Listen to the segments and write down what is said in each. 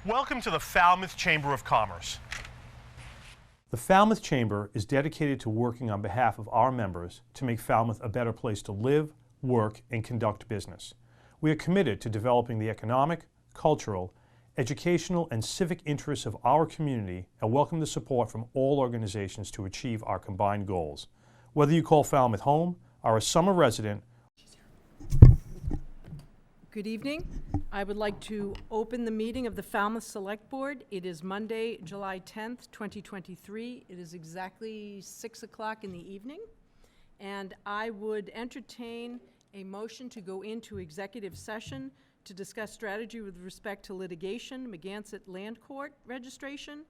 Welcome to the Falmouth Chamber of Commerce. The Falmouth Chamber is dedicated to working on behalf of our members to make Falmouth a better place to live, work, and conduct business. We are committed to developing the economic, cultural, educational, and civic interests of our community and welcome the support from all organizations to achieve our combined goals. Whether you call Falmouth home, are a summer resident. Good evening. I would like to open the meeting of the Falmouth Select Board. It is Monday, July 10th, 2023. It is exactly 6 o'clock in the evening. And I would entertain a motion to go into executive session to discuss strategy with respect to litigation, Megansett Land Court registration,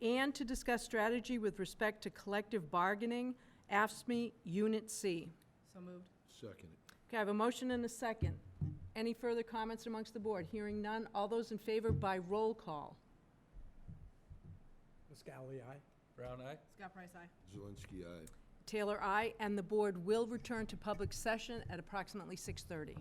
and to discuss strategy with respect to collective bargaining, AFSCME Unit C. So moved. Second. Okay, I have a motion and a second. Any further comments amongst the board? Hearing none. All those in favor by roll call. Scally, aye. Brown eye. Scott Price, aye. Zelinski, aye. Taylor, aye. And the board will return to public session at approximately 6:30.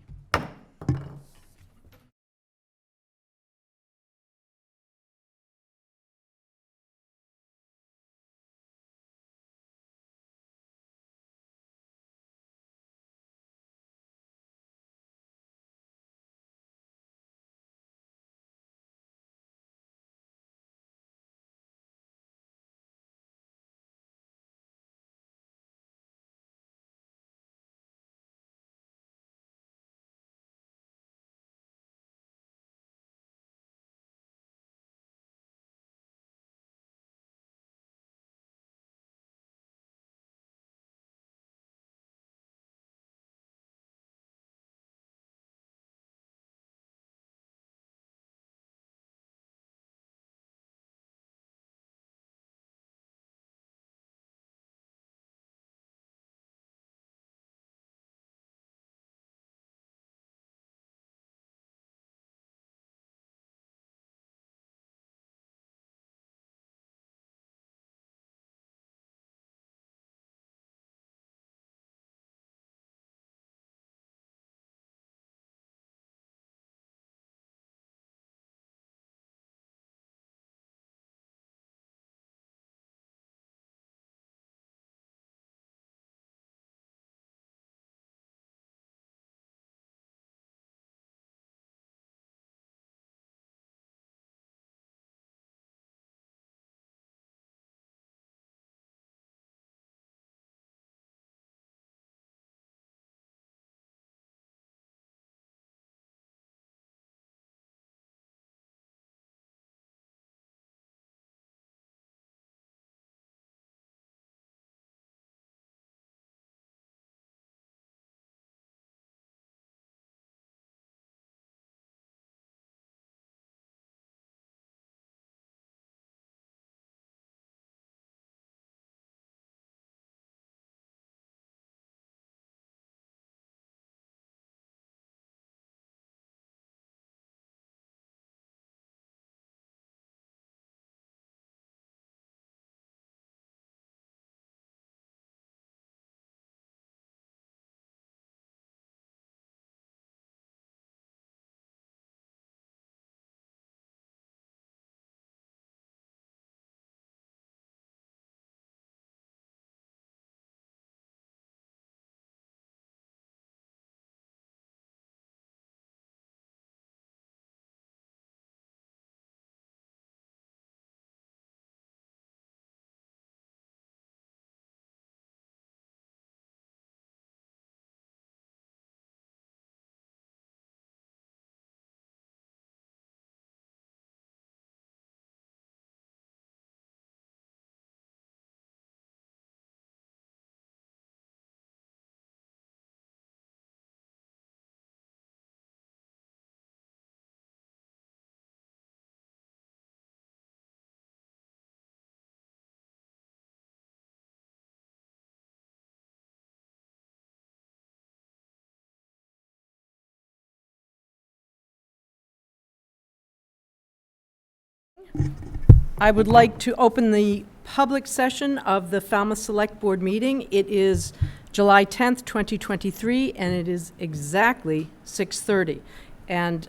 I would like to open the public session of the Falmouth Select Board meeting. It is July 10th, 2023, and it is exactly 6:30. And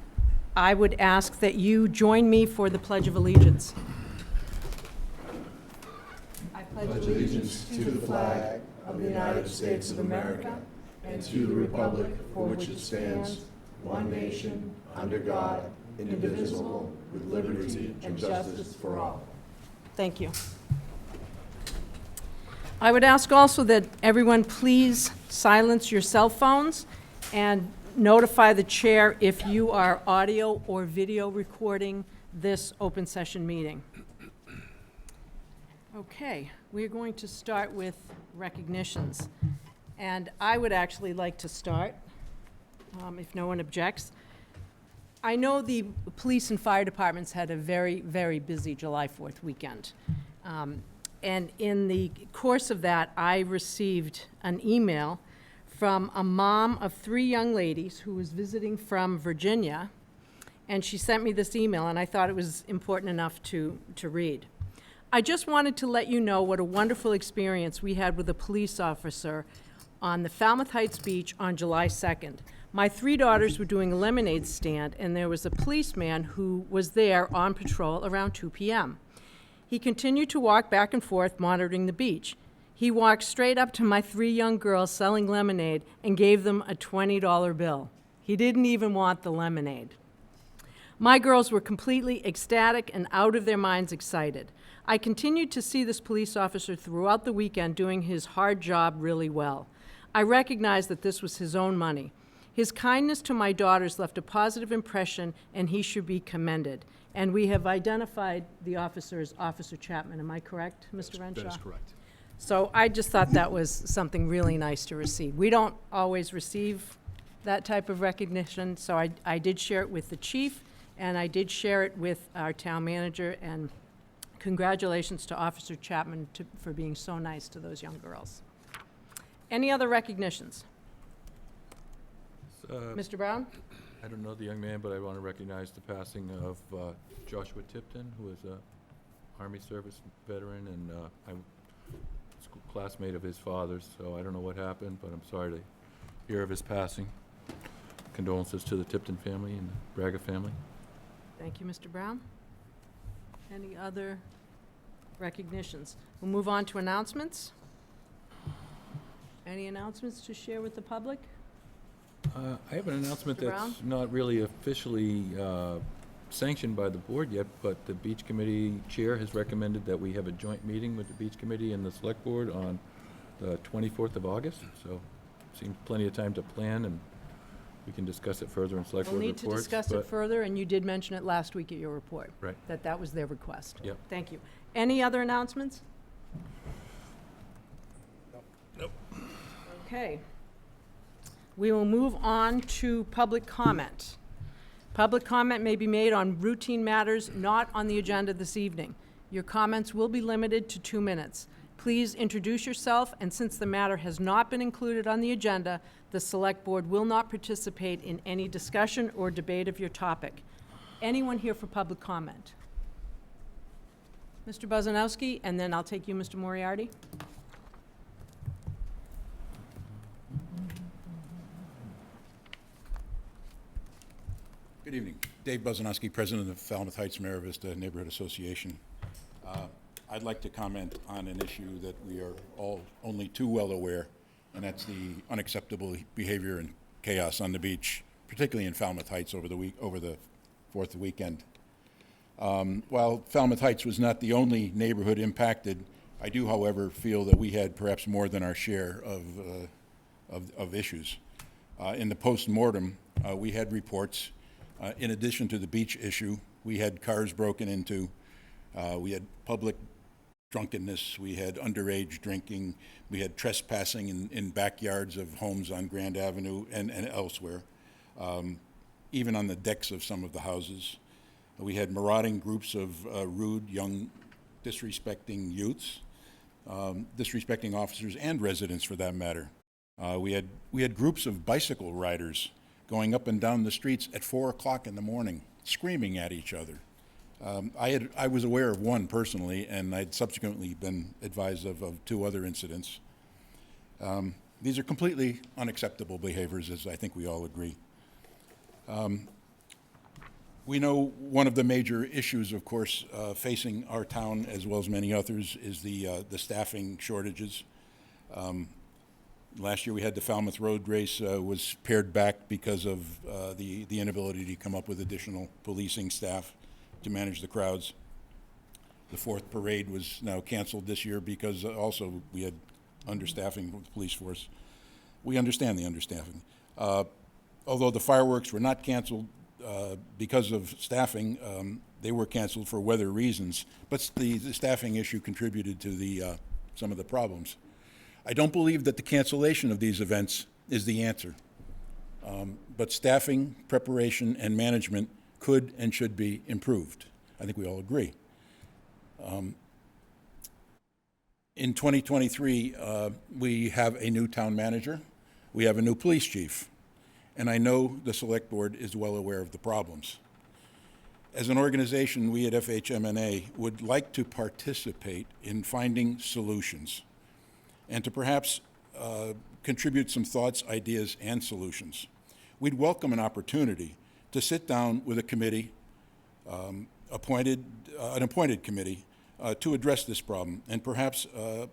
I would ask that you join me for the Pledge of Allegiance. I pledge allegiance to the flag of the United States of America and to the republic for which it stands, one nation, under God, indivisible, with liberty and justice for all. Thank you. I would ask also that everyone please silence your cell phones and notify the chair if you are audio or video recording this open session meeting. Okay, we're going to start with recognitions. And I would actually like to start, if no one objects. I know the police and fire departments had a very, very busy July 4th weekend. And in the course of that, I received an email from a mom of 3 young ladies who was visiting from Virginia, and she sent me this email, and I thought it was important enough to read. I just wanted to let you know what a wonderful experience we had with a police officer on the Falmouth Heights Beach on July 2nd. My 3 daughters were doing a lemonade stand, and there was a policeman who was there on patrol around 2 p.m. He continued to walk back and forth, monitoring the beach. He walked straight up to my 3 young girls selling lemonade and gave them a $20 bill. He didn't even want the lemonade. My girls were completely ecstatic and out of their minds excited. I continued to see this police officer throughout the weekend doing his hard job really well. I recognized that this was his own money. His kindness to my daughters left a positive impression, and he should be commended. And we have identified the officer as Officer Chapman. Am I correct, Mr. Renshaw? That is correct. So I just thought that was something really nice to receive. We don't always receive that type of recognition, so I did share it with the chief, and I did share it with our town manager, and congratulations to Officer Chapman for being so nice to those young girls. Any other recognitions? Mr. Brown? I don't know the young man, but I want to recognize the passing of Joshua Tipton, who is a Army service veteran, and I'm a school classmate of his father's, so I don't know what happened, but I'm sorry to hear of his passing. Condolences to the Tipton family and the Braga family. Thank you, Mr. Brown. Any other recognitions? We'll move on to announcements. Any announcements to share with the public? I have an announcement Mr. Brown? that's not really officially sanctioned by the board yet, but the Beach Committee Chair has recommended that we have a joint meeting with the Beach Committee and the Select Board on the 24th of August, so seems plenty of time to plan, and we can discuss it further in Select We'll Board need to reports. discuss it further, and you did mention it last week at your report. Right. That was their request. Yep. Thank you. Any other announcements? Nope. Okay. We will move on to public comment. Public comment may be made on routine matters not on the agenda this evening. Your comments will be limited to 2 minutes. Please introduce yourself, and since the matter has not been included on the agenda, the Select Board will not participate in any discussion or debate of your topic. Anyone here for public comment? Mr. Buzanowski, and then I'll take you, Mr. Moriarty. Good evening. Dave Buzanowski, President of the Falmouth Heights Mara Vista Neighborhood Association. I'd like to comment on an issue that we are all only too well aware, and that's the unacceptable behavior and chaos on the beach, particularly in Falmouth Heights over the 4th weekend. While Falmouth Heights was not the only neighborhood impacted, I do, however, feel that we had perhaps more than our share of issues. In the post-mortem, we had reports. In addition to the beach issue, we had cars broken into, we had public drunkenness, we had underage drinking, we had trespassing in backyards of homes on Grand Avenue and elsewhere, even on the decks of some of the houses. We had marauding groups of rude, young, disrespecting youths, disrespecting officers and residents for that matter. We had groups of bicycle riders going up and down the streets at 4 o'clock in the morning, screaming at each other. I was aware of one personally, and I'd subsequently been advised of 2 other incidents. These are completely unacceptable behaviors, as I think we all agree. We know one of the major issues, of course, facing our town as well as many others is the staffing shortages. Last year we had the Falmouth Road Race was pared back because of the inability to come up with additional policing staff to manage the crowds. The 4th parade was now canceled this year because also we had understaffing with the police force. We understand the understaffing. Although the fireworks were not canceled because of staffing, they were canceled for weather reasons, but the staffing issue contributed to some of the problems. I don't believe that the cancellation of these events is the answer, but staffing, preparation, and management could and should be improved. I think we all agree. In 2023, we have a new town manager, we have a new police chief, and I know the Select Board is well aware of the problems. As an organization, we at FHMNA would like to participate in finding solutions and to perhaps contribute some thoughts, ideas, and solutions. We'd welcome an opportunity to sit down with a committee, an appointed committee, to address this problem, and perhaps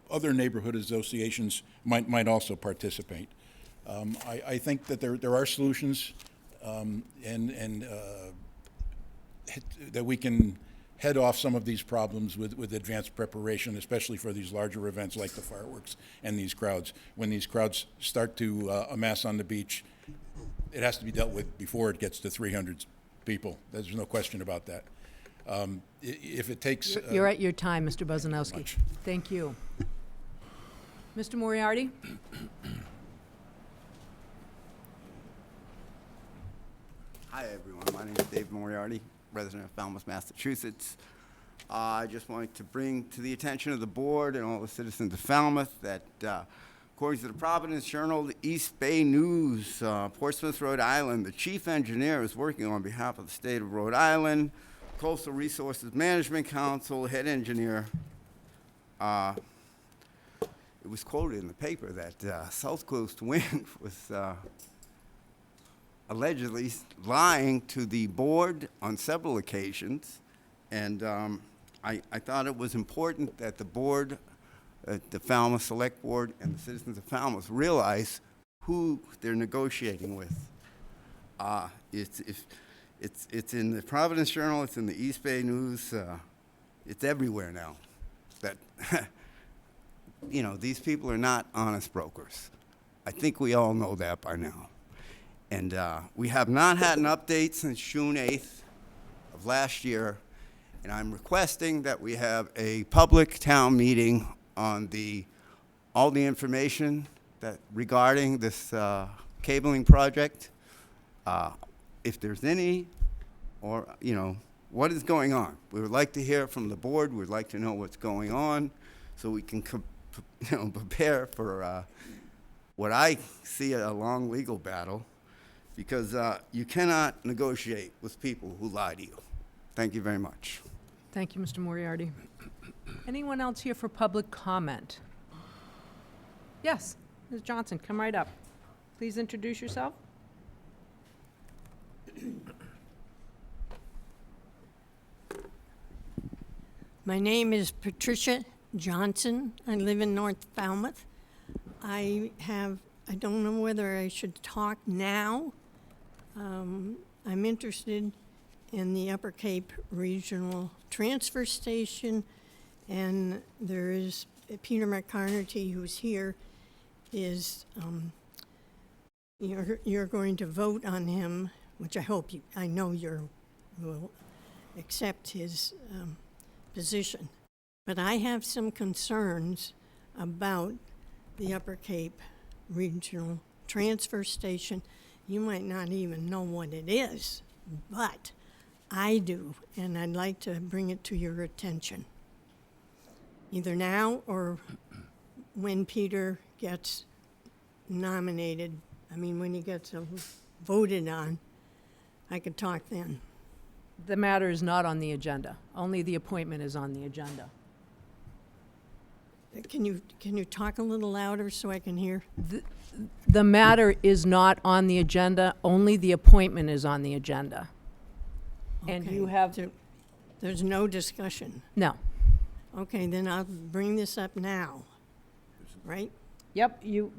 other neighborhood associations might also participate. I think that there are solutions that we can head off some of these problems with advanced preparation, especially for these larger events like the fireworks and these crowds. When these crowds start to amass on the beach, it has to be dealt with before it gets to 300 people. There's no question about that. If it takes... You're at your time, Mr. Bozanowski. Much. Thank you. Mr. Moriarty? Hi, everyone. My name is Dave Moriarty, resident of Falmouth, Massachusetts. I just wanted to bring to the attention of the board and all the citizens of Falmouth that according to the Providence Journal, the East Bay News, Portsmouth, Rhode Island, the chief engineer is working on behalf of the state of Rhode Island, Coastal Resources Management Council, head engineer. It was quoted in the paper that South Coast Wind was allegedly lying to the board on several occasions, and I thought it was important that the board, the Falmouth Select Board, and the citizens of Falmouth realize who they're negotiating with. It's in the Providence Journal, it's in the East Bay News, it's everywhere now that you know, these people are not honest brokers. I think we all know that by now. And we have not had an update since June 8th of last year, and I'm requesting that we have a public town meeting on all the information regarding this cabling project, if there's any, or, you know, what is going on. We would like to hear from the board. We'd like to know what's going on so we can prepare for what I see a long legal battle, because you cannot negotiate with people who lie to you. Thank you very much. Thank you, Mr. Moriarty. Anyone else here for public comment? Yes, Ms. Johnson, come right up. Please introduce yourself. My name is Patricia Johnson. I live in North Falmouth. I don't know whether I should talk now. I'm interested in the Upper Cape Regional Transfer Station, and there is Peter McCartney, who's here, you're going to vote on him, which I know you will accept his position. But I have some concerns about the Upper Cape Regional Transfer Station. You might not even know what it is, but I do, and I'd like to bring it to your attention. Either now or when Peter gets nominated, when he gets voted on, I could talk then. The matter is not on the agenda. Only the appointment is on the agenda. Can you talk a little louder so I can hear? The matter is not on the agenda. Only the appointment is on the agenda. And Okay, you have, There's no discussion. no. Okay, then I'll bring this up now, right? Yep, you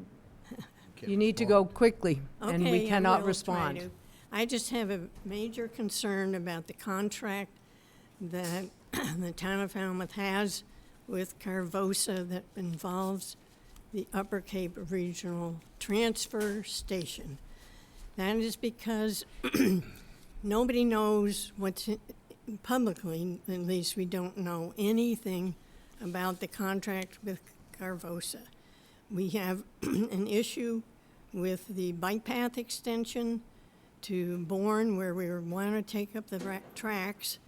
need to go quickly, and we Okay, I cannot will try respond. to. I just have a major concern about the contract that the town of Falmouth has with Carvosa that involves the Upper Cape Regional Transfer Station. That is because nobody knows publicly, at least we don't know anything about the contract with Carvosa. We have an issue with the bike path extension to Bourne, where we want to take up the tracks,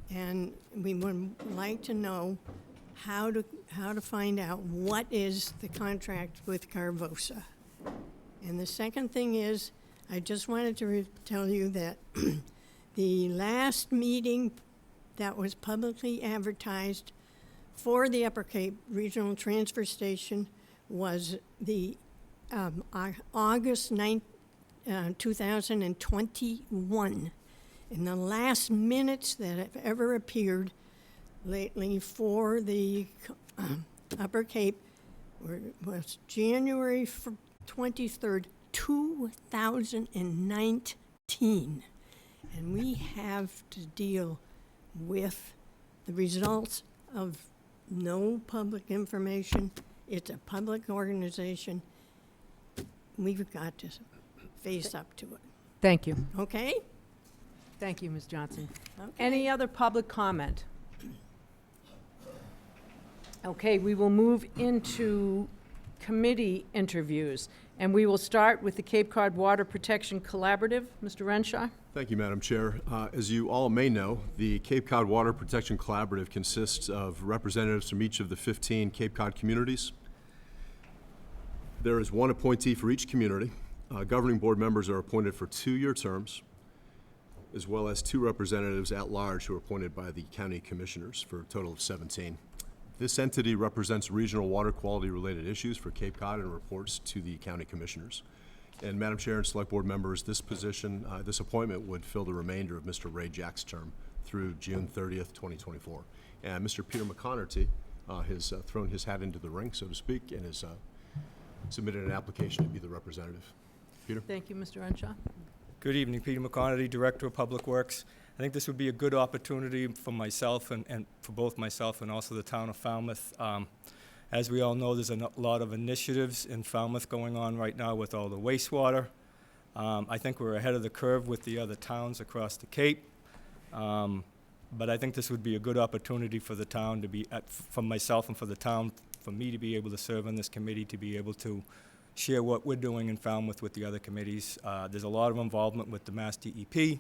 and we would like to know how to find out what is the contract with Carvosa. And the second thing is, I just wanted to tell you that the last meeting that was publicly advertised for the Upper Cape Regional Transfer Station was the August 9th, 2021. And the last minutes that have ever appeared lately for the Upper Cape was January 23rd, 2019. And we have to deal with the results of no public information. It's a public organization. We've got to face up to it, Thank you. okay? Thank you, Ms. Johnson. Okay. Any other public comment? Okay, we will move into committee interviews, and we will start with the Cape Cod Water Protection Collaborative. Mr. Renshaw? Thank you, Madam Chair. As you all may know, the Cape Cod Water Protection Collaborative consists of representatives from each of the 15 Cape Cod communities. There is one appointee for each community. Governing board members are appointed for 2-year terms, as well as 2 representatives at large who are appointed by the county commissioners for a total of 17. This entity represents regional water quality related issues for Cape Cod and reports to the county commissioners. And Madam Chair and Select Board members, this position, this appointment would fill the remainder of Mr. Ray Jack's term through June 30th, 2024. And Mr. Peter McConerty has thrown his hat into the ring, so to speak, and has submitted an application to be the representative. Peter? Thank you, Mr. Renshaw. Good evening, Peter McConerty, Director of Public Works. I think this would be a good opportunity for myself and for both myself and also the town of Falmouth. As we all know, there's a lot of initiatives in Falmouth going on right now with all the wastewater. I think we're ahead of the curve with the other towns across the Cape. But I think this would be a good opportunity for the town to be, for myself and for the town, for me to be able to serve on this committee, to be able to share what we're doing in Falmouth with the other committees. There's a lot of involvement with the Mass DEP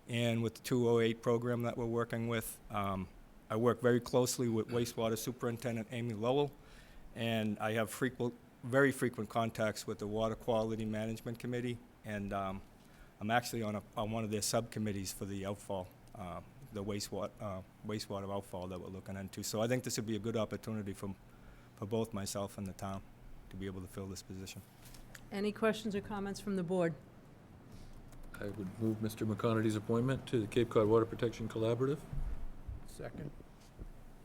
and with the 208 program that we're working with. I work very closely with wastewater superintendent Amy Lowell, and I have very frequent contacts with the Water Quality Management Committee, and I'm actually on one of their subcommittees for the outfall, the wastewater outfall that we're looking into. So I think this would be a good opportunity for both myself and the town to be able to fill this position. Any questions or comments from the board? I would move Mr. McConerty's appointment to the Cape Cod Water Protection Collaborative. Second.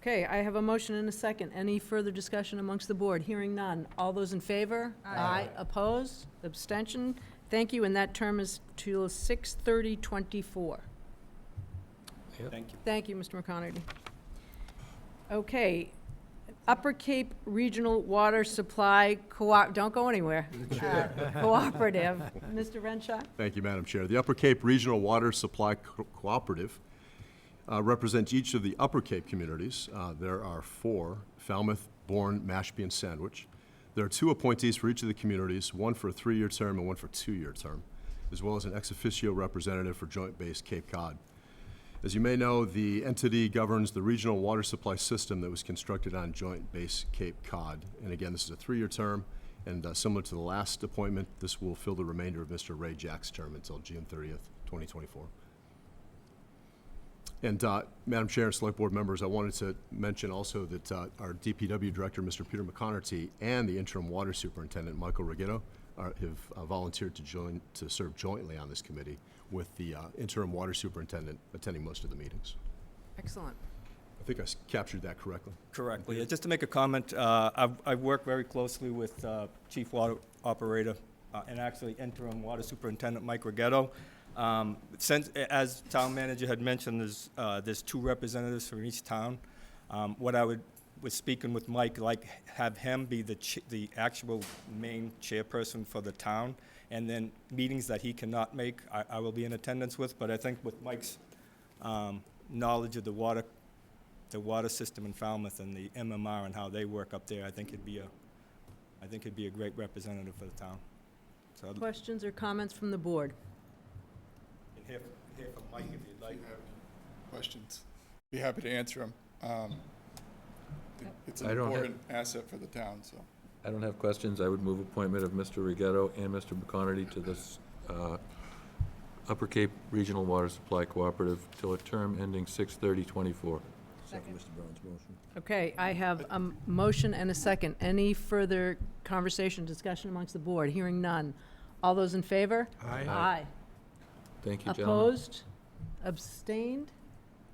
Okay, I have a motion and a second. Any further discussion amongst the board? Hearing none. All those in favor? Aye. Opposed? Abstention? Thank you, and that term is till 6/30/24. Yep. Thank you. Thank you, Mr. McConerty. Okay, Upper Cape Regional Water Supply don't go anywhere. Cooperative. Mr. Renshaw? Thank you, Madam Chair. The Upper Cape Regional Water Supply Cooperative represents each of the Upper Cape communities. There are 4, Falmouth, Bourne, Mashpee, and Sandwich. There are 2 appointees for each of the communities, one for a 3-year term and one for a 2-year term, as well as an ex officio representative for Joint Base Cape Cod. As you may know, the entity governs the regional water supply system that was constructed on Joint Base Cape Cod. And again, this is a 3-year term, and similar to the last appointment, this will fill the remainder of Mr. Ray Jack's term until June 30th, 2024. And Madam Chair and Select Board members, I wanted to mention also that our DPW Director, Mr. Peter McConerty, and the Interim Water Superintendent, Michael Righetto, have volunteered to serve jointly on this committee with the interim water superintendent attending most of the meetings. Excellent. I think I captured that correctly. Correctly. Yeah, just to make a comment, I've worked very closely with Chief Water Operator and actually interim water superintendent Mike Rigetto. Since, as town manager had mentioned, there's 2 representatives from each town. What I was speaking with Mike, like have him be the actual main chairperson for the town, and then meetings that he cannot make, I will be in attendance with. But I think with Mike's knowledge of the water system in Falmouth and the MMR and how they work up there, I think it'd be a great representative for the town. So I'd Questions or comments from the board? hear from Mike if you'd like. Questions. Be happy to answer them. It's an I don't have- important asset for the town, so. I don't have questions. I would move appointment of Mr. Rigetto and Mr. McConerty to this Upper Cape Regional Water Supply Cooperative till a term ending 6/30/24. Second Mr. Brown's motion. Okay, I have a motion and a second. Any further conversation, discussion amongst the board? Hearing none. All those in favor? Aye. Aye. Thank you, gentlemen. Opposed? Abstained?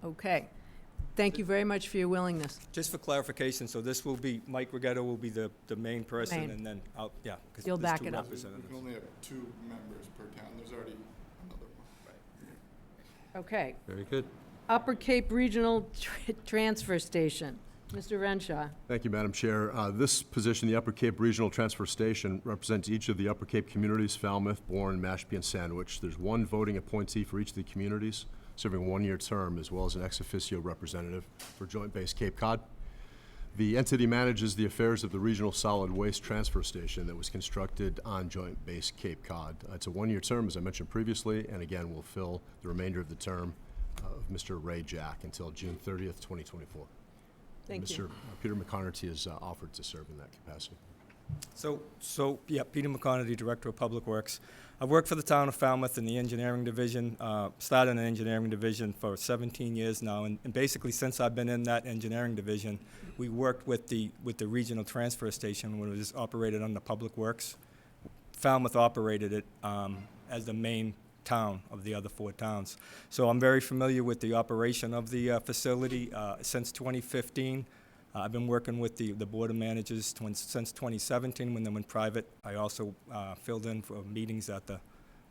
Okay. Thank you very much for your willingness. Just for clarification, so this will be, Mike Rigetto will be the main person, Main. and then, yeah. 'Cause You'll there's back 2 it up. We representatives. can only have 2 members per town. There's already another one. Okay. Very good. Upper Cape Regional Transfer Station. Mr. Renshaw. Thank you, Madam Chair. This position, the Upper Cape Regional Transfer Station, represents each of the Upper Cape communities, Falmouth, Bourne, Mashpee, and Sandwich. There's 1 voting appointee for each of the communities, serving a 1-year term, as well as an ex officio representative for Joint Base Cape Cod. The entity manages the affairs of the Regional Solid Waste Transfer Station that was constructed on Joint Base Cape Cod. It's a 1-year term, as I mentioned previously, and again, will fill the remainder of the term of Mr. Ray Jack until June 30th, 2024. Thank you. Mr. Peter McConerty has offered to serve in that capacity. So, yeah, Peter McConerty, Director of Public Works. I've worked for the town of Falmouth in the engineering division, started in the engineering division for 17 years now, and basically since I've been in that engineering division, we worked with the regional transfer station when it was operated under Public Works. Falmouth operated it as the main town of the other 4 towns. So I'm very familiar with the operation of the facility since 2015. I've been working with the Board of Managers since 2017 when they went private. I also filled in for meetings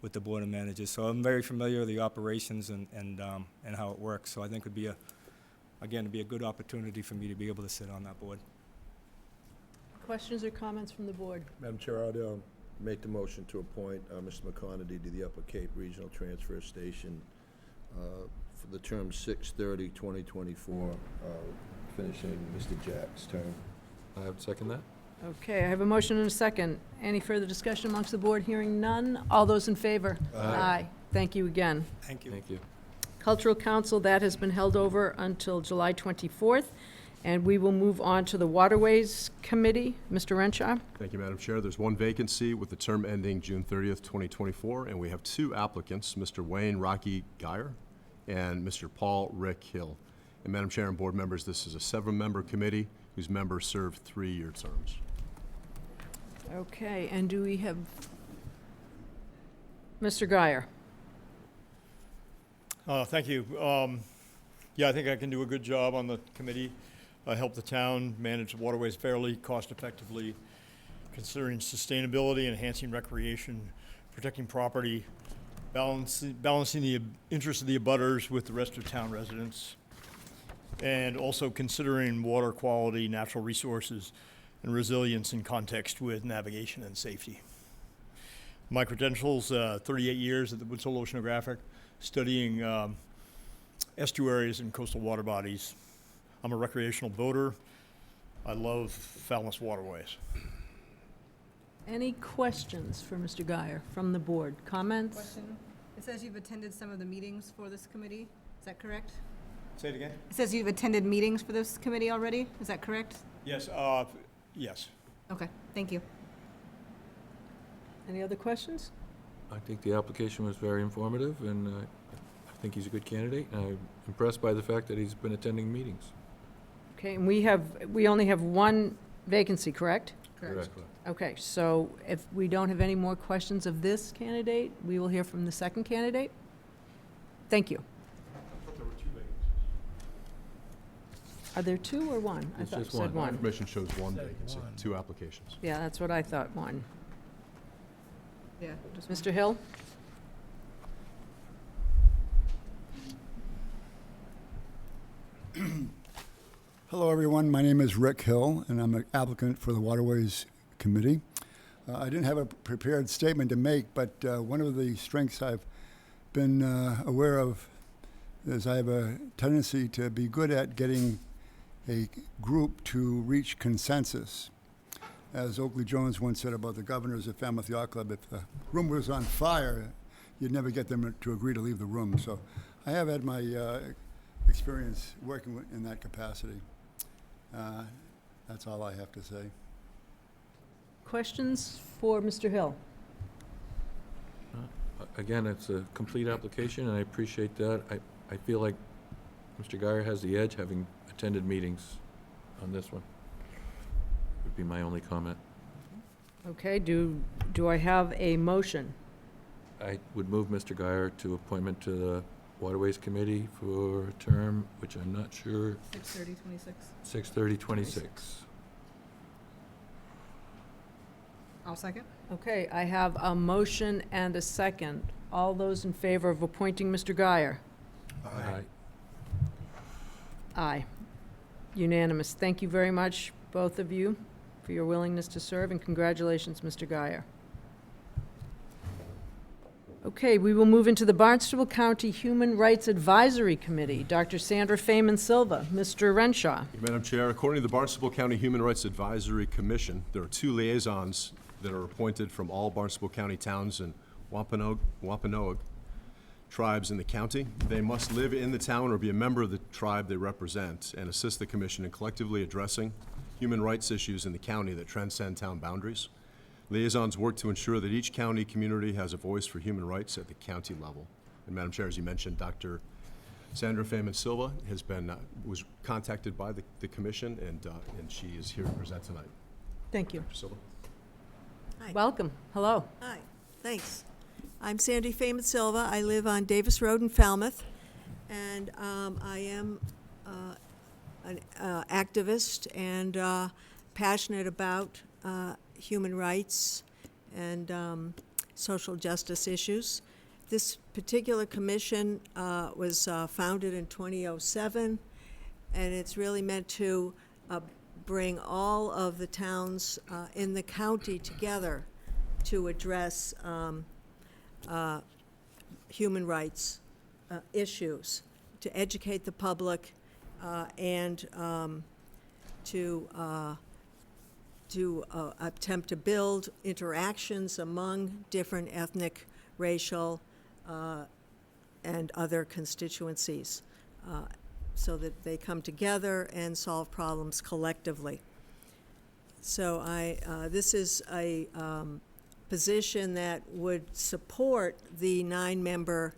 with the Board of Managers. So I'm very familiar with the operations and how it works. So I think it'd be a good opportunity for me to be able to sit on that board. Questions or comments from the board? Madam Chair, I'd make the motion to appoint Mr. McConerty to the Upper Cape Regional Transfer Station for the term 6/30/2024, finishing Mr. Jack's term. I would second that. Okay, I have a motion and a second. Any further discussion amongst the board? Hearing none. All those in favor? Aye. Thank you again. Thank you. Thank you. Cultural Council, that has been held over until July 24th, and we will move on to the Waterways Committee. Mr. Renshaw? Thank you, Madam Chair. There's 1 vacancy with the term ending June 30th, 2024, and we have 2 applicants, Mr. Wayne Rocky Geyer and Mr. Paul Rick Hill. And Madam Chair and board members, this is a 7-member committee whose members serve 3-year terms. Okay, and do we have Mr. Geyer? Thank you. Yeah, I think I can do a good job on the committee. I help the town manage the waterways fairly, cost-effectively, considering sustainability, enhancing recreation, protecting property, balancing the interests of the abutters with the rest of town residents, and also considering water quality, natural resources, and resilience in context with navigation and safety. My credentials, 38 years at the Woods Hole Oceanographic, studying estuaries and coastal water bodies. I'm a recreational boater. I love Falmouth waterways. Any questions for Mr. Geyer from the board? Comments? Question. It says you've attended some of the meetings for this committee. Is that correct? Say it again? It says you've attended meetings for this committee already. Is that correct? Yes, yes. Okay, thank you. Any other questions? I think the application was very informative, and I think he's a good candidate. And I'm impressed by the fact that he's been attending meetings. Okay, and we only have 1 vacancy, correct? Correct. Okay, so if we don't have any more questions of this candidate, we will hear from the second candidate. Thank you. Are there two or one? I It's thought you just said one. one. Information shows one vacancy, 2 applications. Yeah, that's what I thought, one. Yeah, just one. Mr. Hill? Hello, everyone. My name is Rick Hill, and I'm an applicant for the Waterways Committee. I didn't have a prepared statement to make, but one of the strengths I've been aware of is I have a tendency to be good at getting a group to reach consensus. As Oakley Jones once said about the governors of Falmouth Yacht Club, if the room was on fire, you'd never get them to agree to leave the room. So I have had my experience working in that capacity. That's all I have to say. Questions for Mr. Hill? Again, it's a complete application, and I appreciate that. I feel like Mr. Guyer has the edge, having attended meetings on this one. Would be my only comment. Okay, do I have a motion? I would move Mr. Guyer to appointment to the Waterways Committee for a term, which I'm not sure, 6/30/26. 6/30/26. I'll second. Okay, I have a motion and a second. All those in favor of appointing Mr. Guyer? Aye. Aye. Unanimous. Thank you very much, both of you, for your willingness to serve, and congratulations, Mr. Guyer. Okay, we will move into the Barnstable County Human Rights Advisory Committee. Dr. Sandra Feynman Silva, Mr. Renshaw. Madam Chair, according to the Barnstable County Human Rights Advisory Commission, there are 2 liaisons that are appointed from all Barnstable County towns and Wampanoag tribes in the county. They must live in the town or be a member of the tribe they represent and assist the commission in collectively addressing human rights issues in the county that transcend town boundaries. Liaisons work to ensure that each county community has a voice for human rights at the county level. And Madam Chair, as you mentioned, Dr. Sandra Feynman Silva has been, was contacted by the commission, and she is here to present tonight. Thank you. Dr. Silva. Hi. Welcome. Hello. Hi, thanks. I'm Sandy Feynman Silva. I live on Davis Road in Falmouth, and I am an activist and passionate about human rights and social justice issues. This particular commission was founded in 2007, and it's really meant to bring all of the towns in the county together to address human rights issues, to educate the public and to attempt to build interactions among different ethnic, racial, and other constituencies so that they come together and solve problems collectively. So this is a position that would support the 9-member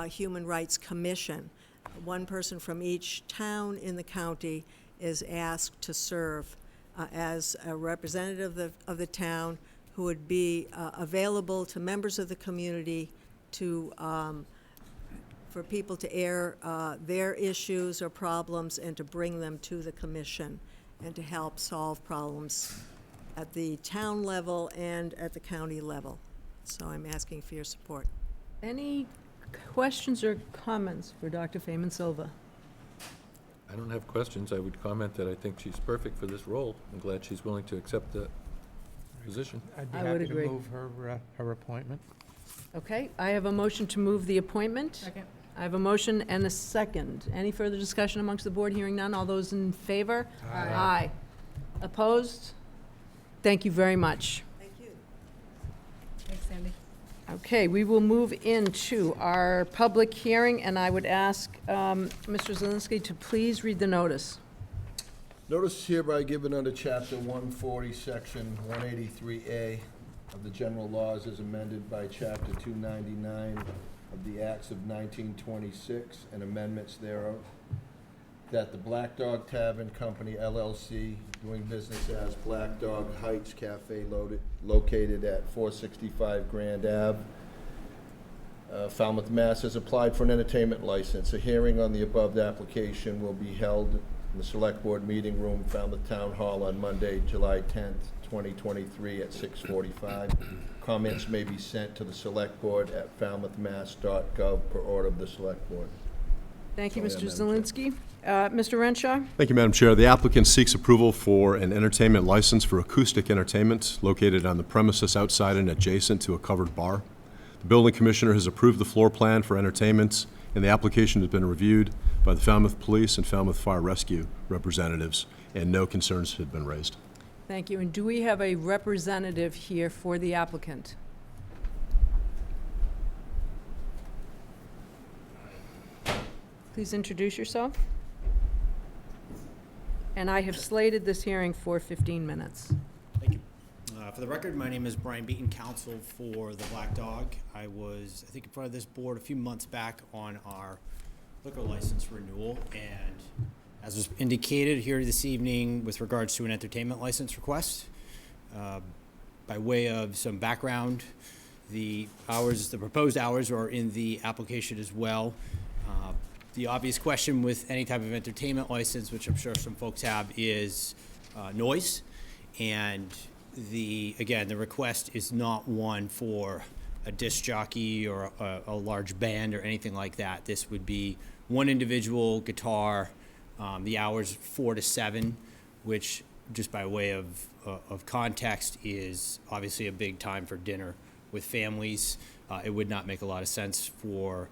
Human Rights Commission. One person from each town in the county is asked to serve as a representative of the town who would be available to members of the community to for people to air their issues or problems and to bring them to the commission and to help solve problems at the town level and at the county level. So I'm asking for your support. Any questions or comments for Dr. Feynman Silva? I don't have questions. I would comment that I think she's perfect for this role. I'm glad she's willing to accept the position. I'd be I would happy to agree. move her appointment. Okay, I have a motion to move the appointment. Second. I have a motion and a second. Any further discussion amongst the board? Hearing none. All those in favor? Aye. Aye. Opposed? Thank you very much. Thank you. Thanks, Sandy. Okay, we will move into our public hearing, and I would ask Mr. Zelinski to please read the notice. Notice hereby given under Chapter 140, Section 183A of the General Laws as amended by Chapter 299 of the Acts of 1926 and amendments thereof. that the Black Dog Tavern Company LLC, doing business as Black Dog Heights Cafe located at 465 Grand Ave, Falmouth, Mass., has applied for an entertainment license. A hearing on the above application will be held in the Select Board Meeting Room, Falmouth Town Hall, on Monday, July 10th, 2023 at 6:45. Comments may be sent to the Select Board at falmouthmass.gov per order of the Select Board. Thank you, That's Mr. all I have, Zelinski. Mr. Renshaw? Thank you, Madam Chair. The applicant seeks approval for an entertainment license for acoustic entertainment located on the premises outside and adjacent to a covered bar. The building commissioner has approved the floor plan for entertainment, and the application has been reviewed by the Falmouth Police and Falmouth Fire Rescue representatives, and no concerns have been raised. Thank you. And do we have a representative here for the applicant? Please introduce yourself. And I have slated this hearing for 15 minutes. Thank you. For the record, my name is Brian Beaton, counsel for the Black Dog. I was, I think, in front of this board a few months back on our liquor license renewal, and as was indicated here this evening with regards to an entertainment license request, by way of some background, the proposed hours are in the application as well. The obvious question with any type of entertainment license, which I'm sure some folks have, is noise. And again, the request is not one for a disc jockey or a large band or anything like that. This would be one individual guitar, the hours 4 to 7, which, just by way of context, is obviously a big time for dinner with families. It would not make a lot of sense for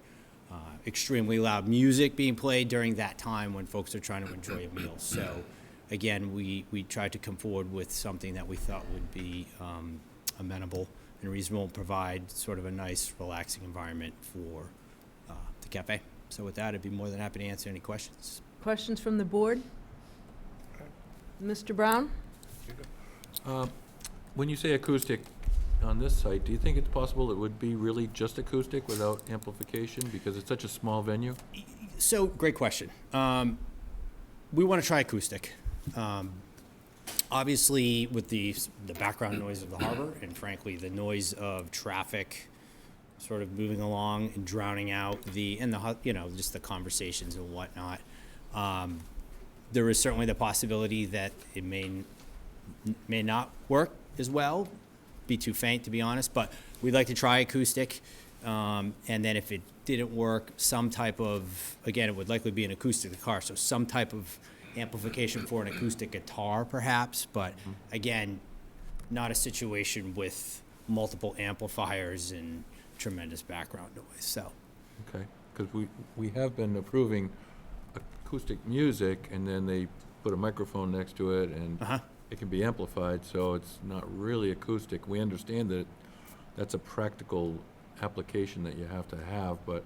extremely loud music being played during that time when folks are trying to enjoy a meal. So again, we tried to come forward with something that we thought would be amenable and reasonable and provide sort of a nice, relaxing environment for the cafe. So with that, I'd be more than happy to answer any questions. Questions from the board? Mr. Brown? When you say acoustic on this site, do you think it's possible it would be really just acoustic without amplification because it's such a small venue? So, great question. We want to try acoustic. Obviously, with the background noise of the harbor and, frankly, the noise of traffic sort of moving along and drowning out just the conversations and whatnot, there is certainly the possibility that it may not work as well, be too faint, to be honest, but we'd like to try acoustic, and then if it didn't work, some type of, again, it would likely be an acoustic guitar, so some type of amplification for an acoustic guitar perhaps, but again, not a situation with multiple amplifiers and tremendous background noise. So Okay, because we have been approving acoustic music, and then they put a microphone next to it, and it can be amplified, so it's not really acoustic. We understand that that's a practical application that you have to have, but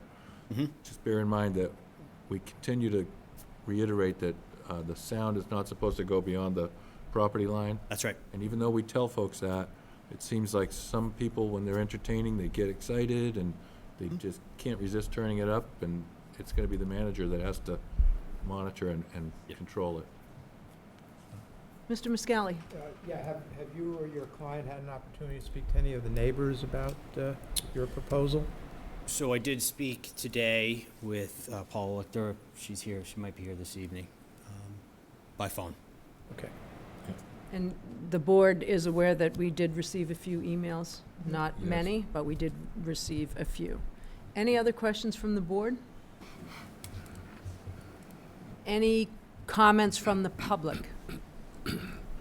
just bear in mind that we continue to reiterate that the sound is not supposed to go beyond the property line. That's right. And even though we tell folks that, it seems like some people, when they're entertaining, they get excited and they just can't resist turning it up, and it's going to be the manager that has to monitor and control it. Mr. Muscali? Yeah, have you or your client had an opportunity to speak to any of the neighbors about your proposal? So I did speak today with Paula Lichter. She's here. She might be here this evening by phone. Okay. And the board is aware that we did receive a few emails, not many, but we did receive a few. Any other questions from the board? Any comments from the public?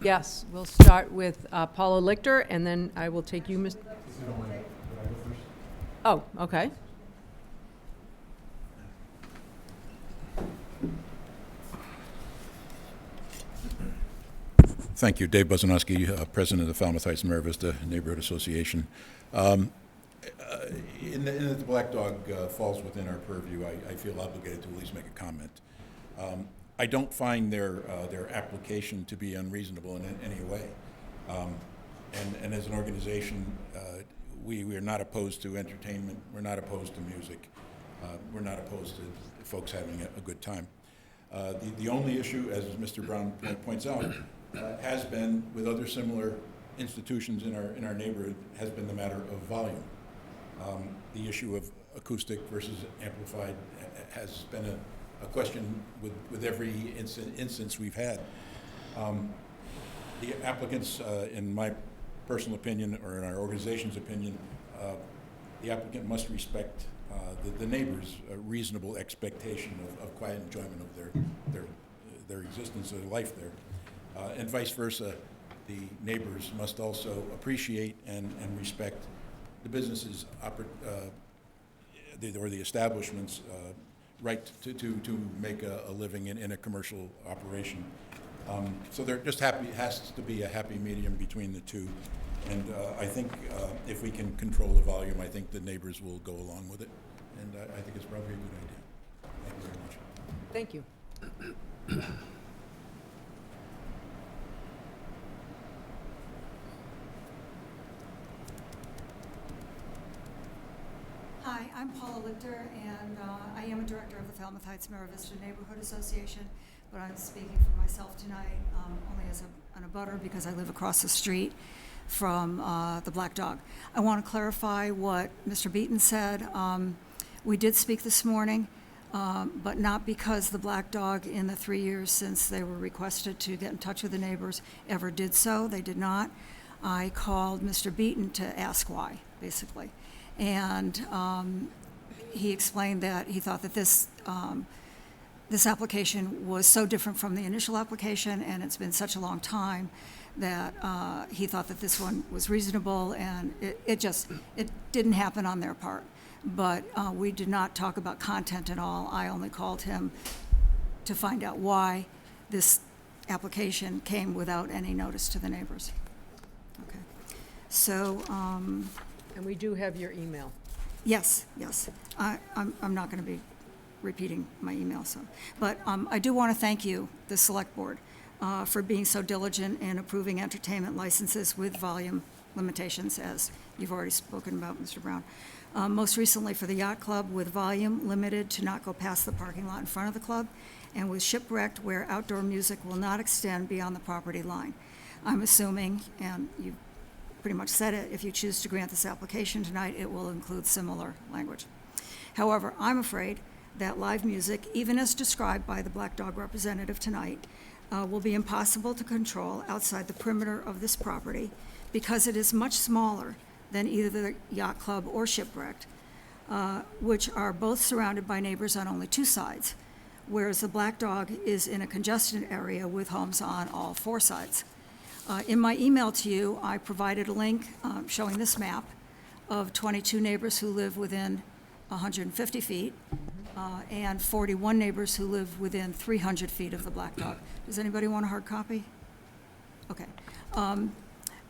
Yes, we'll start with Paula Lichter, and then I will take you, Mr. Oh, okay. Thank you. Dave Buzanowski, President of the Falmouth Heights Mira Vista Neighborhood Association. In the Black Dog falls within our purview, I feel obligated to at least make a comment. I don't find their application to be unreasonable in any way. And as an organization, we are not opposed to entertainment. We're not opposed to music. We're not opposed to folks having a good time. The only issue, as Mr. Brown points out, has been with other similar institutions in our neighborhood, has been the matter of volume. The issue of acoustic versus amplified has been a question with every instance we've had. The applicants, in my personal opinion, or in our organization's opinion, the applicant must respect the neighbors' reasonable expectation of quiet enjoyment of their existence, their life there. And vice versa, the neighbors must also appreciate and respect the businesses or the establishment's right to make a living in a commercial operation. So there just has to be a happy medium between the two. And I think if we can control the volume, I think the neighbors will go along with it. And I think it's probably a good idea. Thank you very much. Thank you. Hi, I'm Paula Lichter, and I am a director of the Falmouth Heights Mira Vista Neighborhood Association, but I'm speaking for myself tonight only as an abutter because I live across the street from the Black Dog. I want to clarify what Mr. Beaton said. We did speak this morning, but not because the Black Dog in the 3 years since they were requested to get in touch with the neighbors ever did so. They did not. I called Mr. Beaton to ask why, basically. And he explained that he thought that this application was so different from the initial application, and it's been such a long time that he thought that this one was reasonable, and it didn't happen on their part. But we did not talk about content at all. I only called him to find out why this application came without any notice to the neighbors. Okay. So. And we do have your email. Yes, yes. I'm not going to be repeating my email, so. But I do want to thank you, the Select Board, for being so diligent in approving entertainment licenses with volume limitations, as you've already spoken about, Mr. Brown. Most recently for the Yacht Club with volume limited to not go past the parking lot in front of the club, and with Shipwrecked where outdoor music will not extend beyond the property line. I'm assuming, and you pretty much said it, if you choose to grant this application tonight, it will include similar language. However, I'm afraid that live music, even as described by the Black Dog representative tonight, will be impossible to control outside the perimeter of this property because it is much smaller than either the Yacht Club or Shipwrecked, which are both surrounded by neighbors on only two sides, whereas the Black Dog is in a congested area with homes on all four sides. In my email to you, I provided a link showing this map of 22 neighbors who live within 150 feet and 41 neighbors who live within 300 feet of the Black Dog. Does anybody want a hard copy? Okay.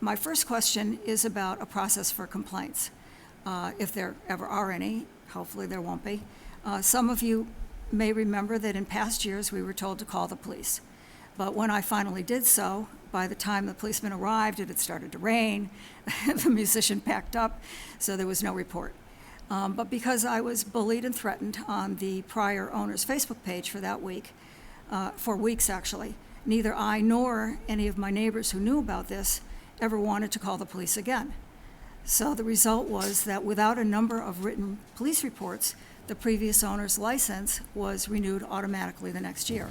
My first question is about a process for complaints, if there ever are any. Hopefully there won't be. Some of you may remember that in past years we were told to call the police. But when I finally did so, by the time the policeman arrived, it had started to rain, the musician packed up, so there was no report. But because I was bullied and threatened on the prior owner's Facebook page for that week, for weeks actually, neither I nor any of my neighbors who knew about this ever wanted to call the police again. So the result was that without a number of written police reports, the previous owner's license was renewed automatically the next year.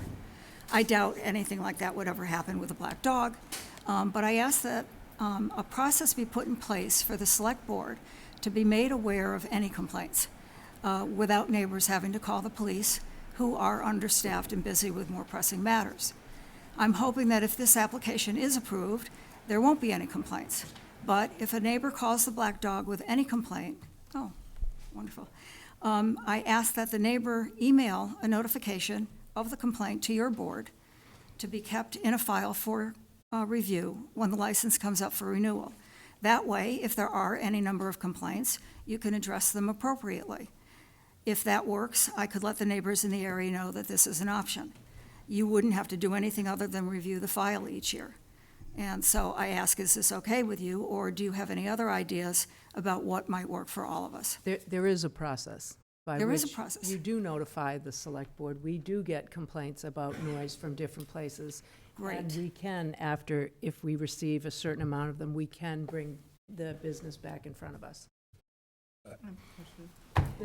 I doubt anything like that would ever happen with a Black Dog, but I ask that a process be put in place for the Select Board to be made aware of any complaints without neighbors having to call the police, who are understaffed and busy with more pressing matters. I'm hoping that if this application is approved, there won't be any complaints. But if a neighbor calls the Black Dog with any complaint, oh, wonderful, I ask that the neighbor email a notification of the complaint to your board to be kept in a file for review when the license comes up for renewal. That way, if there are any number of complaints, you can address them appropriately. If that works, I could let the neighbors in the area know that this is an option. You wouldn't have to do anything other than review the file each year. And so I ask, is this okay with you, or do you have any other ideas about what might work for all of us? There is a process. by There is a which process. you do notify the select board. We do get complaints about noise from different places. Great. And we can, if we receive a certain amount of them, we can bring the business back in front of us.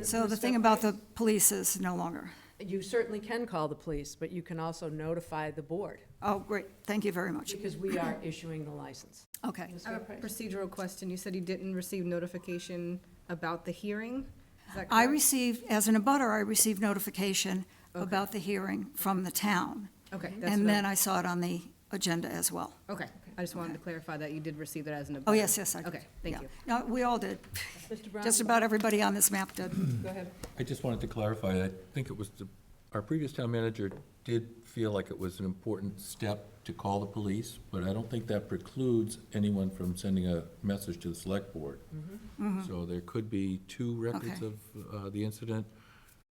So the thing about the police is no longer. You certainly can call the police, but you can also notify the board, Oh, great, thank you very much. because we are issuing the license. Okay. I have a procedural question. You said you didn't receive notification about the hearing? Is that I correct? received, as an abutter, I received notification about the hearing from the town. Okay. that's And what then I saw it on the agenda as well. Okay, I just wanted to clarify that you did receive that as an. Oh, abutter. yes, I did. Okay, thank Yeah. you. No, we all did. Mr. Brown? Just about everybody on this map did. Go ahead. I just wanted to clarify, I think it was our previous town manager did feel like it was an important step to call the police, but I don't think that precludes anyone from sending a message to the select board. So there could be two records Okay. of the incident.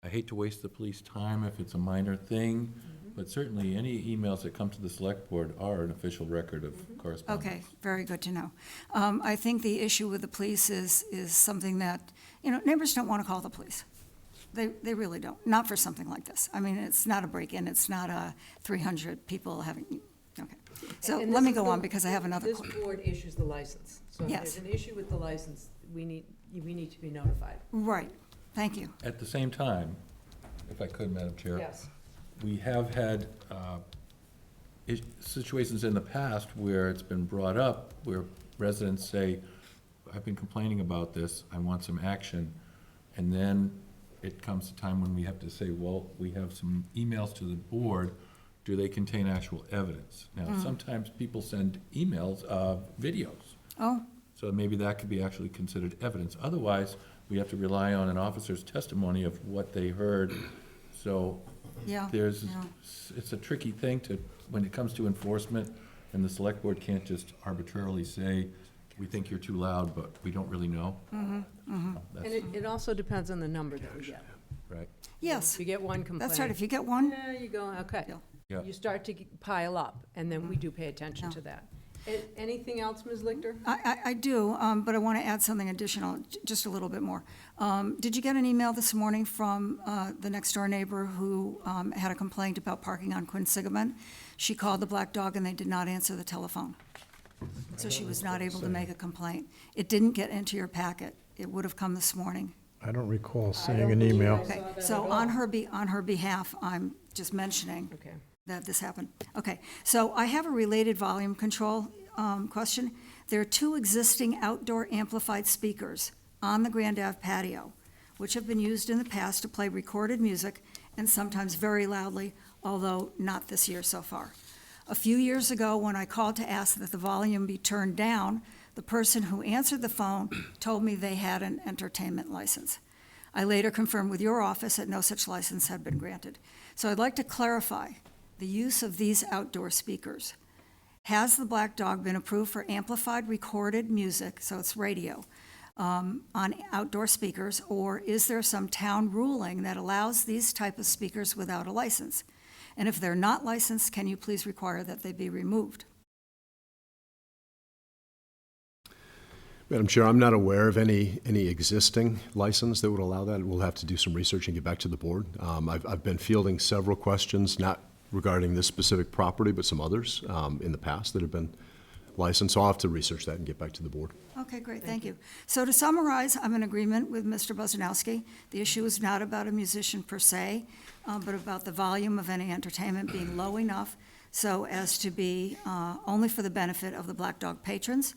I hate to waste the police time if it's a minor thing, but certainly any emails that come to the select board are an official record of correspondence. Okay, very good to know. I think the issue with the police is something that, neighbors don't want to call the police. They really don't, not for something like this. I mean, it's not a break-in, it's not a 300 people having, okay. So And let this me is go the- on, because I have another. This board issues the license. So if Yes. there's an issue with the license, we need to be notified. Right, thank you. At the same time, if I could, Madam Chair. Yes. We have had situations in the past where it's been brought up, where residents say, I've been complaining about this, I want some action. And then it comes to time when we have to say, well, we have some emails to the board, do they contain actual evidence? Now, sometimes people send emails of videos. Oh, So maybe that could be actually considered evidence. Otherwise, we have to rely on an officer's testimony of what they heard. So yeah. there's, yeah. it's a tricky thing when it comes to enforcement, and the select board can't just arbitrarily say, we think you're too loud, but we don't really know. And That's it also depends on the number that we get. right. Yes, If you get one complaint. that's right. If you get one, Yeah, you go, okay. Yeah. Yeah. You start to pile up, and then we do pay attention to that. Anything else, Ms. Lichter? I do, but I want to add something additional, just a little bit more. Did you get an email this morning from the next-door neighbor who had a complaint about parking on Quinsigamon? She called the Black Dog, and they did not answer the telephone. So she was not able to make a complaint. It didn't get into your packet. It would have come this morning. I don't recall seeing an email. Okay, so on her behalf, I'm just mentioning Okay. that this happened. Okay, so I have a related volume control question. There are two existing outdoor amplified speakers on the Grand Ave patio, which have been used in the past to play recorded music and sometimes very loudly, although not this year so far. A few years ago, when I called to ask that the volume be turned down, the person who answered the phone told me they had an entertainment license. I later confirmed with your office that no such license had been granted. So I'd like to clarify the use of these outdoor speakers. Has the Black Dog been approved for amplified recorded music, so it's radio, on outdoor speakers, or is there some town ruling that allows these type of speakers without a license? And if they're not licensed, can you please require that they be removed? Madam Chair, I'm not aware of any existing license that would allow that. We'll have to do some research and get back to the board. I've been fielding several questions, not regarding this specific property, but some others in the past that have been licensed. So I'll have to research that and get back to the board. Okay, great, thank you. So to summarize, I'm in agreement with Mr. Buzanowski. The issue is not about a musician per se, but about the volume of any entertainment being low enough so as to be only for the benefit of the Black Dog patrons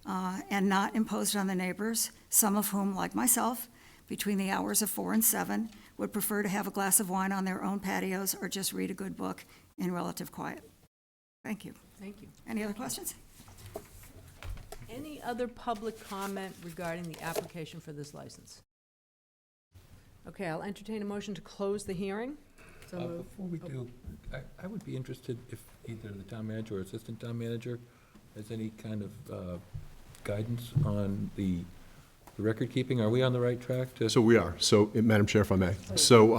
and not imposed on the neighbors, some of whom, like myself, between the hours of 4 and 7, would prefer to have a glass of wine on their own patios or just read a good book in relative quiet. Thank you. Thank you. Any other questions? Any other public comment regarding the application for this license? Okay, I'll entertain a motion to close the hearing. So moved. Before we do, I would be interested if either the town manager or assistant town manager has any kind of guidance on the record keeping. Are we on the right track to? So we are. So, Madam Chair, if I may. So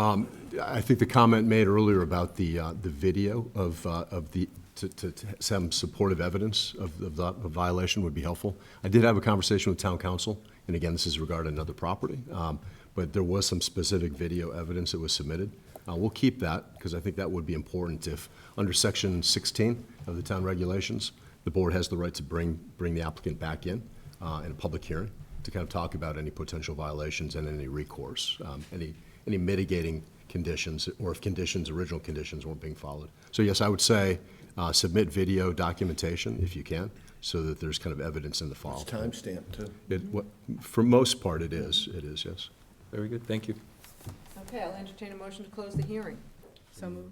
I think the comment made earlier about the video of the, to some supportive evidence of the violation would be helpful. I did have a conversation with town council And again, this is regarding another property, but there was some specific video evidence that was submitted. We'll keep that, because I think that would be important if, under Section 16 of the town regulations, the board has the right to bring the applicant back in a public hearing to kind of talk about any potential violations and any recourse, any mitigating conditions, or if original conditions weren't being followed. So yes, I would say submit video documentation if you can, so that there's kind of evidence in the file. It's timestamped too. For most part, it is, yes. Very good, thank you. Okay, I'll entertain a motion to close the hearing. So moved.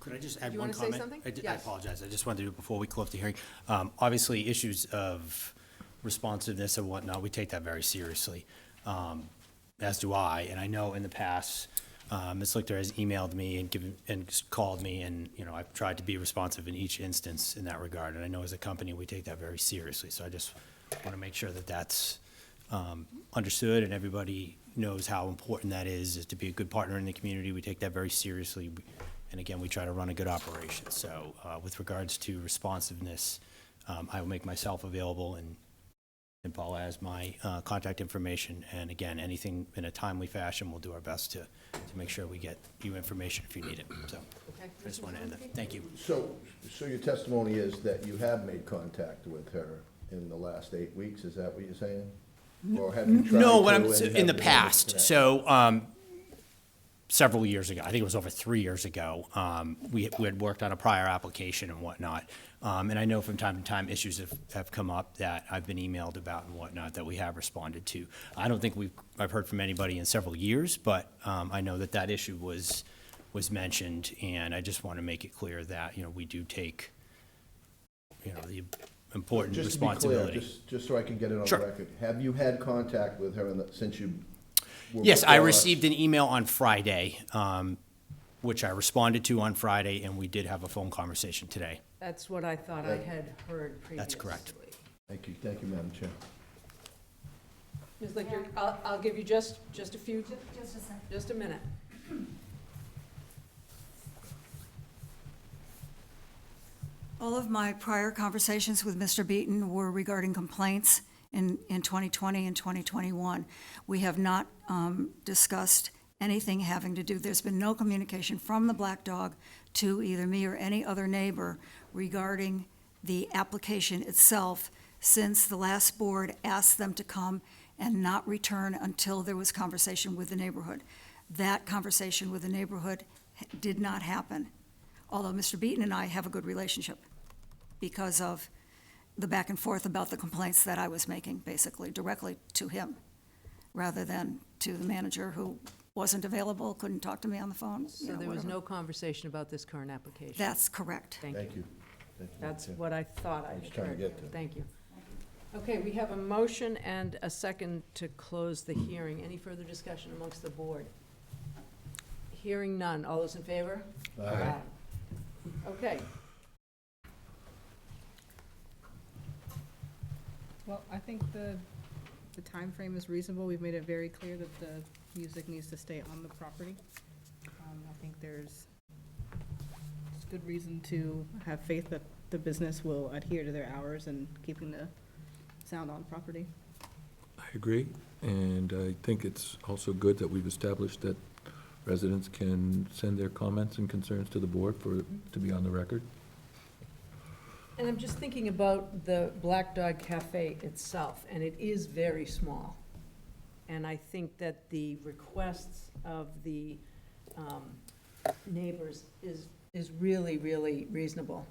Could I just add You one wanna say comment? something? I Yes. apologize, I just wanted to do it before we close the hearing. Obviously, issues of responsiveness and whatnot, we take that very seriously, as do I. And I know in the past, Ms. Lichter has emailed me and called me, and, you know, I've tried to be responsive in each instance in that regard. And I know as a company, we take that very seriously. So I just want to make sure that that's understood, and everybody knows how important that is to be a good partner in the community. We take that very seriously. And again, we try to run a good operation. So with regards to responsiveness, I will make myself available, and Paula has my contact information. And again, anything in a timely fashion, we'll do our best to make sure we get you information if you need it. So Okay. I just want to end that. Thank you. So your testimony is that you have made contact with her in the last 8 weeks, is that what you're saying? Or have you tried No, to what I'm, and in the haven't been able to past, connect? so, several years ago, I think it was over 3 years ago, we had worked on a prior application and whatnot. And I know from time to time, issues have come up that I've been emailed about and whatnot that we have responded to. I don't think I've heard from anybody in several years, but, I know that issue was mentioned, and I just want to make it clear that, you know, we do take, you know, the important Just to be clear, responsibility. just so I can get it on Sure. record, have you had contact with her since you were Yes, I before us? received an email on Friday, which I responded to on Friday, and we did have a phone conversation today. That's what I thought I had heard previously. That's correct. Thank you, Madam Chair. Ms. Lichter, I'll give you just a few, Just a second. just a minute. All of my prior conversations with Mr. Beaton were regarding complaints in 2020 and 2021. We have not discussed anything having to do, there's been no communication from the Black Dog to either me or any other neighbor regarding the application itself since the last board asked them to come and not return until there was conversation with the neighborhood. That conversation with the neighborhood did not happen, although Mr. Beaton and I have a good relationship because of the back and forth about the complaints that I was making, basically, directly to him, rather than to the manager who wasn't available, couldn't talk to me on the phone. So there was no conversation about this current application? That's correct. Thank you. Thank you. That's what I thought I was had trying to heard. get to. Thank you. Okay, we have a motion and a second to close the hearing. Any further discussion amongst the board? Hearing none. All those in favor? Aye. Okay. Well, I think the timeframe is reasonable. We've made it very clear that the music needs to stay on the property. I think there's good reason to have faith that the business will adhere to their hours and keeping the sound on property. I agree, and I think it's also good that we've established that residents can send their comments and concerns to the board to be on the record. And I'm just thinking about the Black Dog Cafe itself, and it is very small. And I think that the requests of the neighbors is really, really reasonable.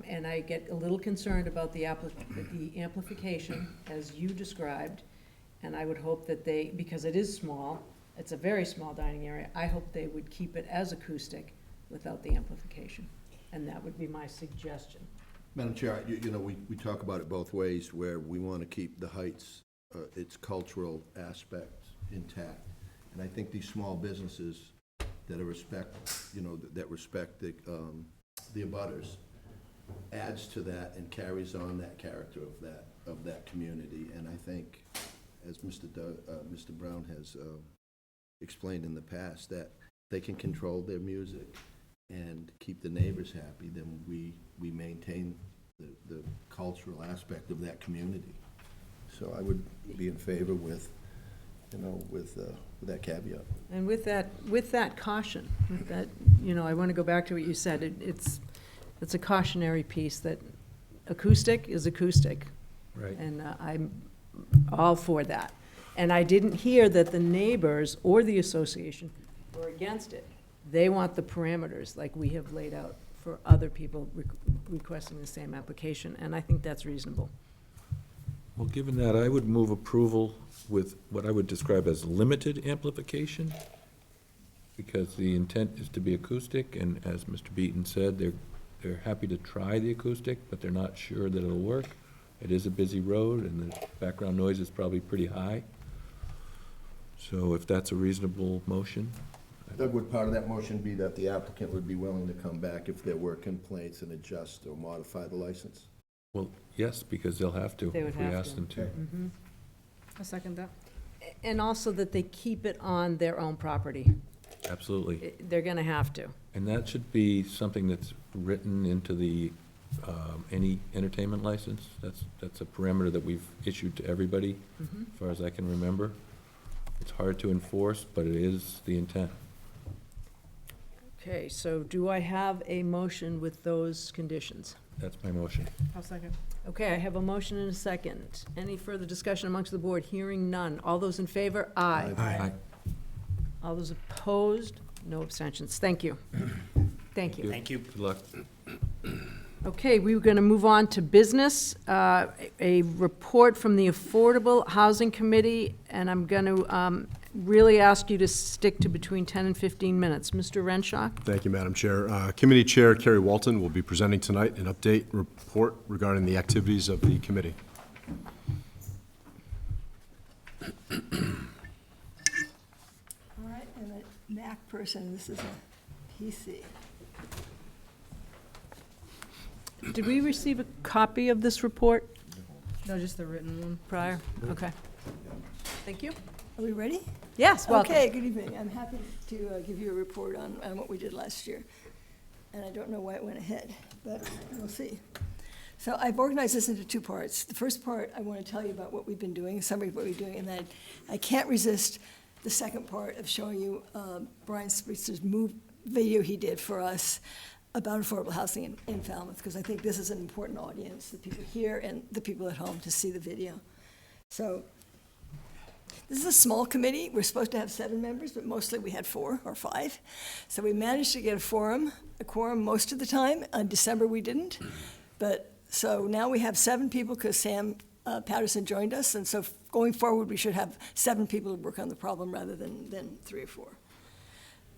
And I get a little concerned about the amplification, as you described, and I would hope that they, because it is small, it's a very small dining area, I hope they would keep it as acoustic without the amplification. And that would be my suggestion. Madam Chair, you know, we talk about it both ways, where we want to keep the Heights, its cultural aspect intact. And I think these small businesses that respect the abutters adds to that and carries on that character of that community. And I think, as Mr. Brown has explained in the past, that they can control their music and keep the neighbors happy, then we maintain the cultural aspect of that community. So I would be in favor with, with that caveat. And with that caution, with that, I want to go back to what you said. It's a cautionary piece that acoustic is acoustic. Right. And I'm all for that. And I didn't hear that the neighbors or the association were against it. They want the parameters like we have laid out for other people requesting the same application, and I think that's reasonable. Well, given that, I would move approval with what I would describe as limited amplification, because the intent is to be acoustic, and as Mr. Beaton said, they're happy to try the acoustic, but they're not sure that it'll work. It is a busy road, and the background noise is probably pretty high. So if that's a reasonable motion. Doug, would part of that motion be that the applicant would be willing to come back if there were complaints and adjust or modify the license? Well, yes, because they'll have to They would if we have ask to. them to. Mhm. I'll second that. And also that they keep it on their own property. Absolutely. They're gonna have to. And that should be something that's written into the, any entertainment license. That's a parameter that we've issued to everybody, Mhm. as far as I can remember. It's hard to enforce, but it is the intent. Okay, so do I have a motion with those conditions? That's my motion. I'll second. Okay, I have a motion and a second. Any further discussion amongst the board? Hearing none. All those in favor? Aye. Aye. All those opposed? No abstentions. Thank you. Thank you. Thank you. Good luck. Okay, we were going to move on to business. A report from the Affordable Housing Committee, and I'm going to really ask you to stick to between 10 and 15 minutes. Mr. Renshaw? Thank you, Madam Chair. Committee Chair Kerry Walton will be presenting tonight an update report regarding the activities of the committee. All right, I'm a Mac person, this is a PC. Did we receive a copy of this report No, just the written one. prior? Okay. Thank you. Are we ready? Yes, welcome. Okay, good evening. I'm happy to give you a report on what we did last year. And I don't know why it went ahead, but we'll see. So I've organized this into two parts. The first part, I want to tell you about what we've been doing, a summary of what we're doing, and then I can't resist the second part of showing you Brian Spritzer's video he did for us about affordable housing in Falmouth, because I think this is an important audience, the people here and the people at home, to see the video. So this is a small committee. We're supposed to have 7 members, but mostly we had 4 or 5. So we managed to get a quorum most of the time. In December, we didn't. But so now we have 7 people because Sam Patterson joined us. And so going forward, we should have 7 people to work on the problem rather than 3 or 4.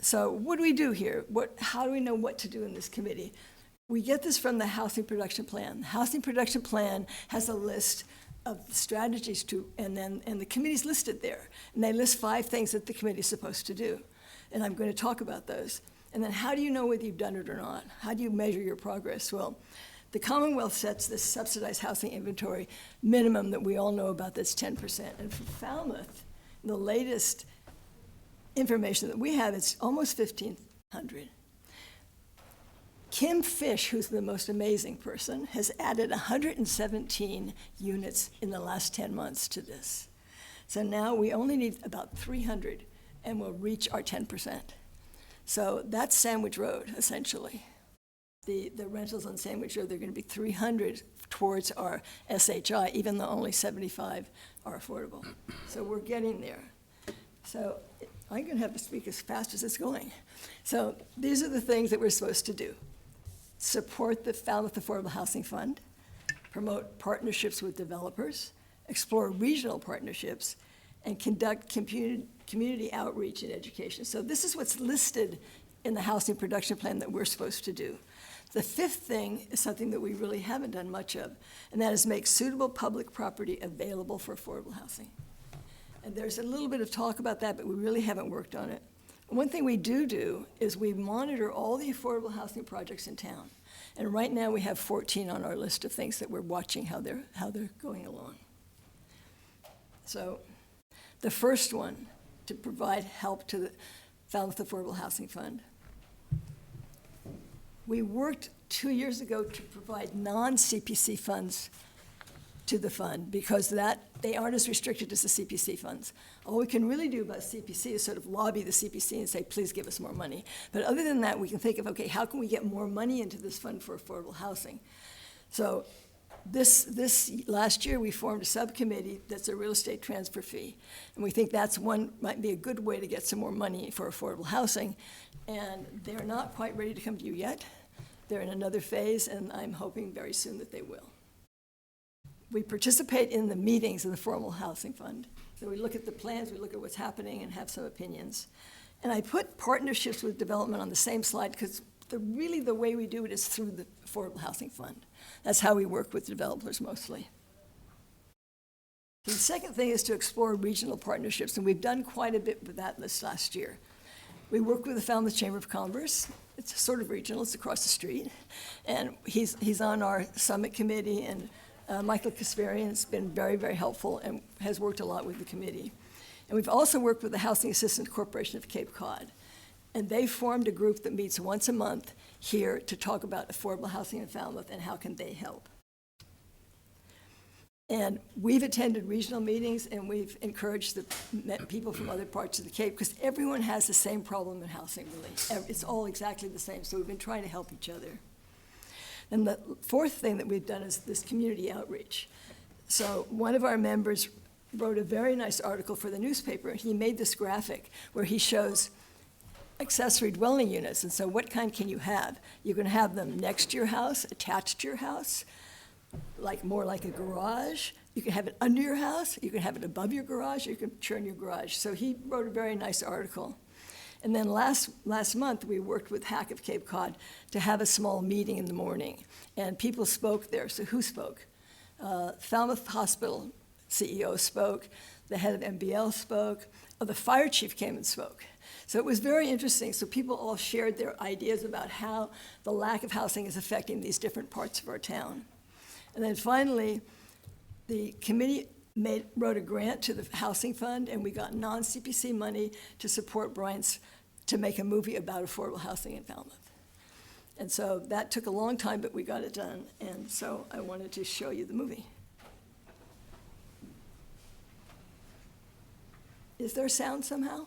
So what do we do here? How do we know what to do in this committee? We get this from the Housing Production Plan. The Housing Production Plan has a list of strategies and the committee's listed there. And they list 5 things that the committee's supposed to do. And I'm going to talk about those. And then how do you know whether you've done it or not? How do you measure your progress? Well, the Commonwealth sets this subsidized housing inventory minimum that we all know about, that's 10%. And for Falmouth, the latest information that we have, it's almost 1,500. Kim Fish, who's the most amazing person, has added 117 units in the last 10 months to this. So now we only need about 300 and we'll reach our 10%. So that's Sandwich Road, essentially. The rentals on Sandwich Road, they're going to be 300 towards our SHI, even though only 75 are affordable. So we're getting there. So I'm going to have to speak as fast as it's going. So these are the things that we're supposed to do. Support the Falmouth Affordable Housing Fund, promote partnerships with developers, explore regional partnerships, and conduct community outreach and education. So this is what's listed in the Housing Production Plan that we're supposed to do. The 5th thing is something that we really haven't done much of, and that is make suitable public property available for affordable housing. And there's a little bit of talk about that, but we really haven't worked on it. One thing we do is we monitor all the affordable housing projects in town. And right now we have 14 on our list of things that we're watching how they're going along. So the first one, to provide help to the Falmouth Affordable Housing Fund. We worked 2 years ago to provide non-CPC funds to the fund because they aren't as restricted as the CPC funds. All we can really do about CPC is sort of lobby the CPC and say, please give us more money. But other than that, we can think of, okay, how can we get more money into this fund for affordable housing? So this last year, we formed a subcommittee that's a real estate transfer fee. And we think that's might be a good way to get some more money for affordable housing. And they're not quite ready to come to you yet. They're in another phase, and I'm hoping very soon that they will. We participate in the meetings of the Formal Housing Fund. So we look at the plans, we look at what's happening, and have some opinions. And I put partnerships with development on the same slide because really the way we do it is through the Affordable Housing Fund. That's how we work with developers mostly. The second thing is to explore regional partnerships, and we've done quite a bit with that this last year. We work with the Falmouth Chamber of Commerce. It's sort of regional, it's across the street. And he's on our summit committee, and Michael Kasparian has been very, very helpful and has worked a lot with the committee. And we've also worked with the Housing Assistance Corporation of Cape Cod. And they formed a group that meets once a month here to talk about affordable housing in Falmouth and how can they help. And we've attended regional meetings, and we've encouraged the people from other parts of the Cape, because everyone has the same problem in housing, really. It's all exactly the same, so we've been trying to help each other. And the fourth thing that we've done is this community outreach. So one of our members wrote a very nice article for the newspaper, and he made this graphic where he shows accessory dwelling units. And so what kind can you have? You can have them next to your house, attached to your house, more like a garage. You can have it under your house, you can have it above your garage, or you can turn your garage. So he wrote a very nice article. And then last month, we worked with HAC of Cape Cod to have a small meeting in the morning. And people spoke there. So who spoke? Falmouth Hospital CEO spoke, the head of MBL spoke, the fire chief came and spoke. So it was very interesting. So people all shared their ideas about how the lack of housing is affecting these different parts of our town. And then finally, the committee wrote a grant to the housing fund, and we got non-CPC money to support Brian's, to make a movie about affordable housing in Falmouth. And so that took a long time, but we got it done. And so I wanted to show you the movie. Is there sound somehow?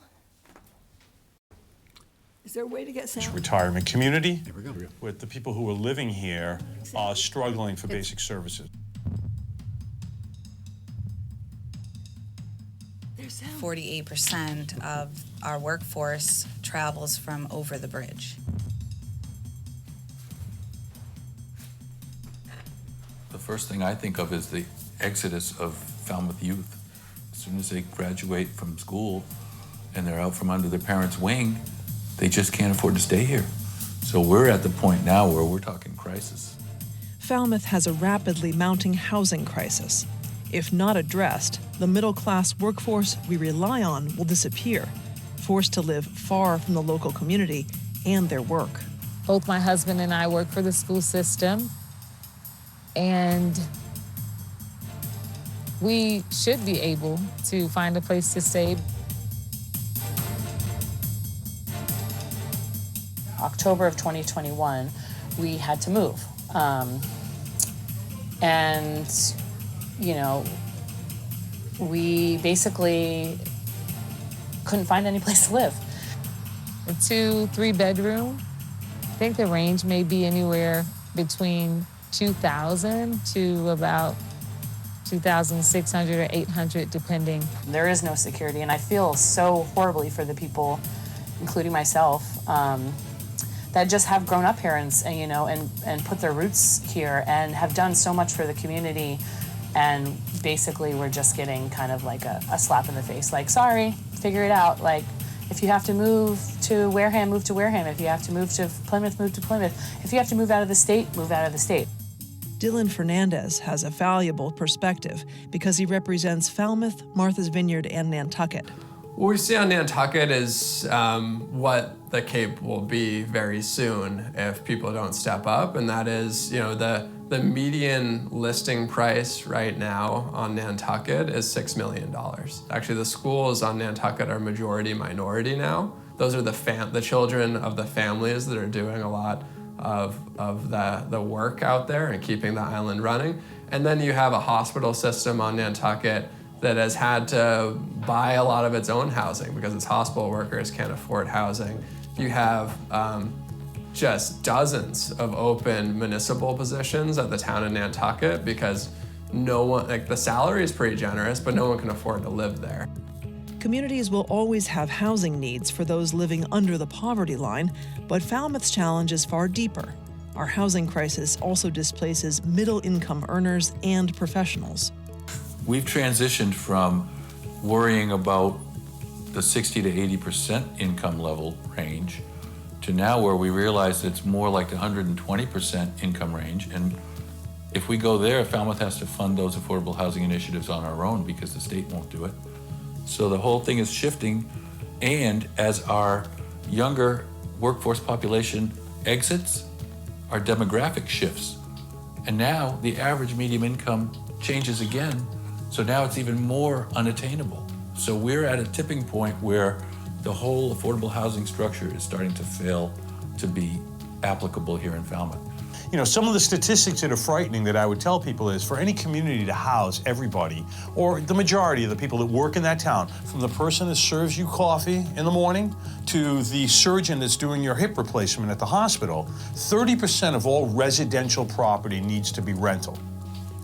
Is there a way to get sound? Retirement community with the people who are living here struggling for basic services. 48% of our workforce travels from over the bridge. The first thing I think of is the exodus of Falmouth youth. As soon as they graduate from school and they're out from under their parents' wing, they just can't afford to stay here. So we're at the point now where we're talking crisis. Falmouth has a rapidly mounting housing crisis. If not addressed, the middle-class workforce we rely on will disappear, forced to live far from the local community and their work. Both my husband and I work for the school system, and we should be able to find a place to stay. October of 2021, we had to move. And, you know, we basically couldn't find any place to live. A 2-3 bedroom, I think the range may be anywhere between $2,000 to about $2,600 or $800, depending. There is no security, and I feel so horribly for the people, including myself, that just have grown up here and put their roots here and have done so much for the community, and basically we're just getting kind of like a slap in the face, like, sorry, figure it out. Like, if you have to move to Wareham, move to Wareham. If you have to move to Plymouth, move to Plymouth. If you have to move out of the state, move out of the state. Dylan Fernandez has a valuable perspective because he represents Falmouth, Martha's Vineyard, and Nantucket. What we see on Nantucket is what the Cape will be very soon if people don't step up, and that is, you know, the median listing price right now on Nantucket is $6 million. Actually, the schools on Nantucket are majority minority now. Those are the children of the families that are doing a lot of the work out there and keeping the island running. And then you have a hospital system on Nantucket that has had to buy a lot of its own housing because its hospital workers can't afford housing. You have just dozens of open municipal positions at the town of Nantucket because no one, like the salary is pretty generous, but no one can afford to live there. Communities will always have housing needs for those living under the poverty line, but Falmouth's challenge is far deeper. Our housing crisis also displaces middle-income earners and professionals. We've transitioned from worrying about the 60 to 80% income level range to now where we realize it's more like the 120% income range. And if we go there, Falmouth has to fund those affordable housing initiatives on our own because the state won't do it. So the whole thing is shifting. And as our younger workforce population exits, our demographic shifts. And now the average median income changes again. So now it's even more unattainable. So we're at a tipping point where the whole affordable housing structure is starting to fail to be applicable here in Falmouth. You know, some of the statistics that are frightening that I would tell people is for any community to house everybody, or the majority of the people that work in that town, from the person that serves you coffee in the morning to the surgeon that's doing your hip replacement at the hospital, 30% of all residential property needs to be rental.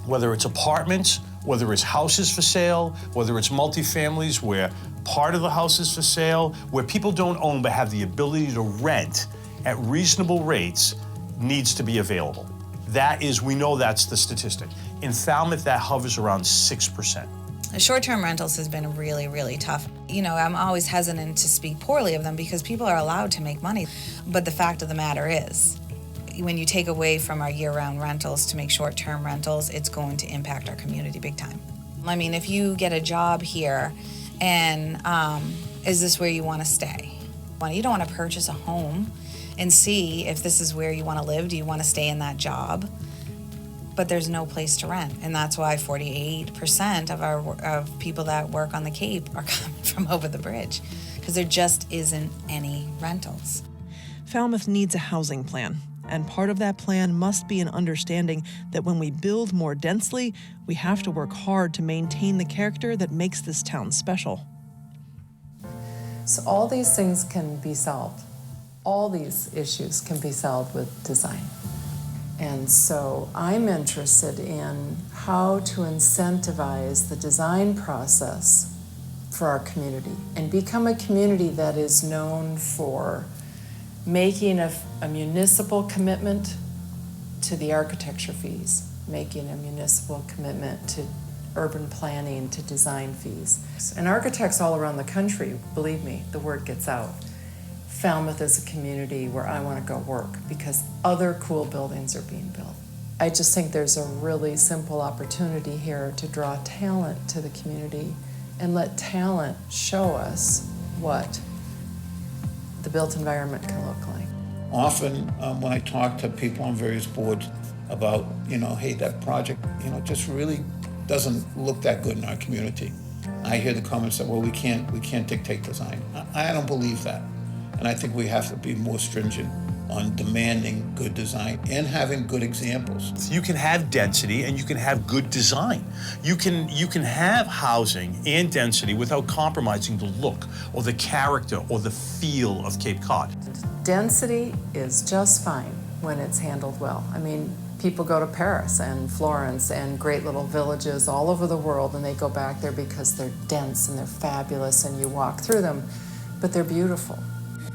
Whether it's apartments, whether it's houses for sale, whether it's multifamilies where part of the house is for sale, where people don't own but have the ability to rent at reasonable rates, needs to be available. That is, we know that's the statistic. In Falmouth, that hovers around 6%. Short-term rentals has been really, really tough. You know, I'm always hesitant to speak poorly of them because people are allowed to make money. But the fact of the matter is, when you take away from our year-round rentals to make short-term rentals, it's going to impact our community big time. I mean, if you get a job here and is this where you want to stay? You don't want to purchase a home and see if this is where you want to live. Do you want to stay in that job? But there's no place to rent, and that's why 48% of people that work on the Cape are coming from over the bridge, because there just isn't any rentals. Falmouth needs a housing plan, and part of that plan must be an understanding that when we build more densely, we have to work hard to maintain the character that makes this town special. So all these things can be solved. All these issues can be solved with design. And so I'm interested in how to incentivize the design process for our community and become a community that is known for making a municipal commitment to the architecture fees, making a municipal commitment to urban planning, to design fees. And architects all around the country, believe me, the word gets out. Falmouth is a community where I want to go work because other cool buildings are being built. I just think there's a really simple opportunity here to draw talent to the community and let talent show us what the built environment can look like. Often when I talk to people on various boards about, hey, that project, just really doesn't look that good in our community. I hear the comments that, well, we can't dictate design. I don't believe that. And I think we have to be more stringent on demanding good design and having good examples. You can have density and you can have good design. You can have housing and density without compromising the look or the character or the feel of Cape Cod. Density is just fine when it's handled well. I mean, people go to Paris and Florence and great little villages all over the world, and they go back there because they're dense and they're fabulous and you walk through them, but they're beautiful.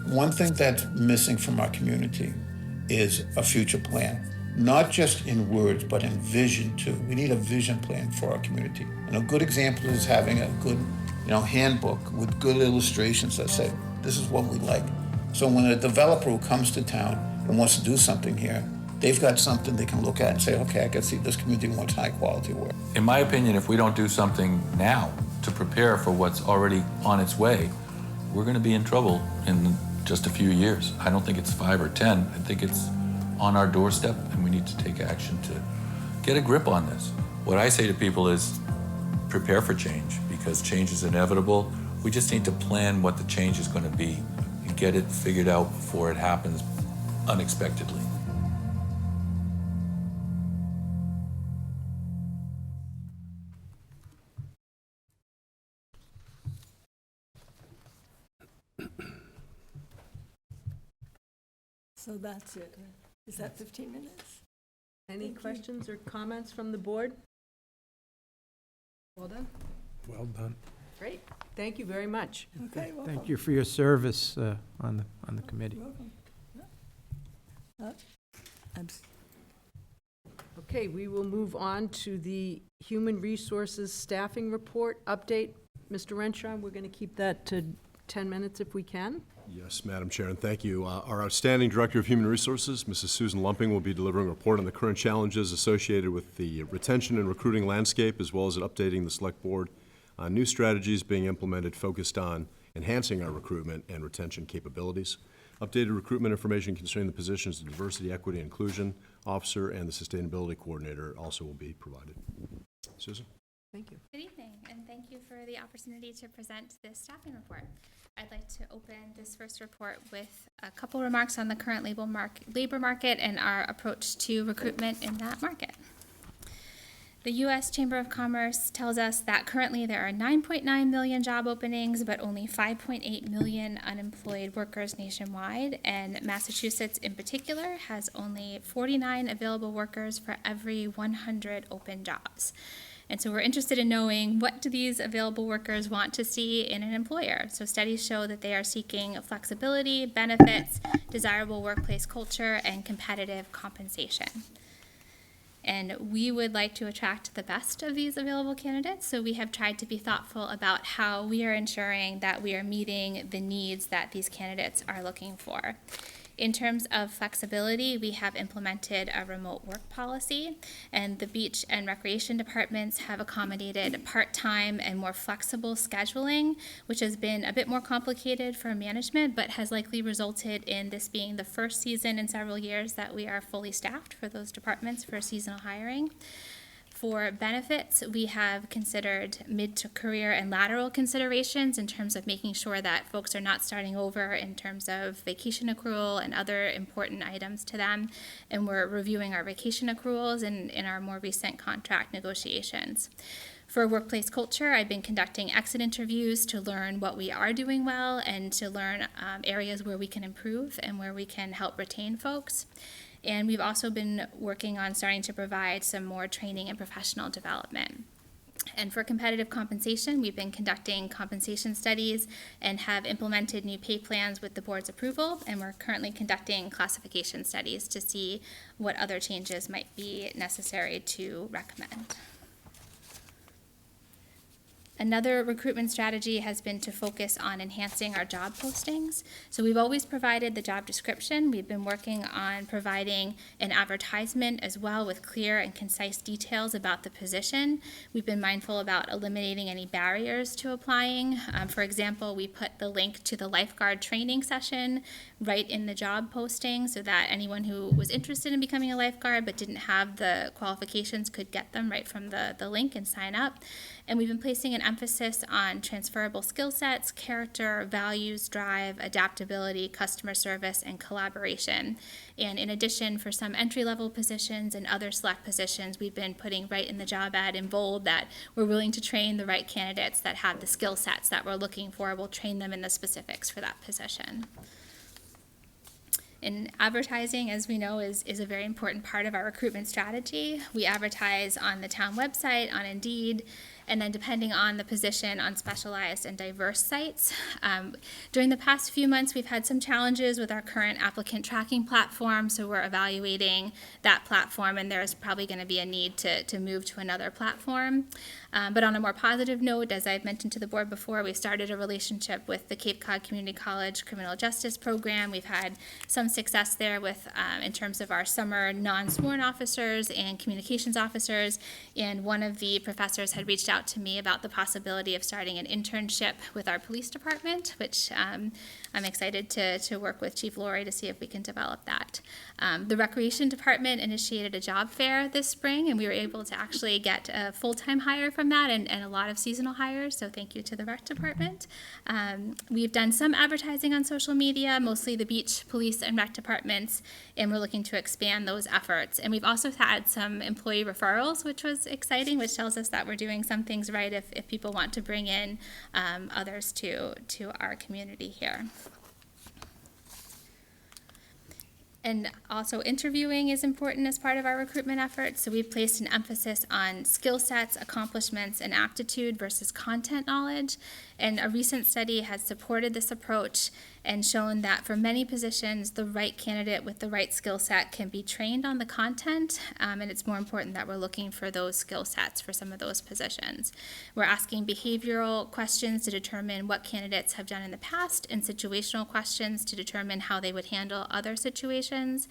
One thing that's missing from our community is a future plan, not just in words, but in vision too. We need a vision plan for our community. And a good example is having a good, handbook with good illustrations that say, this is what we like. So when a developer who comes to town and wants to do something here, they've got something they can look at and say, okay, I can see this community wants high quality work. In my opinion, if we don't do something now to prepare for what's already on its way, we're going to be in trouble in just a few years. I don't think it's 5 or 10. I think it's on our doorstep, and we need to take action to get a grip on this. What I say to people is prepare for change, because change is inevitable. We just need to plan what the change is going to be and get it figured out before it happens unexpectedly. So that's it. Is that 15 minutes? Any questions or comments from the board? Well done. Well done. Great. Thank you very much. Okay, welcome. Thank you for your service on the committee. Welcome. Okay, we will move on to the Human Resources Staffing Report update. Mr. Renshaw, we're going to keep that to 10 minutes if we can. Yes, Madam Chair, and thank you. Our outstanding Director of Human Resources, Mrs. Susan Lumping, will be delivering a report on the current challenges associated with the retention and recruiting landscape, as well as updating the Select Board on new strategies being implemented focused on enhancing our recruitment and retention capabilities. Updated recruitment information concerning the positions of Diversity, Equity, and Inclusion Officer and the Sustainability Coordinator also will be provided. Susan? Thank you. Good evening, and thank you for the opportunity to present this staffing report. I'd like to open this first report with a couple remarks on the current labor market and our approach to recruitment in that market. The U.S. Chamber of Commerce tells us that currently there are 9.9 million job openings, but only 5.8 million unemployed workers nationwide, and Massachusetts in particular has only 49 available workers for every 100 open jobs. And so we're interested in knowing, what do these available workers want to see in an employer? So studies show that they are seeking flexibility, benefits, desirable workplace culture, and competitive compensation. And we would like to attract the best of these available candidates, so we have tried to be thoughtful about how we are ensuring that we are meeting the needs that these candidates are looking for. In terms of flexibility, we have implemented a remote work policy, and the beach and recreation departments have accommodated part-time and more flexible scheduling, which has been a bit more complicated for management, but has likely resulted in this being the first season in several years that we are fully staffed for those departments for seasonal hiring. For benefits, we have considered mid-to-career and lateral considerations in terms of making sure that folks are not starting over in terms of vacation accrual and other important items to them. And we're reviewing our vacation accruals in our more recent contract negotiations. For workplace culture, I've been conducting exit interviews to learn what we are doing well and to learn areas where we can improve and where we can help retain folks. And we've also been working on starting to provide some more training and professional development. And for competitive compensation, we've been conducting compensation studies and have implemented new pay plans with the board's approval, and we're currently conducting classification studies to see what other changes might be necessary to recommend. Another recruitment strategy has been to focus on enhancing our job postings. So we've always provided the job description. We've been working on providing an advertisement as well with clear and concise details about the position. We've been mindful about eliminating any barriers to applying. For example, we put the link to the lifeguard training session right in the job posting so that anyone who was interested in becoming a lifeguard but didn't have the qualifications could get them right from the link and sign up. And we've been placing an emphasis on transferable skill sets, character, values, drive, adaptability, customer service, and collaboration. And in addition, for some entry-level positions and other select positions, we've been putting right in the job ad in bold that we're willing to train the right candidates that have the skill sets that we're looking for. We'll train them in the specifics for that position. And advertising, as we know, is a very important part of our recruitment strategy. We advertise on the town website, on Indeed, and then depending on the position, on specialized and diverse sites. During the past few months, we've had some challenges with our current applicant tracking platform, so we're evaluating that platform, and there's probably going to be a need to move to another platform. But on a more positive note, as I've mentioned to the board before, we started a relationship with the Cape Cod Community College Criminal Justice Program. We've had some success there with in terms of our summer non-sworn officers and communications officers, and one of the professors had reached out to me about the possibility of starting an internship with our police department, which I'm excited to work with Chief Laurie to see if we can develop that. The recreation department initiated a job fair this spring, and we were able to actually get a full-time hire from that and a lot of seasonal hires, so thank you to the rec department. We've done some advertising on social media, mostly the beach, police, and rec departments, and we're looking to expand those efforts. And we've also had some employee referrals, which was exciting, which tells us that we're doing some things right if people want to bring in others to our community here. And also interviewing is important as part of our recruitment efforts. So we've placed an emphasis on skill sets, accomplishments, and aptitude versus content knowledge. And a recent study has supported this approach and shown that for many positions, the right candidate with the right skill set can be trained on the content, and it's more important that we're looking for those skill sets for some of those positions. We're asking behavioral questions to determine what candidates have done in the past, and situational questions to determine how they would handle other situations.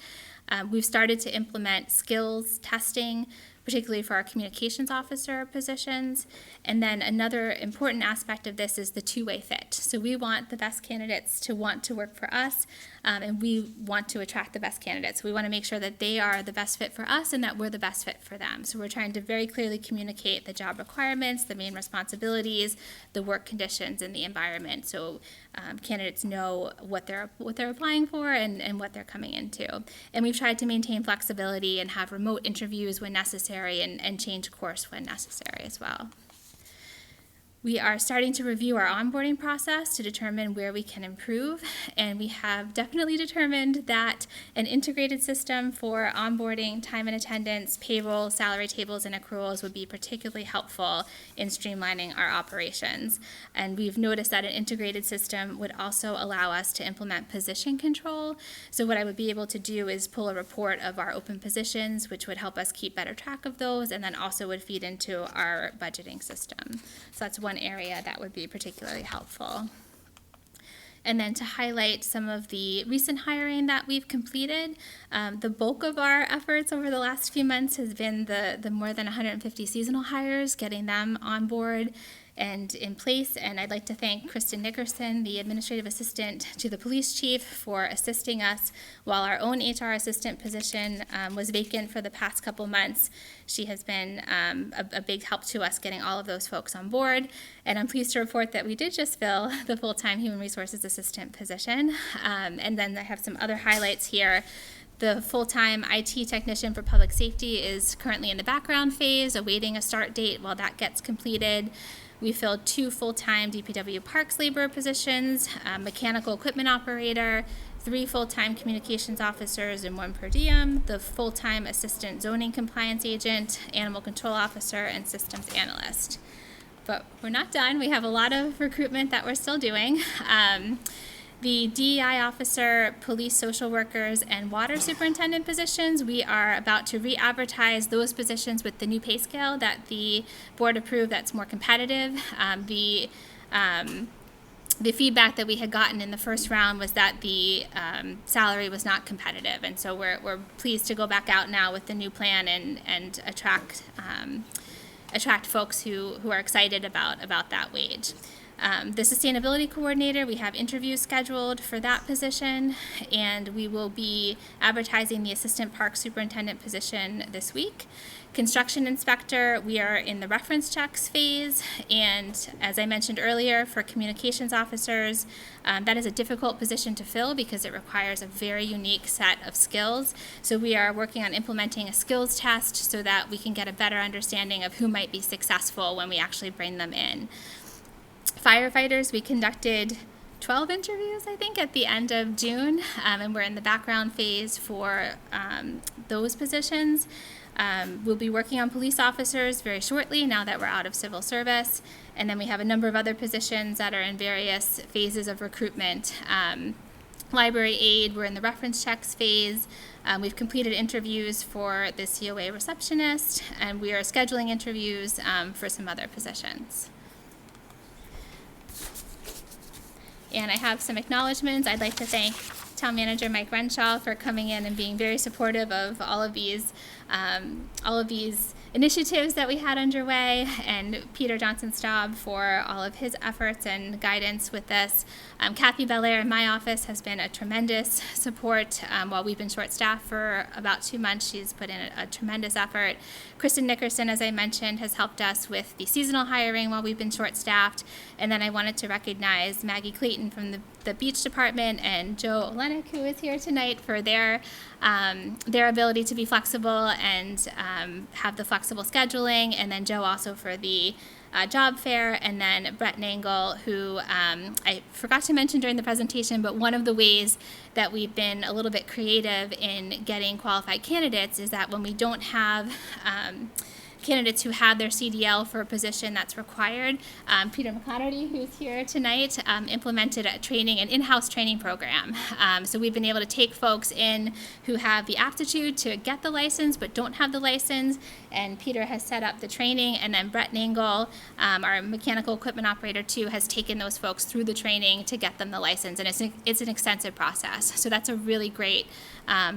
We've started to implement skills testing, particularly for our communications officer positions. And then another important aspect of this is the two-way fit. So we want the best candidates to want to work for us, and we want to attract the best candidates. We want to make sure that they are the best fit for us and that we're the best fit for them. So we're trying to very clearly communicate the job requirements, the main responsibilities, the work conditions, and the environment. So candidates know what they're applying for and what they're coming into. And we've tried to maintain flexibility and have remote interviews when necessary and change course when necessary as well. We are starting to review our onboarding process to determine where we can improve, and we have definitely determined that an integrated system for onboarding, time and attendance, payroll, salary tables, and accruals would be particularly helpful in streamlining our operations. And we've noticed that an integrated system would also allow us to implement position control. So what I would be able to do is pull a report of our open positions, which would help us keep better track of those, and then also would feed into our budgeting system. So that's one area that would be particularly helpful. And then to highlight some of the recent hiring that we've completed, the bulk of our efforts over the last few months has been the more than 150 seasonal hires, getting them on board and in place. And I'd like to thank Kristen Nickerson, the administrative assistant to the police chief, for assisting us while our own HR assistant position was vacant for the past couple months. She has been a big help to us getting all of those folks on board. And I'm pleased to report that we did just fill the full-time human resources assistant position. And then I have some other highlights here. The full-time IT technician for public safety is currently in the background phase, awaiting a start date while that gets completed. We filled 2 full-time DPW Parks laborer positions, mechanical equipment operator, 3 full-time communications officers and 1 per diem, the full-time assistant zoning compliance agent, animal control officer, and systems analyst. But we're not done. We have a lot of recruitment that we're still doing. The DEI officer, police social workers, and water superintendent positions, we are about to re-advertise those positions with the new pay scale that the board approved that's more competitive. The feedback that we had gotten in the first round was that the salary was not competitive, and so we're pleased to go back out now with the new plan and attract folks who are excited about that wage. The sustainability coordinator, we have interviews scheduled for that position, and we will be advertising the assistant park superintendent position this week. Construction inspector, we are in the reference checks phase, and as I mentioned earlier, for communications officers, that is a difficult position to fill because it requires a very unique set of skills. So we are working on implementing a skills test so that we can get a better understanding of who might be successful when we actually bring them in. Firefighters, we conducted 12 interviews, I think, at the end of June, and we're in the background phase for those positions. We'll be working on police officers very shortly now that we're out of civil service, and then we have a number of other positions that are in various phases of recruitment. Library aide, we're in the reference checks phase. We've completed interviews for the COA receptionist, and we are scheduling interviews for some other positions. And I have some acknowledgements. I'd like to thank Town Manager Mike Renshaw for coming in and being very supportive of all of these initiatives that we had underway, and Peter Johnson-Staub for all of his efforts and guidance with this. Kathy Belair in my office has been a tremendous support while we've been short-staffed for about 2 months. She's put in a tremendous effort. Kristen Nickerson, as I mentioned, has helped us with the seasonal hiring while we've been short-staffed. And then I wanted to recognize Maggie Clayton from the beach department and Joe Olenek, who is here tonight, for their ability to be flexible and have the flexible scheduling, and then Joe also for the job fair, and then Brett Nangle, who I forgot to mention during the presentation, but one of the ways that we've been a little bit creative in getting qualified candidates is that when we don't have candidates who have their CDL for a position that's required. Peter McConaughey, who's here tonight, implemented an in-house training program. So we've been able to take folks in who have the aptitude to get the license but don't have the license, and Peter has set up the training, and then Brett Nangle, our mechanical equipment operator too, has taken those folks through the training to get them the license, and it's an extensive process. So that's a really great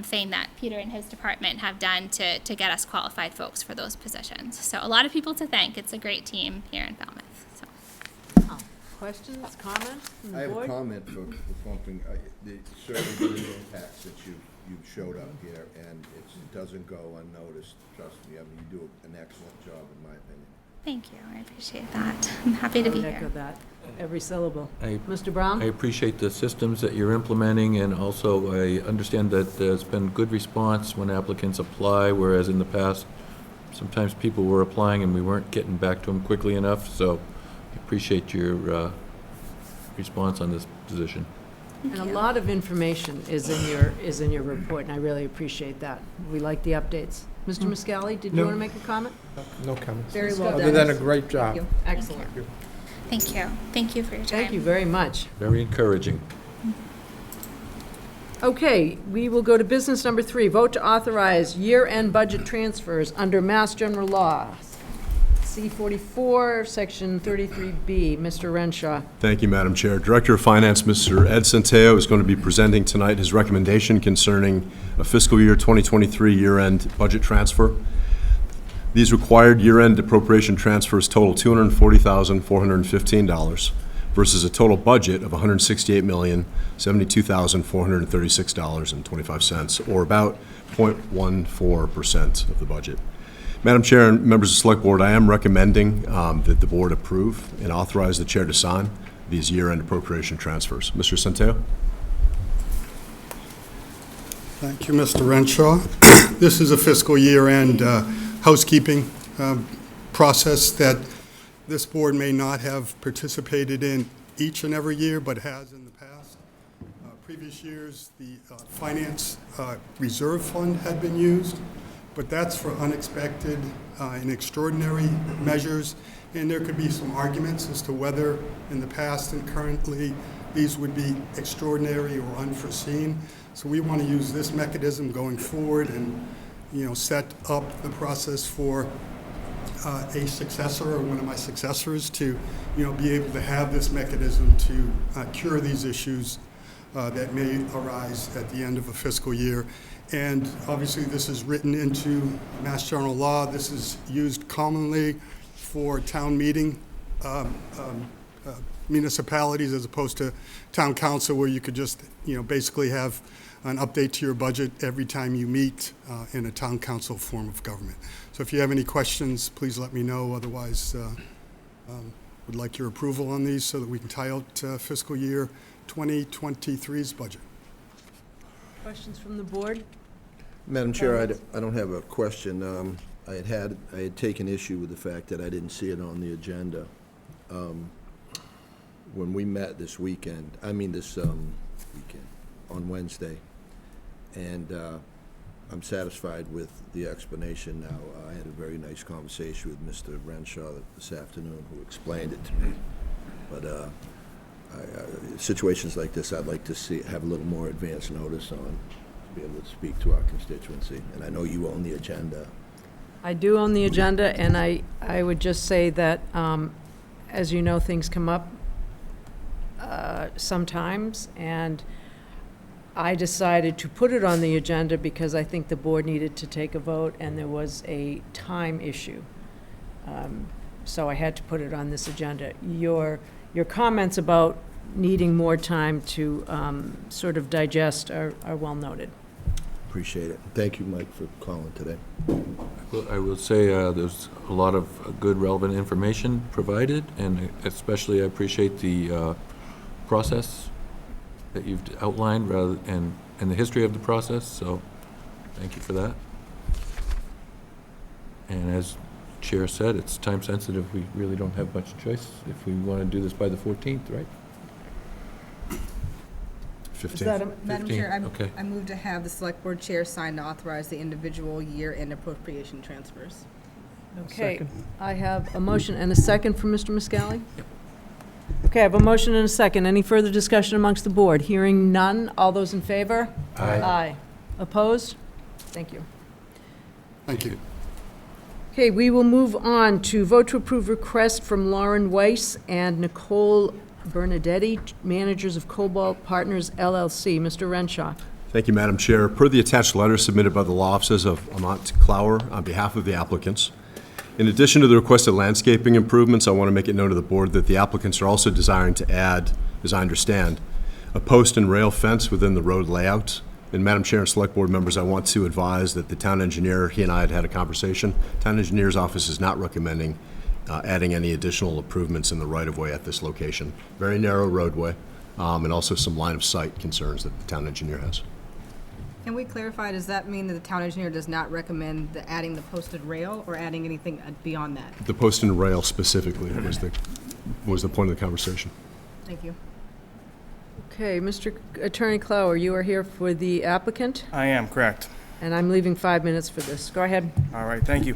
thing that Peter and his department have done to get us qualified folks for those positions. So a lot of people to thank. It's a great team here in Falmouth. So. Questions, comments from the I have board? a comment for something, certainly the impacts that you showed up here, and it doesn't go unnoticed, trust me. I mean, you do an excellent job, in my opinion. Thank you, I appreciate that. I'm happy to be Echo here. that, every syllable. I- Mr. Brown? I appreciate the systems that you're implementing, and also I understand that there's been good response when applicants apply, whereas in the past, sometimes people were applying and we weren't getting back to them quickly enough, so I appreciate your response on this position. And a lot of information is in your report, and I really appreciate that. We like the updates. Mr. Muscali, did you No. want to make a comment? No comments. Very well Other done. than a great job. Thank you. Excellent. Thank you. Thank you for your time. Thank you very much. Very encouraging. Okay, we will go to business number 3, vote to authorize year-end budget transfers under Mass General Law, C-44, Section 33B. Mr. Renshaw. Thank you, Madam Chair. Director of Finance, Mr. Ed Centeo, is going to be presenting tonight his recommendation concerning a fiscal year 2023 year-end budget transfer. These required year-end appropriation transfers total $240,415 versus a total budget of $168,072,436.25, or about 0.14% of the budget. Madam Chair and members of the Select Board, I am recommending that the Board approve and authorize the Chair to sign these year-end appropriation transfers. Mr. Centeo? Thank you, Mr. Renshaw. This is a fiscal year-end housekeeping process that this board may not have participated in each and every year, but has in the past. Previous years, the finance reserve fund had been used, but that's for unexpected and extraordinary measures, and there could be some arguments as to whether in the past and currently these would be extraordinary or unforeseen. So we want to use this mechanism going forward and, set up the process for a successor or one of my successors to, be able to have this mechanism to cure these issues that may arise at the end of a fiscal year. And obviously, this is written into Mass General Law. This is used commonly for town meeting municipalities as opposed to town council, where you could just, basically have an update to your budget every time you meet in a town council form of government. So if you have any questions, please let me know. Otherwise, would like your approval on these so that we can tie out fiscal year 2023's budget. Questions from the board? Madam Chair, I don't have a question. I had taken issue with the fact that I didn't see it on the agenda. When we met this weekend, on Wednesday, and I'm satisfied with the explanation now. I had a very nice conversation with Mr. Renshaw this afternoon, who explained it to me. But situations like this, I'd like to have a little more advance notice on, to be able to speak to our constituency. And I know you own the agenda. I do own the agenda, and I would just say that, as you know, things come up sometimes, and I decided to put it on the agenda because I think the board needed to take a vote, and there was a time issue. So I had to put it on this agenda. Your comments about needing more time to sort of digest are well noted. Appreciate it. Thank you, Mike, for calling today. I will say there's a lot of good, relevant information provided, and especially I appreciate the process that you've outlined and the history of the process, so thank you for that. And as Chair said, it's time sensitive. We really don't have much choice if we want to do this by the 14th, right? Is that Madam 15th, Chair, okay. I move to have the select board chair sign to authorize the individual year-end appropriation transfers. Okay, Second. I have a motion and a second from Mr. Muscally. Okay, I have a motion and a second. Any further discussion amongst the board? Hearing none. All those in favor? Aye. Aye. Opposed? Thank you. Thank you. Okay, we will move on to vote to approve request from Lauren Weiss and Nicole Bernadetti, managers of Cobalt Partners LLC. Mr. Renshaw. Thank you, Madam Chair. Per the attached letter submitted by the law offices of Amant Clower on behalf of the applicants, in addition to the requested landscaping improvements, I want to make it known to the board that the applicants are also desiring to add, as I understand, a post and rail fence within the road layout. And Madam Chair and Select Board members, I want to advise that the town engineer, he and I had a conversation. Town engineer's office is not recommending adding any additional improvements in the right-of-way at this location. Very narrow roadway, and also some line-of-sight concerns that the town engineer has. Can we clarify, does that mean that the town engineer does not recommend adding the posted rail or adding anything beyond that? The post and rail specifically was the point of the conversation. Thank you. Okay, Mr. Attorney Clower, you are here for the applicant, I am, correct. and I'm leaving 5 minutes for this. Go ahead. All right, thank you.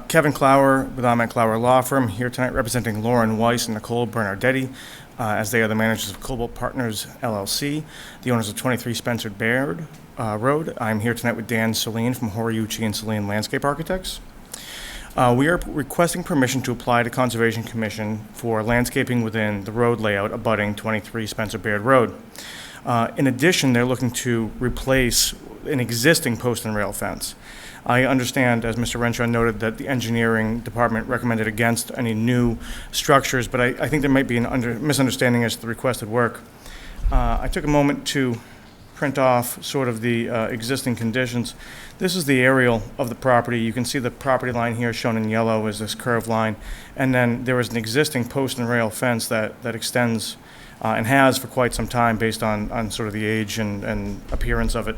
Kevin Clower with Ahmed Clower Law Firm, here tonight representing Lauren Weiss and Nicole Bernardetti, as they are the managers of Cobalt Partners LLC, the owners of 23 Spencer Baird Road. I'm here tonight with Dan Celine from Horiuchi and Celine Landscape Architects. We are requesting permission to apply to Conservation Commission for landscaping within the road layout abutting 23 Spencer Baird Road. In addition, they're looking to replace an existing post and rail fence. I understand, as Mr. Renshaw noted, that the engineering department recommended against any new structures, but I think there might be an misunderstanding as to the requested work. I took a moment to print off sort of the existing conditions. This is the aerial of the property. You can see the property line here shown in yellow is this curved line. And then there is an existing post and rail fence that extends and has for quite some time based on sort of the age and appearance of it.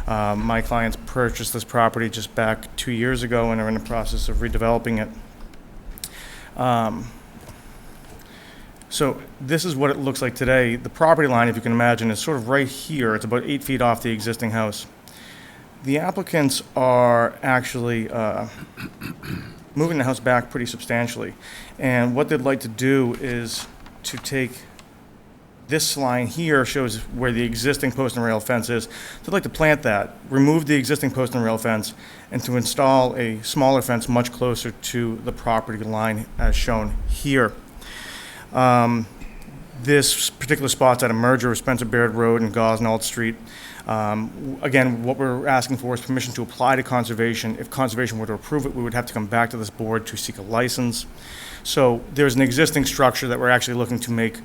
My clients purchased this property just back 2 years ago and are in the process of redeveloping it. So this is what it looks like today. The property line, if you can imagine, is sort of right here. It's about 8 feet off the existing house. The applicants are actually moving the house back pretty substantially. And what they'd like to do is to take this line here shows where the existing post and rail fence is. They'd like to plant that, remove the existing post and rail fence, and to install a smaller fence much closer to the property line as shown here. This particular spot's at a merger of Spencer Baird Road and Gosnold Street. Again, what we're asking for is permission to apply to Conservation. If Conservation were to approve it, we would have to come back to this board to seek a license. So there's an existing structure that we're actually looking to make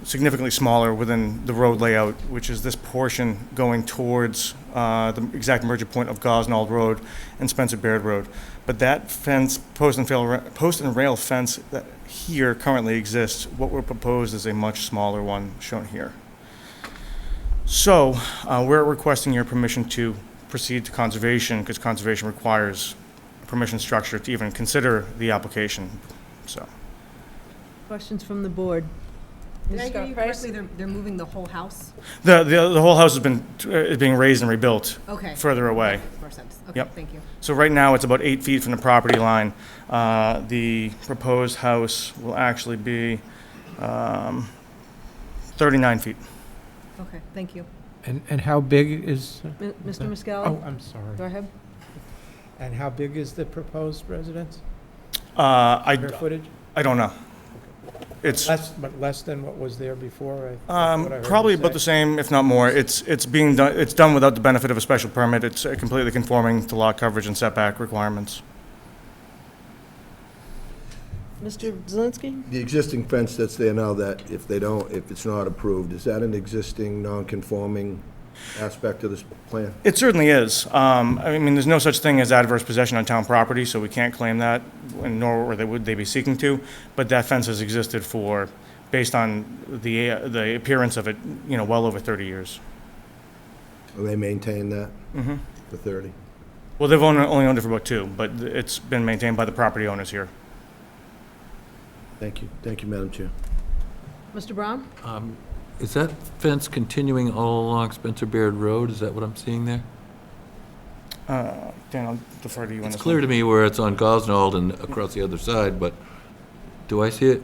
significantly smaller within the road layout, which is this portion going towards the exact merger point of Gosnold Road and Spencer Baird Road. But that fence, post and rail fence that here currently exists, what we're proposed is a much smaller one shown here. So we're requesting your permission to proceed to Conservation because Conservation requires a permission structure to even consider the application. So, Questions from the board? Did I Ms. hear you Scott-Price? correctly, they're moving the whole house? the whole house is being raised and rebuilt Okay. further away. That makes more sense. Okay, Yep. thank you. So right now, it's about 8 feet from the property line. The proposed house will actually be 39 feet. Okay, thank you. And how big is? Mr. Muscally? Oh, I'm sorry. Go ahead. And how big is the proposed residence? I Square footage? don't know. It's less than what was there before? I heard probably you about say. the same, if not more. It's being done. It's done without the benefit of a special permit. It's completely conforming to lot coverage and setback requirements. Mr. Zelinski? The existing fence that's there now, that if it's not approved, is that an existing non-conforming aspect of this plan? It certainly is. I mean, there's no such thing as adverse possession on town property, so we can't claim that, and nor would they be seeking to. But that fence has existed for, based on the appearance of it, well over 30 years. Will they maintain that Mm-hmm. for 30? Well, they've only owned it for about 2, but it's been maintained by the property owners here. Thank you. Thank you, Madam Chair. Mr. Brown? Is that fence continuing all along Spencer Baird Road? Is that what I'm seeing there? Dan, I'll defer to you on this It's clear one. to me where it's on Gosnold and across the other side, but do I see it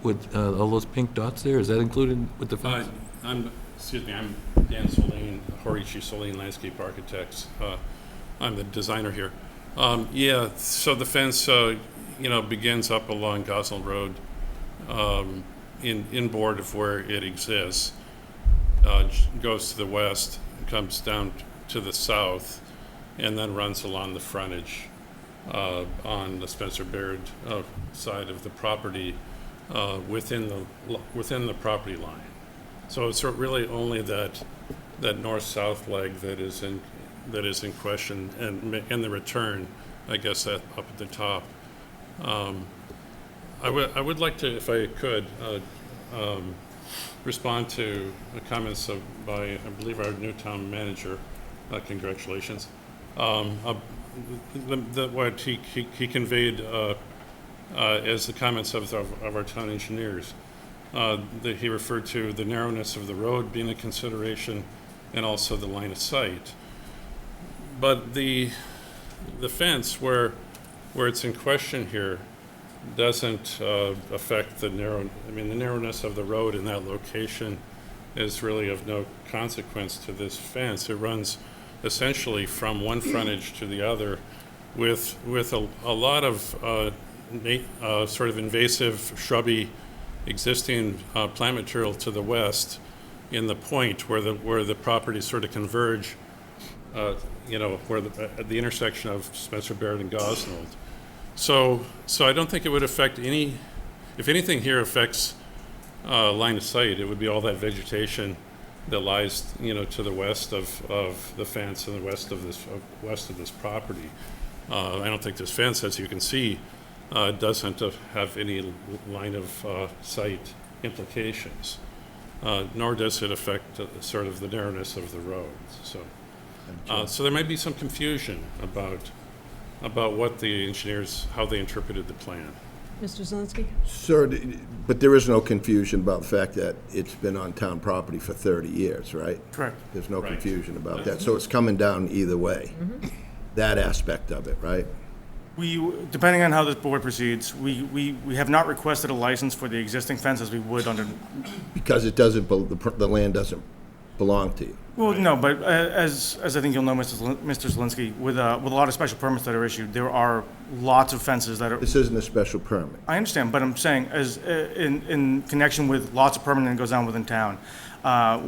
with all those pink dots there? Is that included with the fence? I'm Dan Soline, Horichi Soline Landscape Architects. I'm the designer here. Yeah, so the fence, begins up along Gosnold Road, inboard of where it exists, goes to the west, comes down to the south, and then runs along the frontage on the Spencer Baird side of the property within the property line. So it's really only that north-south leg that is in question, and the return, I guess, that up at the top. I would like to, if I could, respond to the comments by, I believe, our new town manager. Congratulations. What he conveyed as the comments of our town engineers. That he referred to the narrowness of the road being a consideration, and also the line of sight. But the fence where it's in question here doesn't affect the narrowness of the road in that location is really of no consequence to this fence. It runs essentially from one frontage to the other with a lot of sort of invasive shrubby existing plant material to the west in the point where the properties sort of converge, where at the intersection of Spencer Baird and Gosnold. So I don't think it would affect if anything here affects line of sight, it would be all that vegetation that lies, to the west of the fence and the west of this property. I don't think this fence, as you can see, doesn't have any line of sight implications, nor does it affect sort of the narrowness of the roads. So there might be some confusion about what the engineers, how they interpreted the plan. Mr. Zelinski? Sir, but there is no confusion about the fact that it's been on town property for 30 years, right? Correct. There's no confusion about that. So it's coming down either way. That aspect of it, right? Depending on how this board proceeds, we have not requested a license for the existing fence as we would under. Because it doesn't, the land doesn't belong to you. Well, no, but as I think you'll know, Mr. Zelinski, with a lot of special permits that are issued, there are lots of fences that are. This isn't a special permit. I understand, but I'm saying as in connection with lots of permitting that goes on within town,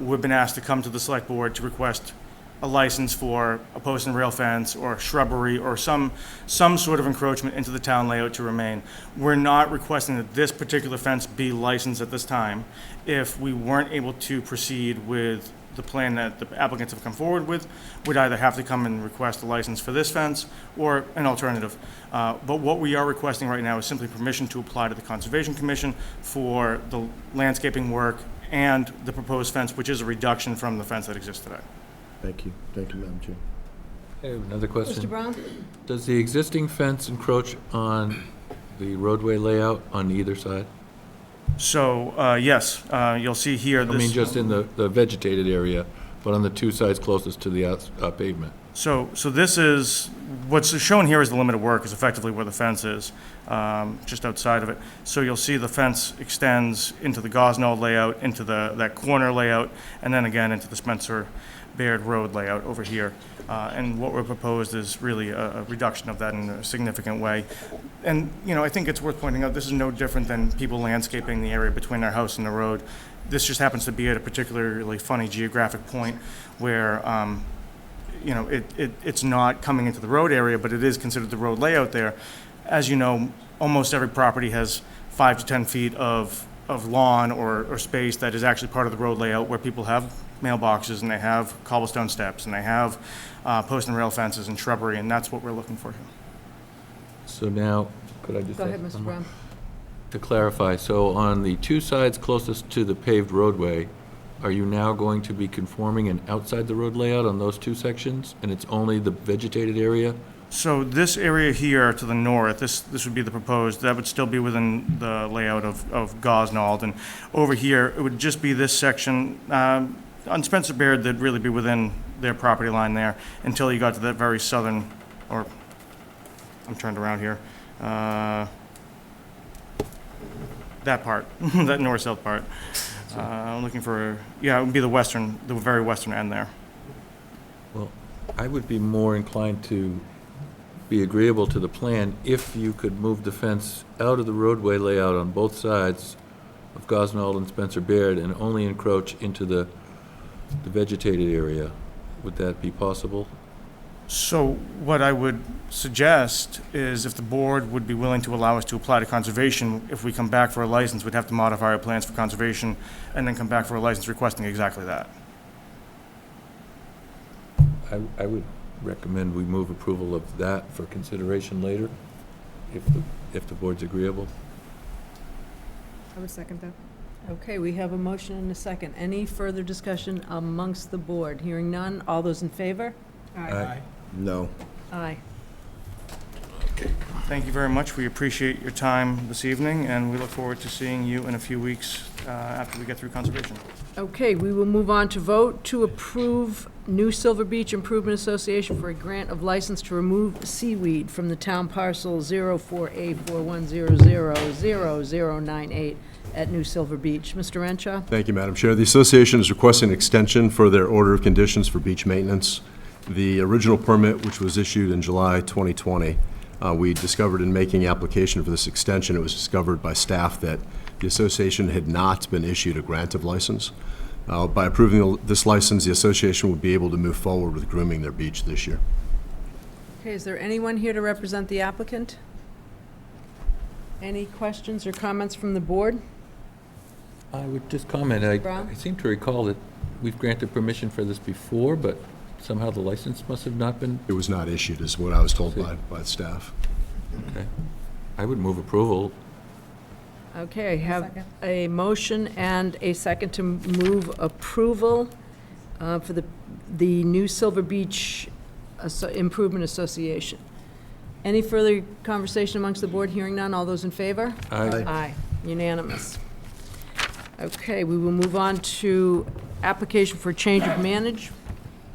we've been asked to come to the select board to request a license for a post and rail fence or shrubbery or some sort of encroachment into the town layout to remain. We're not requesting that this particular fence be licensed at this time. If we weren't able to proceed with the plan that the applicants have come forward with, we'd either have to come and request a license for this fence or an alternative. But what we are requesting right now is simply permission to apply to the Conservation Commission for the landscaping work and the proposed fence, which is a reduction from the fence that exists today. Thank you. Thank you, Madam Chair. I have another question. Mr. Brown? Does the existing fence encroach on the roadway layout on either side? So, yes, you'll see here. I mean, just in the vegetated area, but on the two sides closest to the pavement. So this is, what's shown here is the limit of work is effectively where the fence is, just outside of it. So you'll see the fence extends into the Gosnold layout, into that corner layout, and then again into the Spencer Baird Road layout over here. And what we're proposed is really a reduction of that in a significant way. And, I think it's worth pointing out, this is no different than people landscaping the area between our house and the road. This just happens to be at a particularly funny geographic point where, it's not coming into the road area, but it is considered the road layout there. As you know, almost every property has 5 to 10 feet of lawn or space that is actually part of the road layout where people have mailboxes and they have cobblestone steps and they have post and rail fences and shrubbery, and that's what we're looking for here. So now, could I just Go ask ahead, Mr. Brown. to clarify, so on the two sides closest to the paved roadway, are you now going to be conforming and outside the road layout on those two sections, and it's only the vegetated area So this area here to the north, this would be the proposed, that would still be within the layout of Gosnold. And over here, it would just be this section, on Spencer Baird, that'd really be within their property line there until you got to that very southern, or, I'm turned around here, that part, that north-south part. I'm looking for, yeah, it would be the very western end there. Well, I would be more inclined to be agreeable to the plan if you could move the fence out of the roadway layout on both sides of Gosnold and Spencer Baird and only encroach into the vegetated area. Would that be possible? So what I would suggest is if the board would be willing to allow us to apply to conservation, if we come back for a license, we'd have to modify our plans for conservation and then come back for a license requesting exactly that. I would recommend we move approval of that for consideration later, if the board's agreeable. I would second that. Okay, we have a motion and a second. Any further discussion amongst the board? Hearing none, all those in favor? Aye. No. Aye. Thank you very much. We appreciate your time this evening, and we look forward to seeing you in a few weeks after we get through conservation. Okay, we will move on to vote to approve New Silver Beach Improvement Association for a grant of license to remove seaweed from the town parcel 04A41000098 at New Silver Beach. Mr. Renshaw? Thank you, Madam Chair. The association is requesting an extension for their order of conditions for beach maintenance. The original permit, which was issued in July 2020, we discovered in making application for this extension, it was discovered by staff that the association had not been issued a grant of license. By approving this license, the association would be able to move forward with grooming their beach this year. Okay, is there anyone here to represent the applicant? Any questions or comments from the board? I would just comment, I seem to recall that we've granted permission for this before, but somehow the license must have not been. It was not issued, is what I was told by the staff. Okay. I would move approval. Okay, have a motion and a second to move approval for the New Silver Beach Improvement Association. Any further conversation amongst the board? Hearing none, all those in favor? Aye. Aye, unanimous. Okay, we will move on to application for change of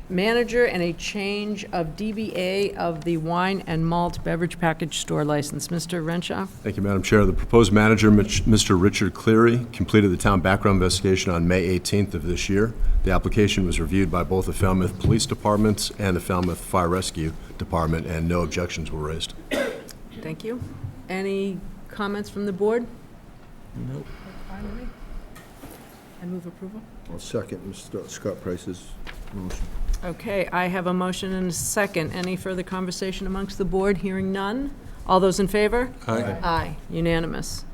manager and a change of DBA of the wine and malt beverage package store license. Mr. Renshaw? Thank you, Madam Chair. The proposed manager, Mr. Richard Cleary, completed the town background investigation on May 18th of this year. The application was reviewed by both the Falmouth Police Departments and the Falmouth Fire Rescue Department, and no objections were raised. Thank you. Any comments from the board? Nope. I move approval. I'll second Mr. Scott Price's motion. Okay, I have a motion and a second. Any further conversation amongst the board? Hearing none. All those in favor? Aye. Aye, unanimous.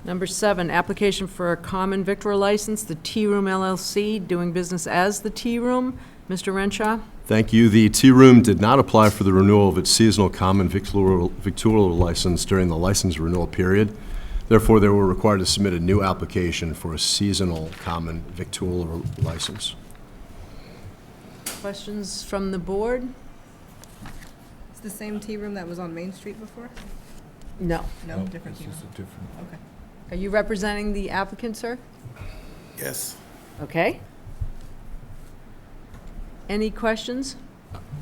Number 7, application for a common victual license, the Tea Room LLC, doing business as the Tea Room. Mr. Renshaw? Thank you. The Tea Room did not apply for the renewal of its seasonal common victualler license during the license renewal period. Therefore, they were required to submit a new application for a seasonal common victualler license. Questions from the board? It's the same tea room that was on Main Street before? No. No, different tea This room. is a different. Okay. Are you representing the applicant, sir? Yes. Okay. Any questions?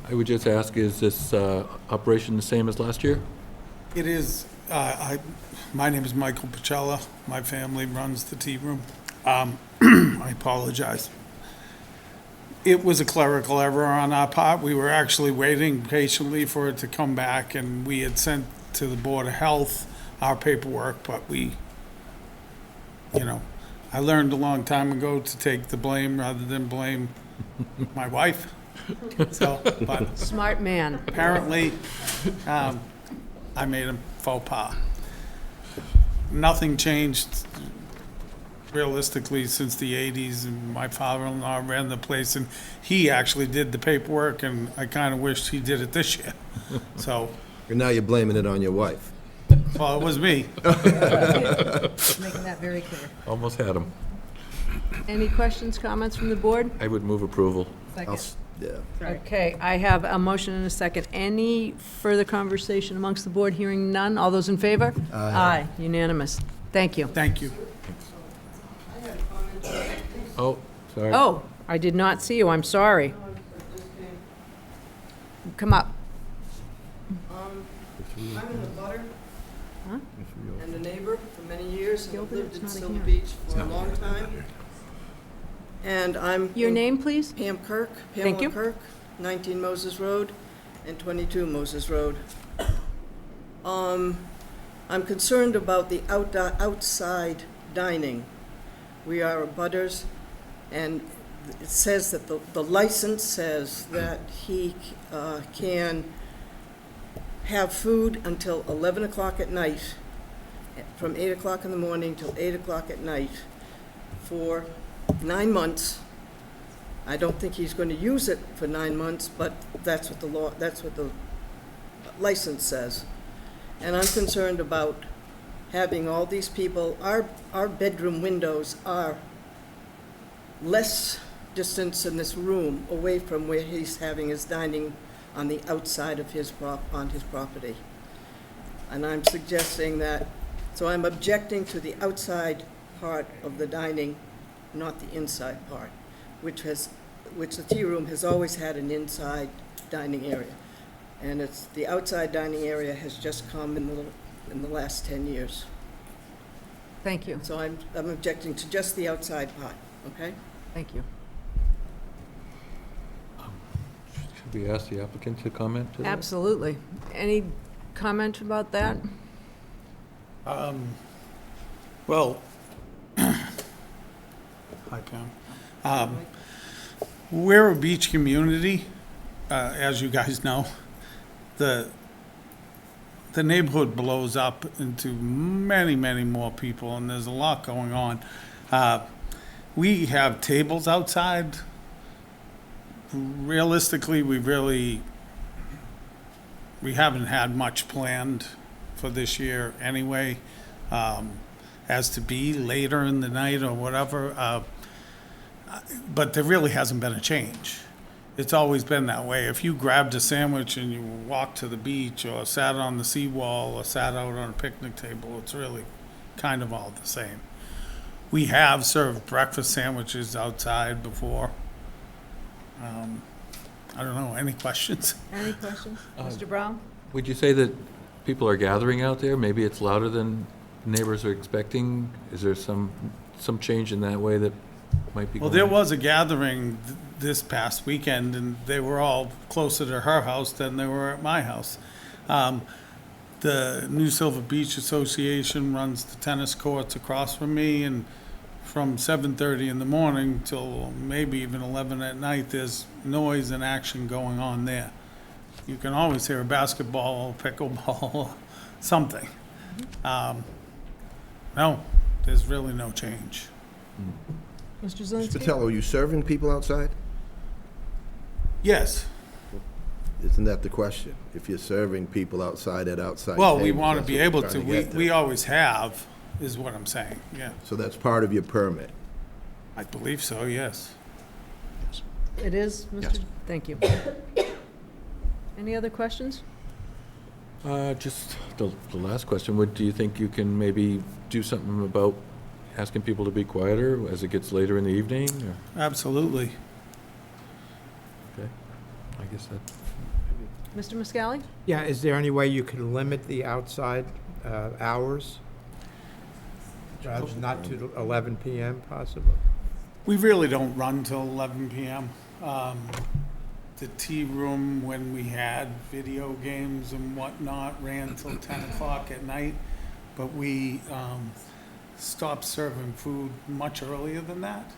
I would just ask, is this operation the same as last year? It is. My name is Michael Pacella. My family runs the tea room. I apologize. It was a clerical error on our part. We were actually waiting patiently for it to come back, and we had sent to the Board of Health our paperwork, but I learned a long time ago to take the blame rather than blame my wife. But Smart man. apparently, I made a faux pas. Nothing changed realistically since the 80s, and my father-in-law ran the place, and he actually did the paperwork, and I kind of wished he did it this year. So, And now you're blaming it on your wife. well, it was me. Making that very clear. Almost had him. Any questions, comments from the board? I would move approval. Second. Yeah. Okay, I have a motion and a second. Any further conversation amongst the board? Hearing none. All those in favor? Aye. Unanimous. Thank you. Thank you. Oh, sorry. Oh, I did not see you. I'm sorry. Come up. I'm in the butter and a neighbor for many years, and I've lived in Silver Beach for a long time. And I'm... Your name, please? Pam Kirk. Thank you. Pamela Kirk, 19 Moses Road and 22 Moses Road. I'm concerned about the outside dining. We are abutters, and it says that the license says that he can have food until 11 o'clock at night, from 8 o'clock in the morning till 8 o'clock at night for 9 months. I don't think he's going to use it for 9 months, but that's what the license says. And I'm concerned about having all these people, our bedroom windows are less distance in this room away from where he's having his dining on the outside of his property. And I'm suggesting that, so I'm objecting to the outside part of the dining, not the inside part, which the tea room has always had an inside dining area. And it's, the outside dining area has just come in the last 10 years. Thank you. So I'm objecting to just the outside part, okay? Thank you. Should we ask the applicant to comment to that? Absolutely. Any comment about that? Well, hi, Pam. We're a beach community, as you guys know. The neighborhood blows up into many, many more people, and there's a lot going on. We have tables outside. Realistically, we haven't had much planned for this year anyway, as to be later in the night or whatever. But there really hasn't been a change. It's always been that way. If you grabbed a sandwich and you walked to the beach or sat on the seawall or sat out on a picnic table, it's really kind of all the same. We have served breakfast sandwiches outside before. I don't know, any questions? Any questions? Mr. Brown? Would you say that people are gathering out there? Maybe it's louder than neighbors are expecting? Is there some change in that way that might be Well, going there on? was a gathering this past weekend, and they were all closer to her house than they were at my house. The New Silver Beach Association runs the tennis courts across from me, and from 7:30 in the morning till maybe even 11 at night, there's noise and action going on there. You can always hear a basketball, pickleball, something. No, there's really no change. Mr. Mr. Zelinski? Patel, are you serving people outside? Yes. Isn't that the question? If you're serving people outside at outside Well, we tables, want to that's be what able we're to. trying We get to. always have, is what I'm saying, yeah. So that's part of your permit? I believe so, yes. It is, Mr.? Yes. Thank you. Any other questions? Just the last question, do you think you can maybe do something about asking people to be quieter as it gets later in the evening? Or? Absolutely. Okay, I guess that. Mr. Muscali? Yeah, is there any way you could limit the outside hours? Not to 11 p.m. possible? We really don't run till 11 p.m. The tea room, when we had video games and whatnot, ran till 10 o'clock at night, but we stopped serving food much earlier than that.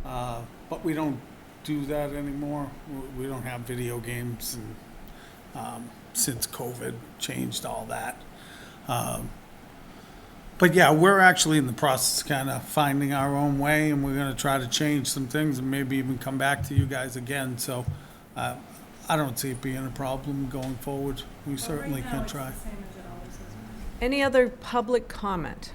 But we don't do that anymore. We don't have video games, and since COVID changed all that. But yeah, we're actually in the process of kind of finding our own way, and we're going to try to change some things and maybe even come back to you guys again. So I don't see it being a problem going forward. We certainly can try. Any other public comment?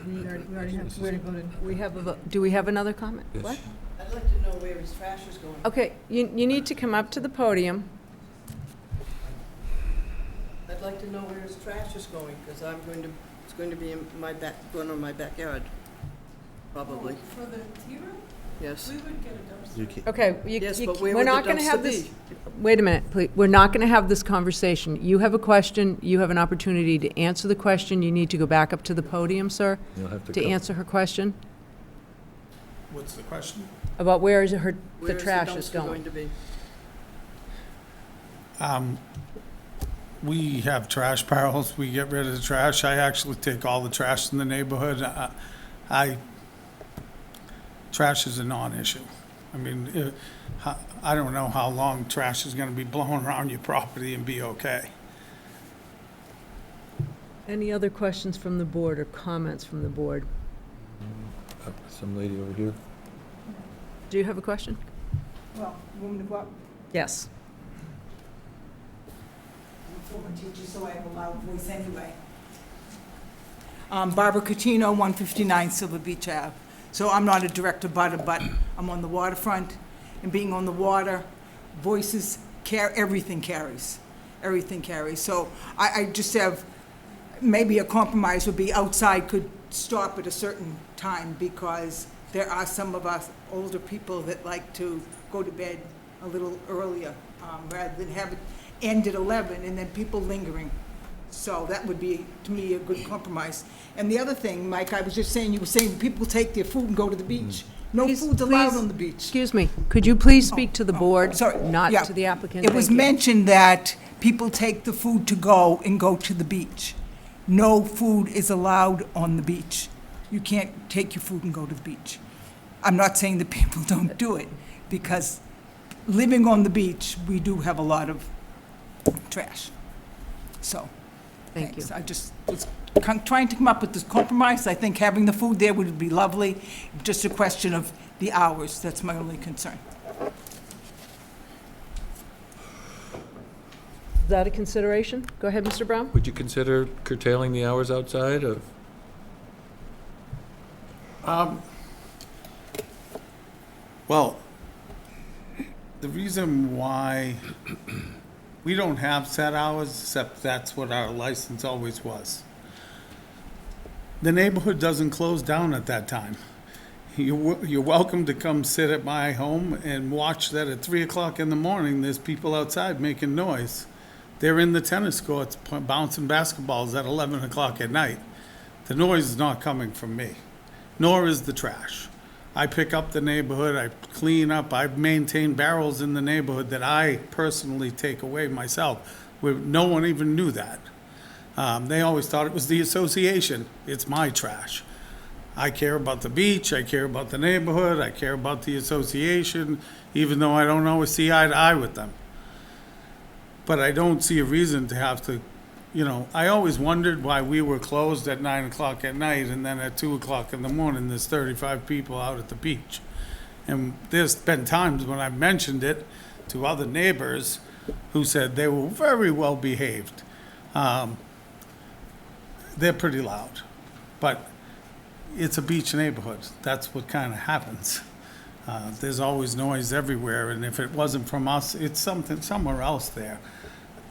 We already have, We're- voted. We have a, do we have another comment? Yes. What? I'd like to know where his trash is going. Okay, you need to come up to the podium. I'd like to know where his trash is going, because it's going to be in my going on my backyard, probably. For the tea room? Yes. We would get a dumpster. Okay, Yes, but where we're would the not going to have dumpster this. be? Wait a minute, please. We're not going to have this conversation. You have a question, you have an opportunity to answer the question. You need to go back up to the podium, sir, You'll have to to come. answer her question What's the question? about where is the Where trash is dumpster going. to be? We have trash barrels. We get rid of the trash. I actually take all the trash in the neighborhood. Trash is a non-issue. I mean, I don't know how long trash is going to be blowing around your property and be okay. Any other questions from the board or comments from the board? Some lady over here. Do you have a question? Well, you want me to go up? Yes. I'm a former teacher, so I have a loud voice anyway. Barbara Catino, 159 Silver Beach Ave. So I'm not a direct abutter, but I'm on the waterfront, and being on the water, voices, everything carries. Everything carries. So I just have, maybe a compromise would be outside could stop at a certain time, because there are some of us older people that like to go to bed a little earlier, rather than have it end at 11 and then people lingering. So that would be, to me, a good compromise. And the other thing, Mike, I was just saying, you were saying people take their food and go to the beach. No food's allowed on the beach. Excuse me, could you please speak to the board, sorry, not yeah. to the applicant? It was Thank you. mentioned that people take the food to go and go to the beach. No food is allowed on the beach. You can't take your food and go to the beach. I'm not saying that people don't do it, because living on the beach, we do have a lot of trash. So, Thank you. thanks. I just was trying to come up with this compromise. I think having the food there would be lovely. Just a question of the hours. That's my only concern. Is that a consideration? Go ahead, Mr. Brown. Would you consider curtailing the hours outside of? Well, the reason why we don't have set hours, except that's what our license always was. The neighborhood doesn't close down at that time. You're welcome to come sit at my home and watch that at 3 o'clock in the morning, there's people outside making noise. They're in the tennis courts bouncing basketballs at 11 o'clock at night. The noise is not coming from me, nor is the trash. I pick up the neighborhood, I clean up, I maintain barrels in the neighborhood that I personally take away myself, where no one even knew that. They always thought it was the association. It's my trash. I care about the beach, I care about the neighborhood, I care about the association, even though I don't always see eye to eye with them. But I don't see a reason to have to, I always wondered why we were closed at 9 o'clock at night, and then at 2 o'clock in the morning, there's 35 people out at the beach. And there's been times when I've mentioned it to other neighbors who said they were very well behaved. They're pretty loud, but it's a beach neighborhood. That's what kind of happens. There's always noise everywhere, and if it wasn't from us, it's something somewhere else there.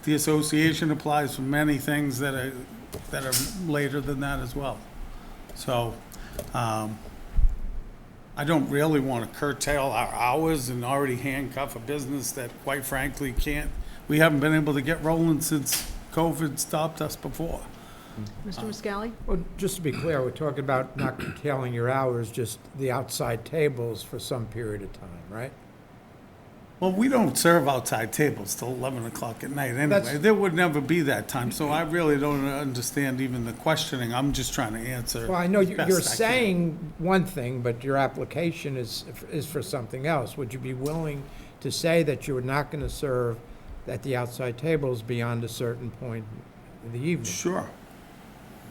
The association applies for many things that are later than that as well. So, I don't really want to curtail our hours and already handcuff a business that, quite frankly, we haven't been able to get rolling since COVID stopped us before. Mr. Muscali? Well, just to be clear, we're talking about not curtailing your hours, just the outside tables for some period of time, right? Well, we don't serve outside tables till 11 o'clock at night anyway. That's- There would never be that time, so I really don't understand even the questioning. I'm just trying to answer. Well, I know as best you're I can. saying one thing, but your application is for something else. Would you be willing to say that you're not going to serve at the outside tables beyond a certain point in the evening? Sure.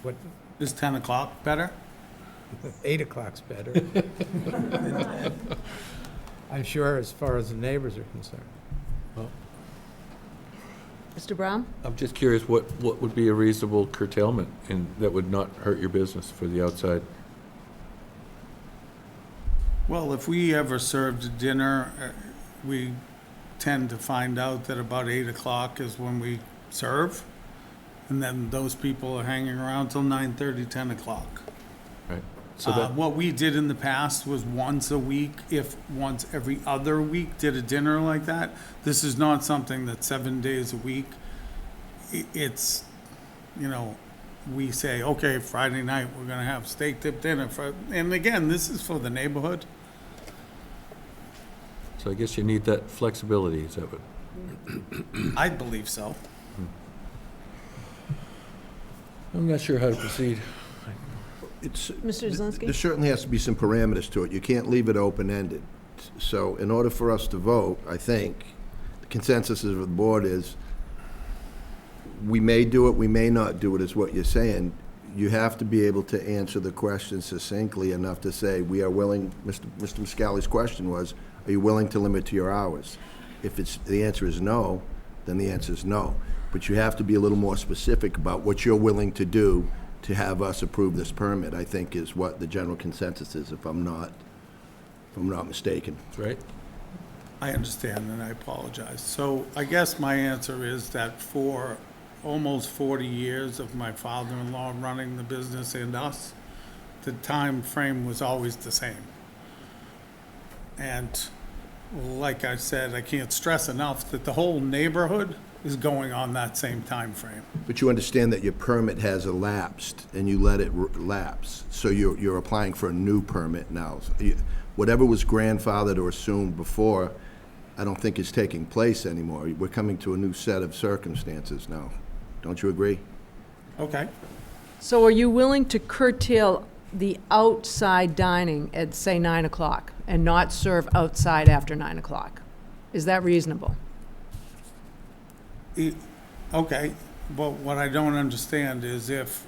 What, Is 10 o'clock better? 8 o'clock's better. I'm sure as far as the neighbors are concerned. Mr. Brown? I'm just curious, what would be a reasonable curtailment that would not hurt your business for the outside Well, if we ever served dinner, we tend to find out that about 8 o'clock is when we serve. And then those people are hanging around till 9:30, 10 o'clock. Right. So that, What we did in the past was once a week, if once every other week, did a dinner like that. This is not something that's 7 days a week. It's, you know, we say, okay, Friday night, we're gonna have steak dip dinner and again, this is for the neighborhood. so I guess you need that flexibility, is that what? I believe so. I'm not sure how to proceed. Mr. Zelinski? There certainly has to be some parameters to it. You can't leave it open-ended. So in order for us to vote, I think, the consensus of the board is we may do it, we may not do it, is what you're saying. You have to be able to answer the question succinctly enough to say, we are willing, Mr. Muscali's question was, are you willing to limit to your hours? If the answer is no, then the answer is no. But you have to be a little more specific about what you're willing to do to have us approve this permit, I think is what the general consensus is, if I'm not mistaken. That's right. I understand, and I apologize. So I guess my answer is that for almost 40 years of my father-in-law running the business and us, the time frame was always the same. And like I said, I can't stress enough that the whole neighborhood is going on that same time frame. But you understand that your permit has elapsed, and you let it lapse. So you're applying for a new permit now. Whatever was grandfathered or assumed before, I don't think is taking place anymore. We're coming to a new set of circumstances now. Don't you agree? Okay. So are you willing to curtail the outside dining at, say, 9 o'clock and not serve outside after 9 o'clock? Is that reasonable? Okay, but what I don't understand is if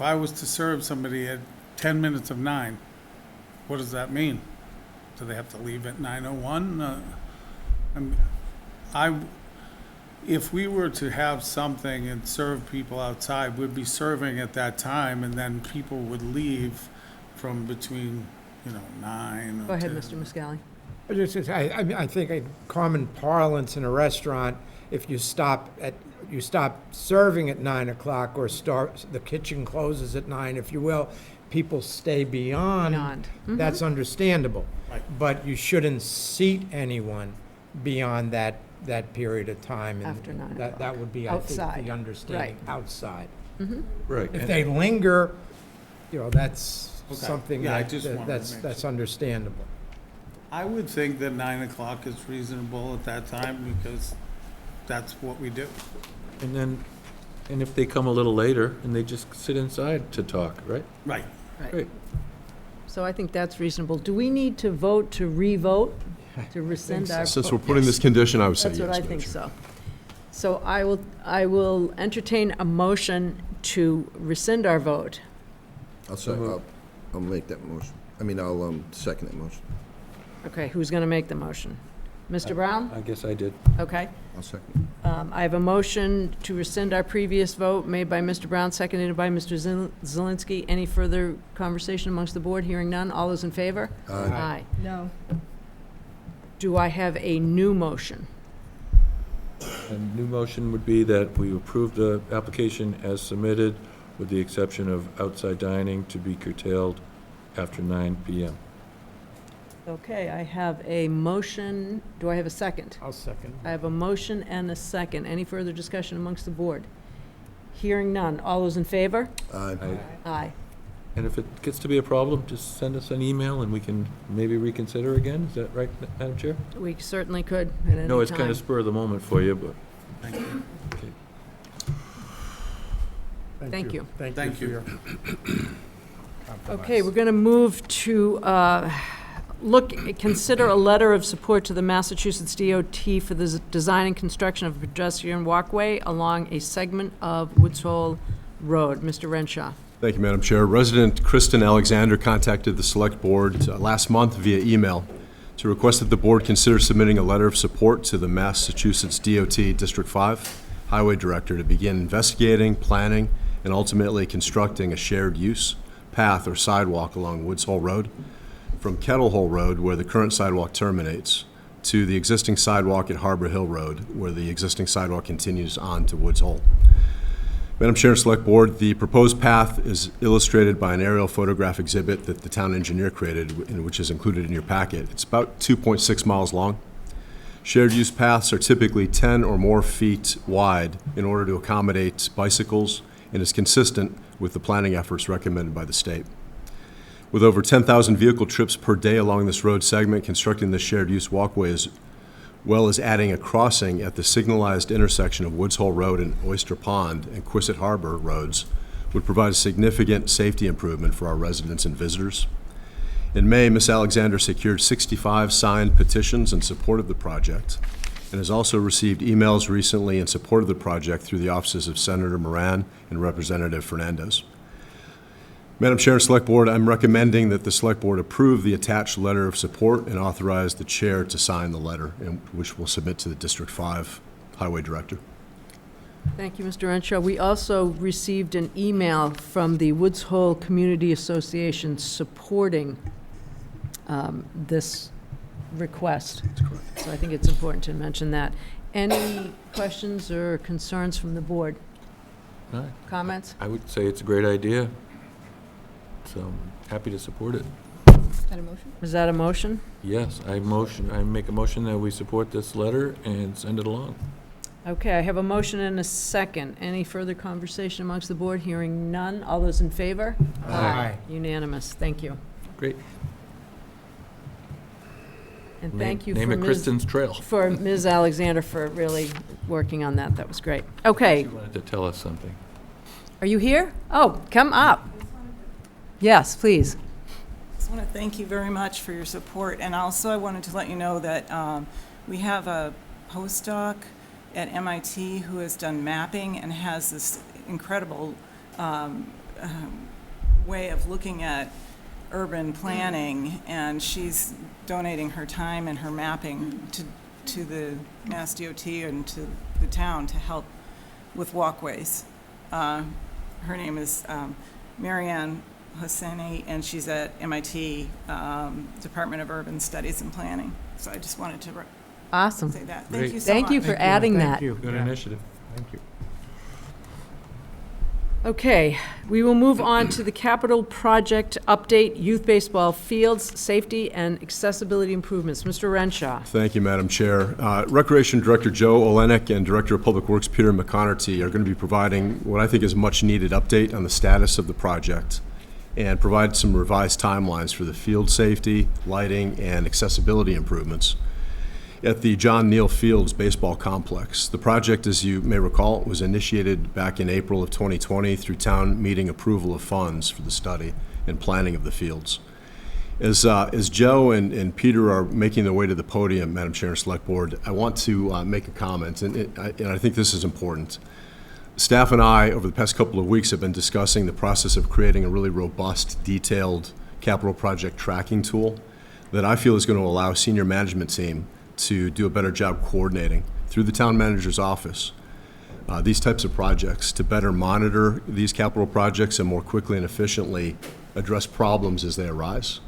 I was to serve somebody at 10 minutes of 9, what does that mean? Do they have to leave at 9:01? If we were to have something and serve people outside, we'd be serving at that time, and then people would leave from between, 9 or 10. Go ahead, Mr. Muscali. I think in common parlance in a restaurant, if you stop serving at 9 o'clock or the kitchen closes at 9, if you will, people stay beyond. Mm-hmm. That's understandable. Right. But you shouldn't seat anyone beyond that period of time. And After 9 that would be, I Outside. think, the understanding, Right. outside. Mm-hmm. Right. If they linger, that's Okay. something Yeah, I just wanted to that's make understandable. I would think that 9 o'clock is reasonable at that time because that's what we do. And if they come a little later, and they just sit inside to talk, right? Right. Great. So I think that's reasonable. Do we need to vote to re-vote, to rescind our? Since we're putting this condition, I would say yes. That's what I Madam think Chair. so. So I will entertain a motion to rescind our vote. I'll make that motion. I'll second that motion. Okay, who's going to make the motion? Mr. Brown? I guess I did. Okay. I'll second. I have a motion to rescind our previous vote made by Mr. Brown, seconded by Mr. Zelinski. Any further conversation amongst the board? Hearing none. All those in favor? Aye. No. Do I have a new motion? A new motion would be that we approve the application as submitted, with the exception of outside dining to be curtailed after 9 p.m. Okay, I have a motion. Do I have a second? I'll second. I have a motion and a second. Any further discussion amongst the board? Hearing none. All those in favor? Aye. Aye. And if it gets to be a problem, just send us an email and we can maybe reconsider again. Is that right, Madam Chair? We certainly could at any time. No, it's kind of spur of the moment for you, but. Okay. Thank you. Thank you. for your Okay, we're going to move to consider a letter of support to the Massachusetts DOT for the design and construction of a pedestrian walkway along a segment of Woods Hole Road. Mr. Renshaw. Thank you, Madam Chair. Resident Kristen Alexander contacted the Select Board last month via email to request that the Board consider submitting a letter of support to the Massachusetts DOT District 5 Highway Director to begin investigating, planning, and ultimately constructing a shared use path or sidewalk along Woods Hole Road. from Kettle Hole Road, where the current sidewalk terminates, to the existing sidewalk at Harbor Hill Road, where the existing sidewalk continues on to Woods Hole. Madam Chair and Select Board, the proposed path is illustrated by an aerial photograph exhibit that the town engineer created, which is included in your packet. It's about 2.6 miles long. Shared use paths are typically 10 or more feet wide in order to accommodate bicycles and is consistent with the planning efforts recommended by the state. With over 10,000 vehicle trips per day along this road segment, constructing the shared use walkway as well as adding a crossing at the signalized intersection of Woods Hole Road and Oyster Pond and Quistit Harbor roads would provide a significant safety improvement for our residents and visitors. In May, Ms. Alexander secured 65 signed petitions in support of the project and has also received emails recently in support of the project through the offices of Senator Moran and Representative Fernandez. Madam Chair and Select Board, I'm recommending that the Select Board approve the attached letter of support and authorize the Chair to sign the letter, which we'll submit to the District 5 Highway Director. Thank you, Mr. Renshaw. We also received an email from the Woods Hole Community Association supporting this request. That's correct. So I think it's important to mention that. Any questions or concerns from the board? No, Comments? I would say it's a great idea, so happy to support it. Is that a motion? Is that a motion? Yes, I make a motion that we support this letter and send it along. Okay, I have a motion and a second. Any further conversation amongst the board? Hearing none. All those in favor? Aye. Unanimous. Thank you. Great. And thank you Name for it Kristen's Trail. for Ms. Alexander for really working on that. That was great. Okay, She wanted to tell us something. are you here? Oh, come up. Yes, please. I want to thank you very much for your support, and also I wanted to let you know that we have a postdoc at MIT who has done mapping and has this incredible way of looking at urban planning, and she's donating her time and her mapping to the Mass DOT and to the town to help with walkways. Her name is Marianne Hosseini, and she's at MIT Department of Urban Studies and Planning. So I just wanted to Awesome. say that. Great. Thank you so much. Thank you for adding that. Thank you. Good Yeah. initiative. Thank you. Okay, we will move on to the capital project update, youth baseball fields, safety and accessibility improvements. Mr. Renshaw. Thank you, Madam Chair. Recreation Director Joe Olenek and Director of Public Works Peter McConerty are going to be providing what I think is a much-needed update on the status of the project and provide some revised timelines for the field safety, lighting, and accessibility improvements at the John Neal Fields Baseball Complex. The project, as you may recall, was initiated back in April of 2020 through town meeting approval of funds for the study and planning of the fields. As Joe and Peter are making their way to the podium, Madam Chair and Select Board, I want to make a comment, and I think this is important. Staff and I, over the past couple of weeks, have been discussing the process of creating a really robust, detailed capital project tracking tool that I feel is going to allow senior management team to do a better job coordinating through the town manager's office these types of projects, to better monitor these capital projects and more quickly and efficiently address problems as they arise.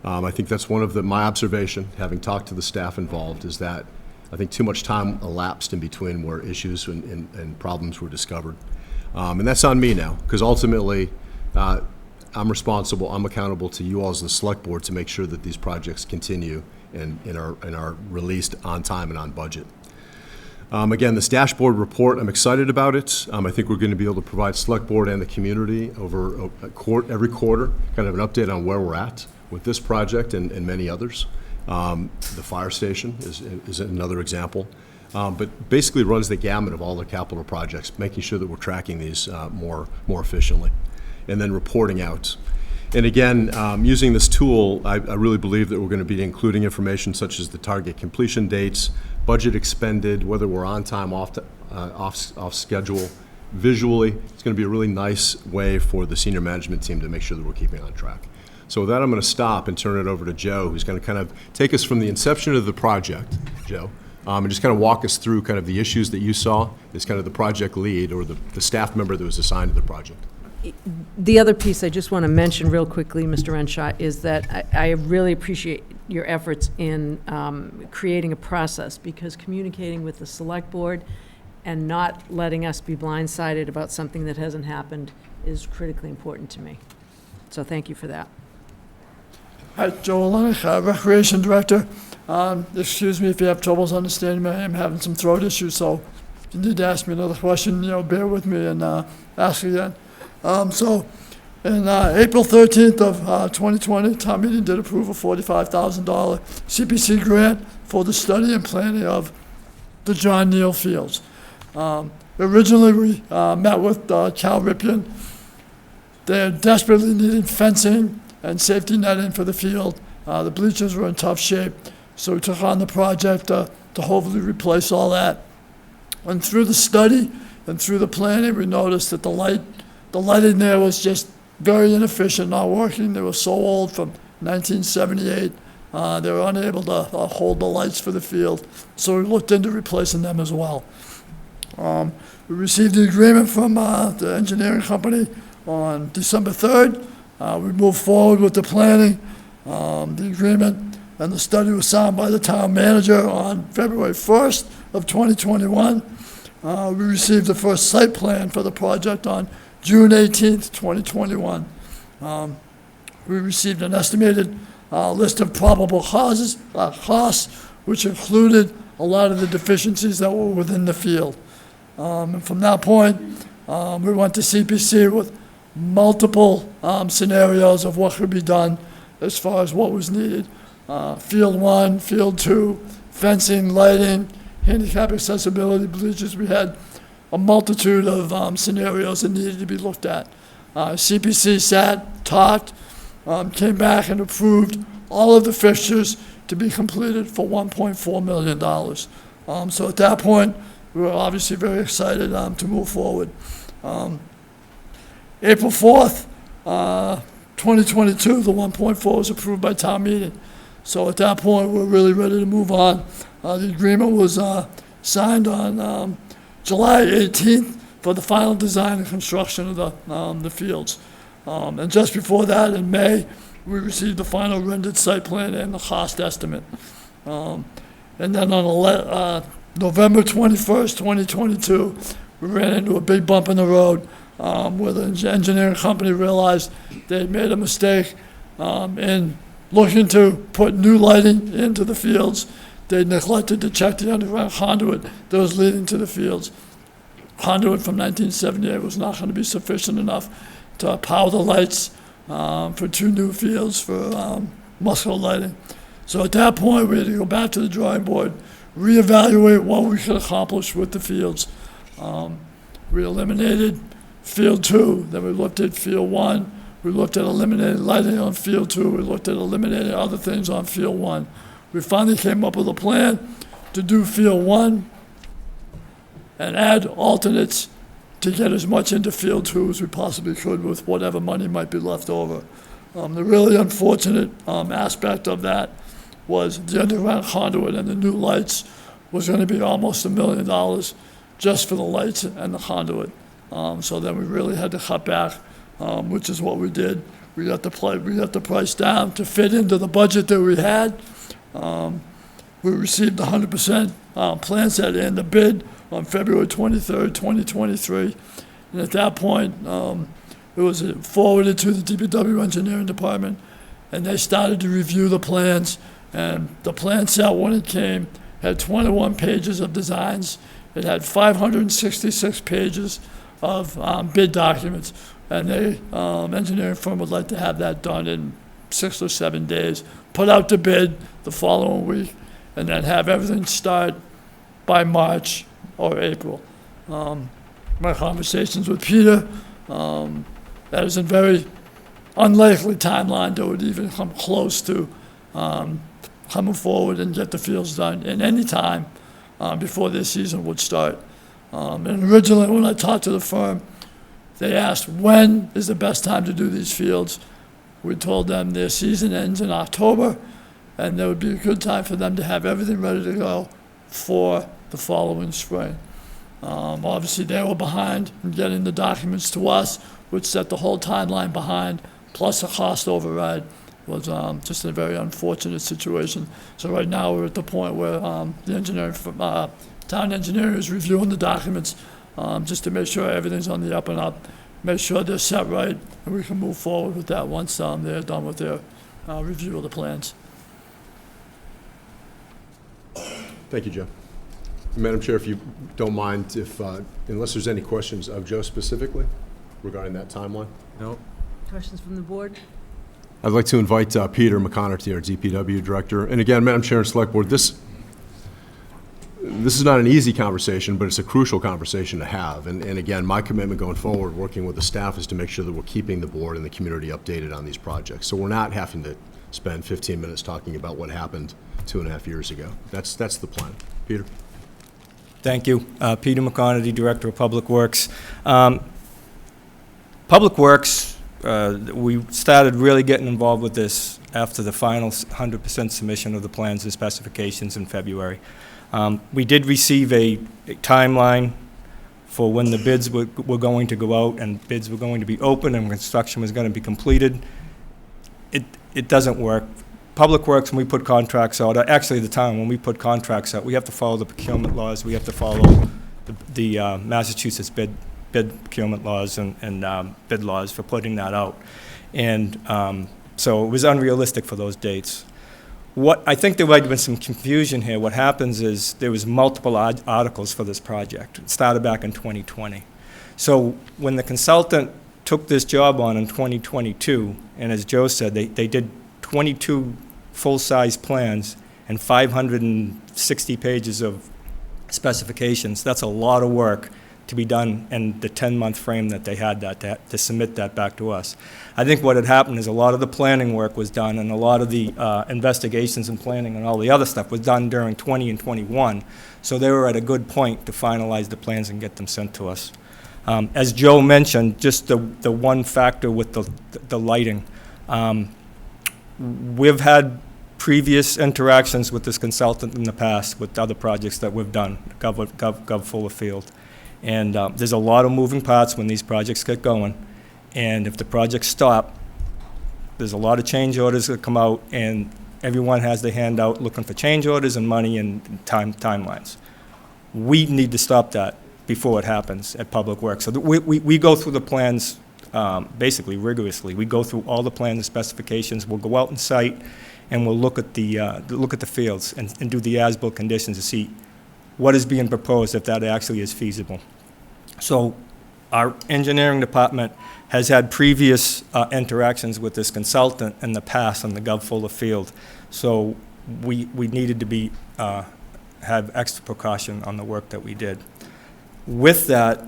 I think that's one of my observation, having talked to the staff involved, is that I think too much time elapsed in between where issues and problems were discovered. And that's on me now, because ultimately I'm responsible, I'm accountable to you all as the Select Board to make sure that these projects continue and are released on time and on budget. Again, this dashboard report, I'm excited about it. I think we're going to be able to provide Select Board and the community over every quarter kind of an update on where we're at with this project and many others. The fire station is another example. But basically runs the gamut of all the capital projects, making sure that we're tracking these more efficiently, and then reporting out. And again, using this tool, I really believe that we're going to be including information such as the target completion dates, budget expended, whether we're on time, off schedule. Visually, it's going to be a really nice way for the senior management team to make sure that we're keeping on track. So with that, I'm going to stop and turn it over to Joe, who's going to kind of take us from the inception of the project, Joe, and just kind of walk us through kind of the issues that you saw as kind of the project lead or the staff member that was assigned to the project. The other piece I just want to mention real quickly, Mr. Renshaw, is that I really appreciate your efforts in creating a process, because communicating with the select board and not letting us be blindsided about something that hasn't happened is critically important to me. So thank you for that. Hi, Joe Olenek, Recreation Director. Excuse me if you have troubles understanding me. I am having some throat issues, so if you need to ask me another question, bear with me and ask again. So, in April 13th of 2020, town meeting did approve a $45,000 CPC grant for the study and planning of the John Neal Fields. Originally, we met with Cal Ripien. They're desperately needing fencing and safety netting for the field. The bleachers were in tough shape, so we took on the project to hopefully replace all that. And through the study and through the planning, we noticed that the lighting there was just very inefficient, not working. They were so old, from 1978. They were unable to hold the lights for the field, so we looked into replacing them as well. We received the agreement from the engineering company on December 3rd. We moved forward with the planning, the agreement, and the study was signed by the town manager on February 1st of 2021. We received the first site plan for the project on June 18th, 2021. We received an estimated list of probable costs, which included a lot of the deficiencies that were within the field. And from that point, we went to CPC with multiple scenarios of what could be done as far as what was needed. Field 1, Field 2, fencing, lighting, handicap accessibility, bleachers. We had a multitude of scenarios that needed to be looked at. CPC sat, talked, came back and approved all of the fixtures to be completed for $1.4 million. So at that point, we were obviously very excited to move forward. April 4th, 2022, the 1.4 was approved by town meeting. So at that point, we're really ready to move on. The agreement was signed on July 18th for the final design and construction of the fields. And just before that, in May, we received the final rendered site plan and the cost estimate. And then on November 21st, 2022, we ran into a big bump in the road where the engineering company realized they'd made a mistake in looking to put new lighting into the fields. They neglected to check the underground conduit that was leading to the fields. Conduit from 1978 was not going to be sufficient enough to power the lights for 2 new fields for muscle lighting. So at that point, we had to go back to the drawing board, reevaluate what we could accomplish with the fields. We eliminated Field 2, then we looked at Field 1, we looked at eliminating lighting on Field 2, we looked at eliminating other things on Field 1. We finally came up with a plan to do Field 1 and add alternates to get as much into Field 2 as we possibly could with whatever money might be left over. The really unfortunate aspect of that was the underground conduit and the new lights was going to be almost $1 million just for the lights and the conduit. So then we really had to cut back, which is what we did. We got the price down to fit into the budget that we had. We received the 100% plan set and the bid on February 23rd, 2023. And at that point, it was forwarded to the DPW engineering department, and they started to review the plans. And the plan set, when it came, had 21 pages of designs. It had 566 pages of bid documents. And the engineering firm would like to have that done in 6 or 7 days, put out the bid the following week, and then have everything start by March or April. My conversations with Peter, that is a very unlikely timeline that would even come close to coming forward and get the fields done in any time before this season would start. And originally, when I talked to the firm, they asked, when is the best time to do these fields? We told them their season ends in October, and there would be a good time for them to have everything ready to go for the following spring. Obviously, they were behind in getting the documents to us, which set the whole timeline behind, plus a cost override. Was just a very unfortunate situation. So right now we're at the point where the engineering, town engineer is reviewing the documents just to make sure everything's on the up and up, make sure they're set right, and we can move forward with that once they're done with their review of the plans. Thank you, Joe. Madam Chair, if you don't mind, if unless there's any questions of Joe specifically regarding that timeline. No. Questions from the board? I'd like to invite Peter McConaughey, our DPW director. And again, Madam Chair and Select Board, this is not an easy conversation, but it's a crucial conversation to have. And again, my commitment going forward, working with the staff, is to make sure that we're keeping the board and the community updated on these projects. So we're not having to spend 15 minutes talking about what happened 2.5 years ago. That's the plan. Peter? Thank you. Peter McConaughey, Director of Public Works. Public Works, we started really getting involved with this after the final 100% submission of the plans and specifications in February. We did receive a timeline for when the bids were going to go out and bids were going to be open and construction was going to be completed. It doesn't work. Public Works, when we put contracts out, actually the town, when we put contracts out, we have to follow the procurement laws, we have to follow the Massachusetts bid procurement laws and bid laws for putting that out. And so it was unrealistic for those dates. I think there might have been some confusion here. What happens is there was multiple articles for this project. It started back in 2020. So when the consultant took this job on in 2022, and as Joe said, they did 22 full-size plans and 560 pages of specifications. That's a lot of work to be done in the 10-month frame that they had to submit that back to us. I think what had happened is a lot of the planning work was done and a lot of the investigations and planning and all the other stuff was done during 20 and 21. So they were at a good point to finalize the plans and get them sent to us. As Joe mentioned, just the one factor with the lighting. We've had previous interactions with this consultant in the past with other projects that we've done, Gov Fuller Field. And there's a lot of moving parts when these projects get going. And if the projects stop, there's a lot of change orders that come out, and everyone has their hand out looking for change orders and money and timelines. We need to stop that before it happens at Public Works. So we go through the plans basically rigorously. We go through all the plans and specifications. We'll go out on site and we'll look at the fields and do the as-built conditions to see what is being proposed, if that actually is feasible. So our engineering department has had previous interactions with this consultant in the past on the Gov Fuller Field. So we needed to have extra precaution on the work that we did. With that,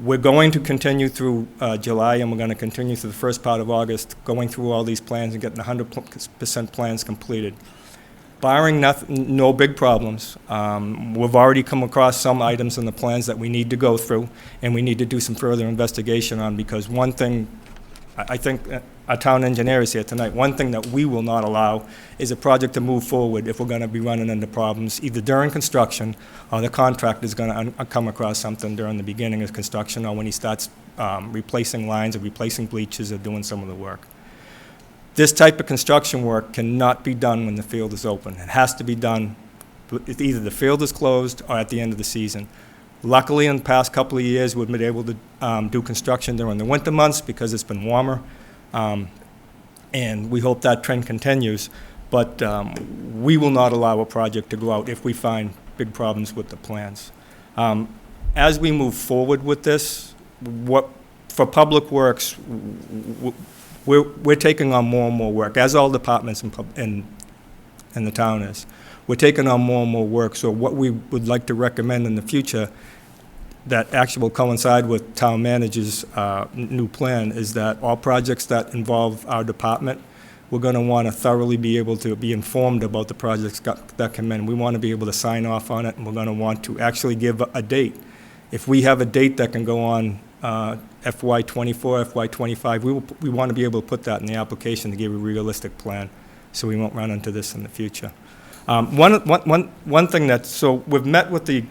we're going to continue through July, and we're going to continue through the first part of August, going through all these plans and getting 100% plans completed. Barring no big problems, we've already come across some items in the plans that we need to go through, and we need to do some further investigation on, because one thing, I think our town engineer is here tonight, one thing that we will not allow is a project to move forward if we're going to be running into problems either during construction or the contractor is going to come across something during the beginning of construction or when he starts replacing lines or replacing bleachers or doing some of the work. This type of construction work cannot be done when the field is open. It has to be done either the field is closed or at the end of the season. Luckily, in the past couple of years, we've been able to do construction during the winter months because it's been warmer, and we hope that trend continues. But we will not allow a project to go out if we find big problems with the plans. As we move forward with this, for Public Works, we're taking on more and more work, as all departments in the town is. We're taking on more and more work, so what we would like to recommend in the future that actually will coincide with town manager's new plan is that all projects that involve our department, we're going to want to thoroughly be able to be informed about the projects that come in. We want to be able to sign off on it, and we're going to want to actually give a date. If we have a date that can go on FY24, FY25, we want to be able to put that in the application to give a realistic plan so we won't run into this in the future. One thing so we've met with the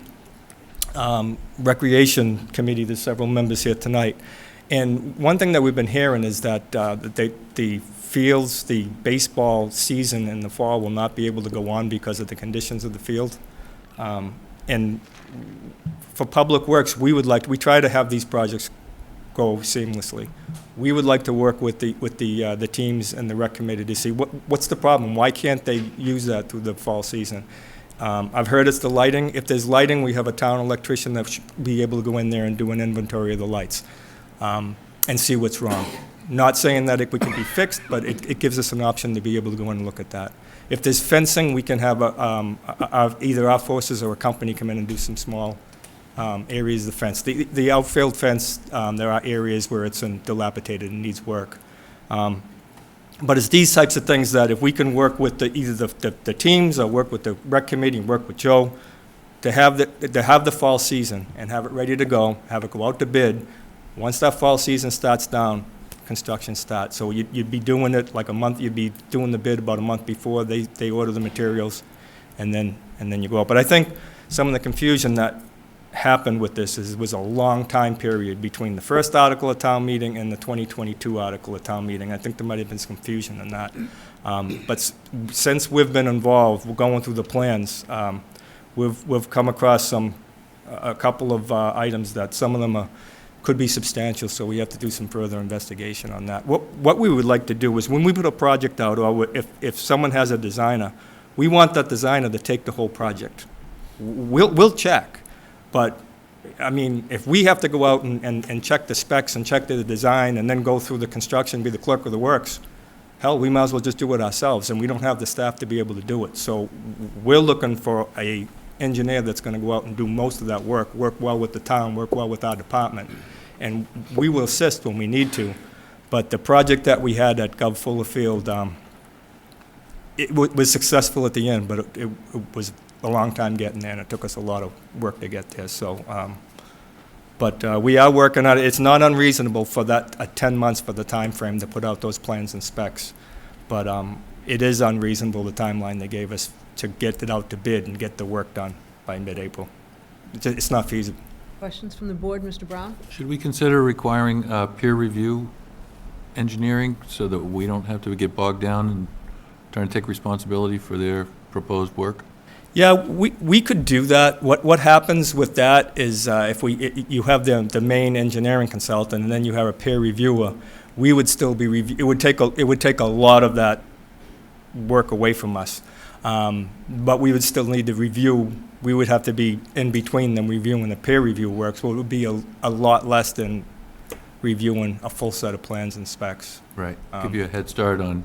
Recreation Committee, there's several members here tonight. And one thing that we've been hearing is that the fields, the baseball season in the fall will not be able to go on because of the conditions of the field. And for Public Works, we try to have these projects go seamlessly. We would like to work with the teams and the rec committee to see what's the problem. Why can't they use that through the fall season? I've heard it's the lighting. If there's lighting, we have a town electrician that should be able to go in there and do an inventory of the lights and see what's wrong. Not saying that it can be fixed, but it gives us an option to be able to go in and look at that. If there's fencing, we can have either our forces or a company come in and do some small areas of the fence. The outfield fence, there are areas where it's dilapidated and needs work. But it's these types of things that if we can work with either the teams or work with the rec committee and work with Joe to have the fall season and have it ready to go, have it go out to bid. Once that fall season starts down, construction starts. So you'd be doing it like a month. You'd be doing the bid about a month before they order the materials, and then you go out. But I think some of the confusion that happened with this was a long time period between the first article at town meeting and the 2022 article at town meeting. I think there might have been some confusion in that. But since we've been involved, we're going through the plans. We've come across a couple of items that some of them could be substantial, so we have to do some further investigation on that. What we would like to do is when we put a project out, or if someone has a designer, we want that designer to take the whole project. We'll check, but I mean, if we have to go out and check the specs and check the design and then go through the construction, be the clerk of the works, hell, we might as well just do it ourselves, and we don't have the staff to be able to do it. So we're looking for a engineer that's going to go out and do most of that work well with the town, work well with our department. And we will assist when we need to. But the project that we had at Gov Fuller Field, it was successful at the end, but it was a long time getting there, and it took us a lot of work to get there. So, but we are working on it. It's not unreasonable for that 10 months for the time frame to put out those plans and specs. But it is unreasonable, the timeline they gave us, to get it out to bid and get the work done by mid-April. It's not feasible. Questions from the board, Mr. Brown? Should we consider requiring peer review engineering so that we don't have to get bogged down and trying to take responsibility for their proposed work? Yeah, we could do that. What happens with that is if you have the main engineering consultant and then you have a peer reviewer, we would still be it would take a lot of that work away from us. But we would still need to review. We would have to be in between them reviewing the peer review work, so it would be a lot less than reviewing a full set of plans and specs. Right. Give you a head start on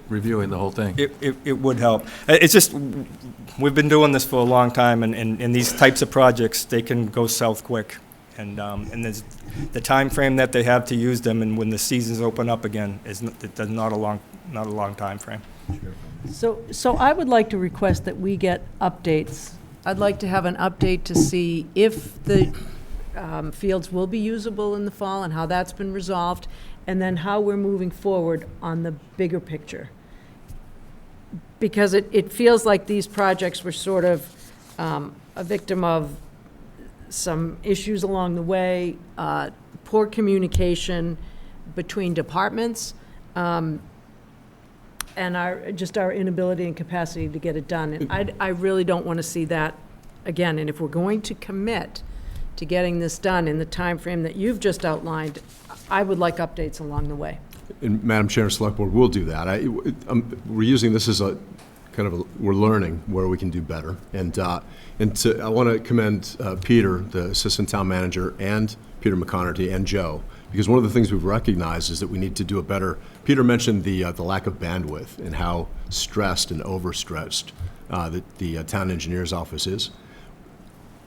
reviewing the whole thing. It would help. It's just, we've been doing this for a long time, and these types of projects, they can go south quick. And there's the time frame that they have to use them, and when the seasons open up again, is not a long time frame. So I would like to request that we get updates. I'd like to have an update to see if the fields will be usable in the fall and how that's been resolved, and then how we're moving forward on the bigger picture. Because it feels like these projects were sort of a victim of some issues along the way, poor communication between departments, and our inability and capacity to get it done. And I really don't want to see that again. And if we're going to commit to getting this done in the time frame that you've just outlined, I would like updates along the way. And Madam Chair and Select Board will do that. We're using this as a kind of we're learning where we can do better. And I want to commend Peter, the Assistant Town Manager, and Peter McConerty and Joe, because one of the things we've recognized is that we need to do a better. Peter mentioned the lack of bandwidth and how stressed and overstretched the town engineer's office is.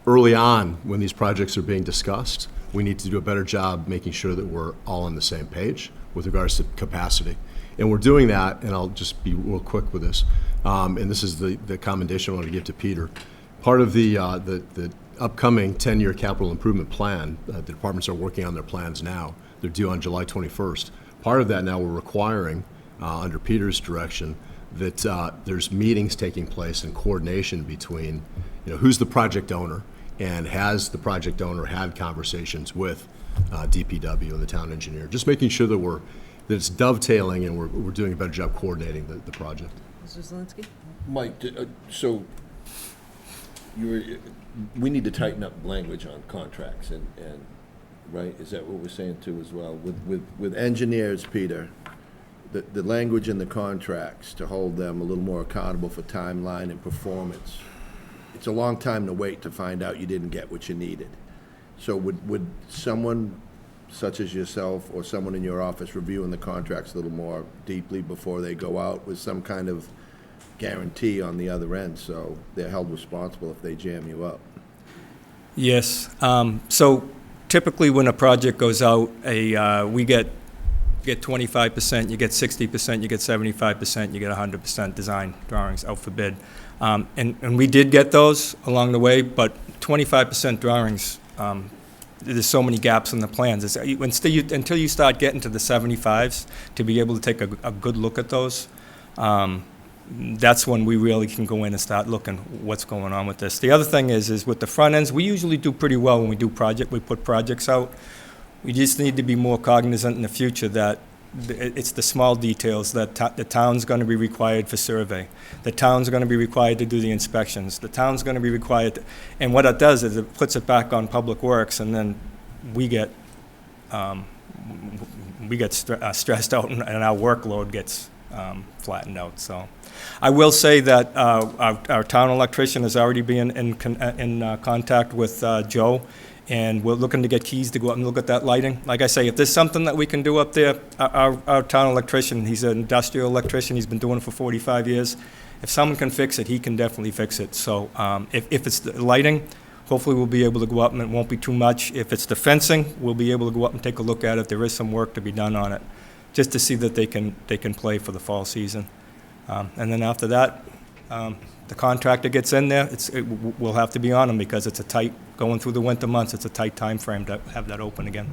Early on, when these projects are being discussed, we need to do a better job making sure that we're all on the same page with regards to capacity. And we're doing that, and I'll just be real quick with this. And this is the commendation I want to give to Peter. Part of the upcoming 10-year capital improvement plan, the departments are working on their plans now. They're due on July 21st. Part of that now we're requiring, under Peter's direction, that there's meetings taking place and coordination between, who's the project owner And has the project owner had conversations with DPW and the town engineer? Just making sure that it's dovetailing and we're doing a better job coordinating the project. Mr. Zelinski? Mike, so we need to tighten up language on contracts and right? Is that what we're saying too as well? With engineers, Peter, the language in the contracts to hold them a little more accountable for timeline and performance. It's a long time to wait to find out you didn't get what you needed. So would someone such as yourself or someone in your office reviewing the contracts a little more deeply before they go out with some kind of guarantee on the other end, so they're held responsible if they jam you up? Yes. So typically when a project goes out, we get 25%, you get 60%, you get 75%, you get 100% design drawings out for bid. And we did get those along the way, but 25% drawings, there's so many gaps in the plans. Until you start getting to the 75s, to be able to take a good look at those, that's when we really can go in and start looking what's going on with this. The other thing is with the front ends, we usually do pretty well when we put projects out. We just need to be more cognizant in the future that it's the small details that the town's going to be required for survey. The town's going to be required to do the inspections. The town's going to be required to, and what it does is it puts it back on Public Works, and then we get stressed out, and our workload gets flattened out. So I will say that our town electrician is already being in contact with Joe, and we're looking to get keys to go up and look at that lighting. Like I say, if there's something that we can do up there, our town electrician, he's an industrial electrician, he's been doing it for 45 years. If someone can fix it, he can definitely fix it. So if it's the lighting, hopefully we'll be able to go up and it won't be too much. If it's the fencing, we'll be able to go up and take a look at it. There is some work to be done on it, just to see that they can play for the fall season. And then after that, the contractor gets in there, we'll have to be on them because it's going through the winter months, it's a tight time frame to have that open again.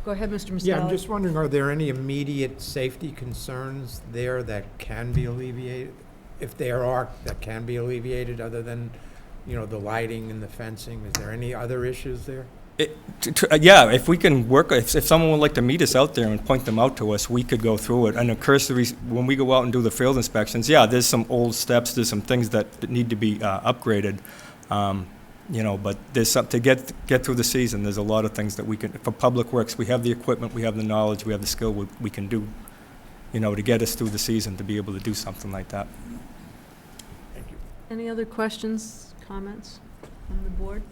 Go ahead, Mr. Muscala. Yeah, I'm just wondering, are there any immediate safety concerns there that can be alleviated? If there are, that can be alleviated other than, the lighting and the fencing? Is there any other issues there? Yeah, if we can work, if someone would like to meet us out there and point them out to us, we could go through it. And of course, when we go out and do the field inspections, yeah, there's some old steps, there's some things that need to be upgraded. But there's something to get through the season. There's a lot of things that we can, for Public Works, we have the equipment, we have the knowledge, we have the skill we can do, to get us through the season to be able to do something like that. Thank you. Any other questions, comments from the board?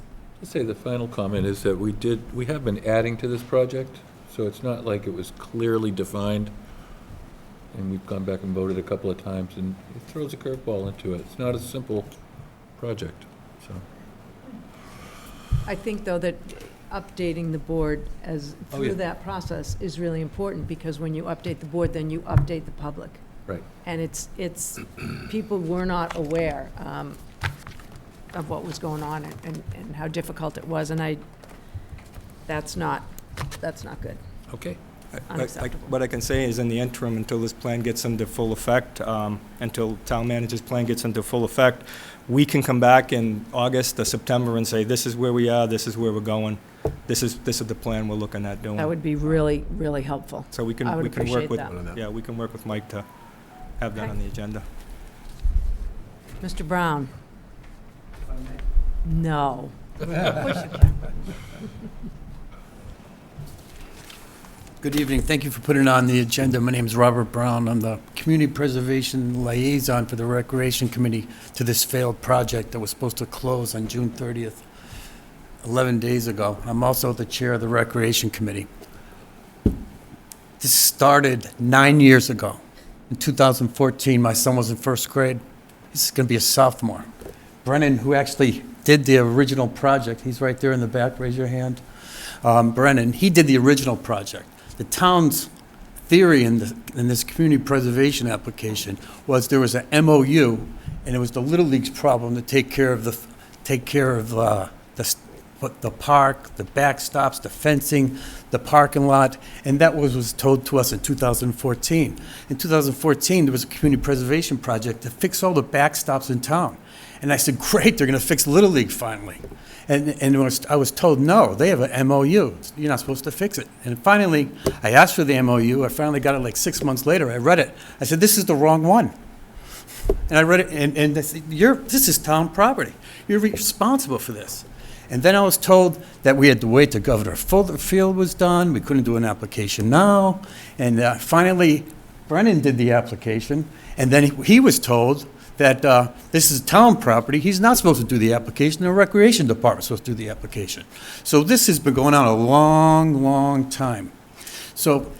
I'll say the final comment is that we have been adding to this project, so it's not like it was clearly defined, and we've gone back and voted a couple of times, and it throws a curveball into it. It's not a simple project, so. I think, though, that updating the board through that process is really important, because when you update the board, then you update the public. Right. And it's people were not aware of what was going on and how difficult it was, and that's not good. Okay. Unacceptable. What I can say is, in the interim, until this plan gets into full effect, until town manager's plan gets into full effect, we can come back in August or September and say, this is where we are, this is where we're going, this is the plan we're looking at doing. That would be really, really helpful. So we can I would work appreciate with that. Yeah, we can work with Mike to have that Okay. on the agenda. Mr. Brown? No. Of course you can. Good evening. Thank you for putting it on the agenda. My name is Robert Brown. I'm the Community Preservation Liaison for the Recreation Committee to this failed project that was supposed to close on June 30th, 11 days ago. I'm also the chair of the Recreation Committee. This started 9 years ago. In 2014, my son was in first grade. He's going to be a sophomore. Brennan, who actually did the original project, he's right there in the back, raise your hand. Brennan, he did the original project. The town's theory in this community preservation application was there was an MOU, and it was the Little League's problem to take care of the But the park, the backstops, the fencing, the parking lot, and that was told to us in 2014. In 2014, there was a community preservation project to fix all the backstops in town. And I said, great, they're going to fix Little League finally. And I was told, no, they have an MOU. You're not supposed to fix it. And finally, I asked for the MOU. I finally got it like 6 months later. I read it. I said, this is the wrong one. And I read it, and they said, this is town property. You're responsible for this. And then I was told that we had to wait till Governor Field was done. We couldn't do an application now. And finally, Brennan did the application. And then he was told that this is town property. He's not supposed to do the application. The Recreation Department's supposed to do the application. So this has been going on a long, long time. So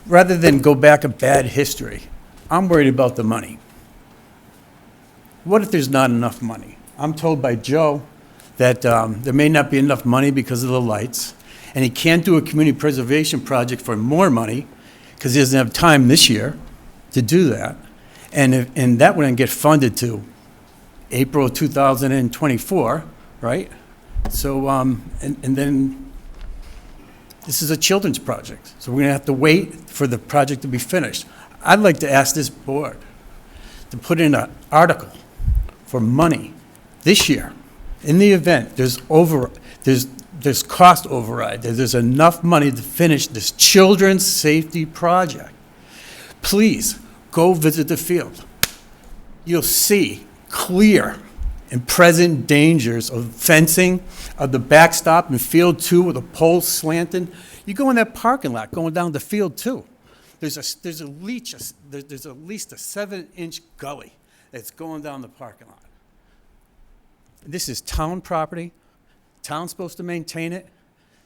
rather than go back a bad history, I'm worried about the money. What if there's not enough money? I'm told by Joe that there may not be enough money because of the lights, and he can't do a community preservation project for more money because he doesn't have time this year to do that. And that wouldn't get funded to April 2024, right? So, and then this is a children's project, so we're gonna have to wait for the project to be finished. I'd like to ask this board to put in an article for money this year. In the event there's cost override, there's enough money to finish this children's safety project, please go visit the field. You'll see clear and present dangers of fencing, of the backstop in field 2 with the poles slanting. You go in that parking lot going down to field 2. There's at least a 7-inch gully that's going down the parking lot. This is town property. Town's supposed to maintain it.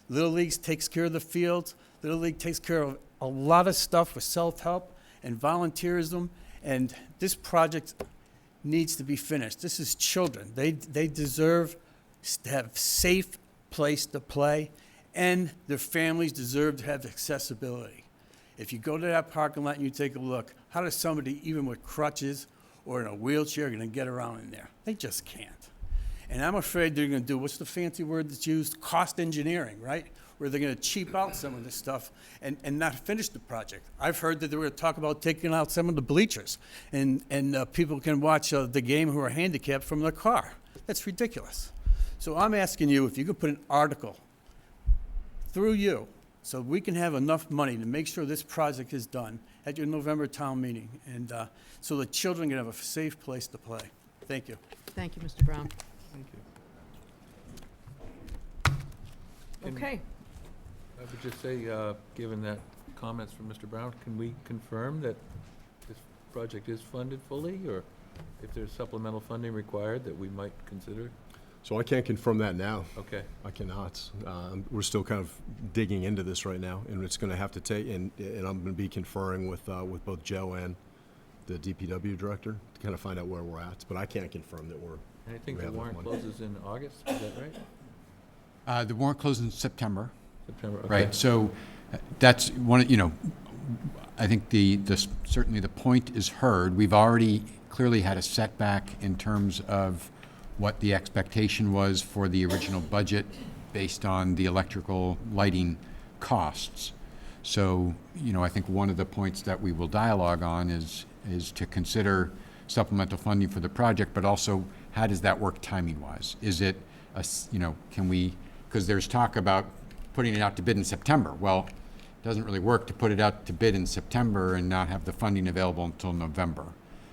Little League takes care of the fields. Little League takes care of a lot of stuff with self-help and volunteerism, and this project needs to be finished. This is children. They deserve to have a safe place to play, and their families deserve to have accessibility. If you go to that parking lot and you take a look, how does somebody, even with crutches or in a wheelchair, going to get around in there? They just can't. And I'm afraid they're going to do, what's the fancy word that's used? Cost engineering, right? Where they're going to cheap out some of this stuff and not finish the project. I've heard that they were going to talk about taking out some of the bleachers and people can watch the game who are handicapped from their car. That's ridiculous. So I'm asking you if you could put an article through you so we can have enough money to make sure this project is done at your November town meeting, and so the children can have a safe place to play. Thank you. Thank you, Mr. Brown. Thank you. Okay. I would just say, given that comments from Mr. Brown, can we confirm that this project is funded fully, or if there's supplemental funding required that we might consider? So I can't confirm that now. Okay. I cannot. We're still kind of digging into this right now, and it's going to have to take, and I'm going to be conferring with both Joe and the DPW director to kind of find out where we're at, but I can't confirm that we're. And I think the warrant closes in August, is that right? The warrant closes in September. September, okay. Right, so that's one, I think certainly the point is heard. We've already clearly had a setback in terms of what the expectation was for the original budget based on the electrical lighting costs. So, I think one of the points that we will dialogue on is to consider supplemental funding for the project, but also how does that work timing-wise? Is it, can we, because there's talk about putting it out to bid in September. Well, it doesn't really work to put it out to bid in September and not have the funding available until November.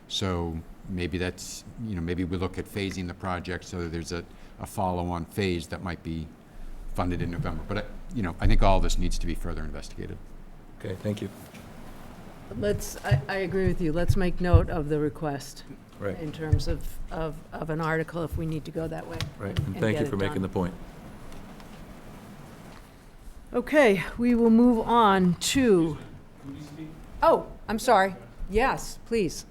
So maybe that's, maybe we look at phasing the project so that there's a follow-on phase that might be funded in November. But, I think all this needs to be further investigated. Okay, thank you. I agree with you. Let's make note of the request. Right. In terms of an article, if we need to go that way. Right, and thank you for making the point. Okay, we will move on to, oh, I'm sorry. Yes, please.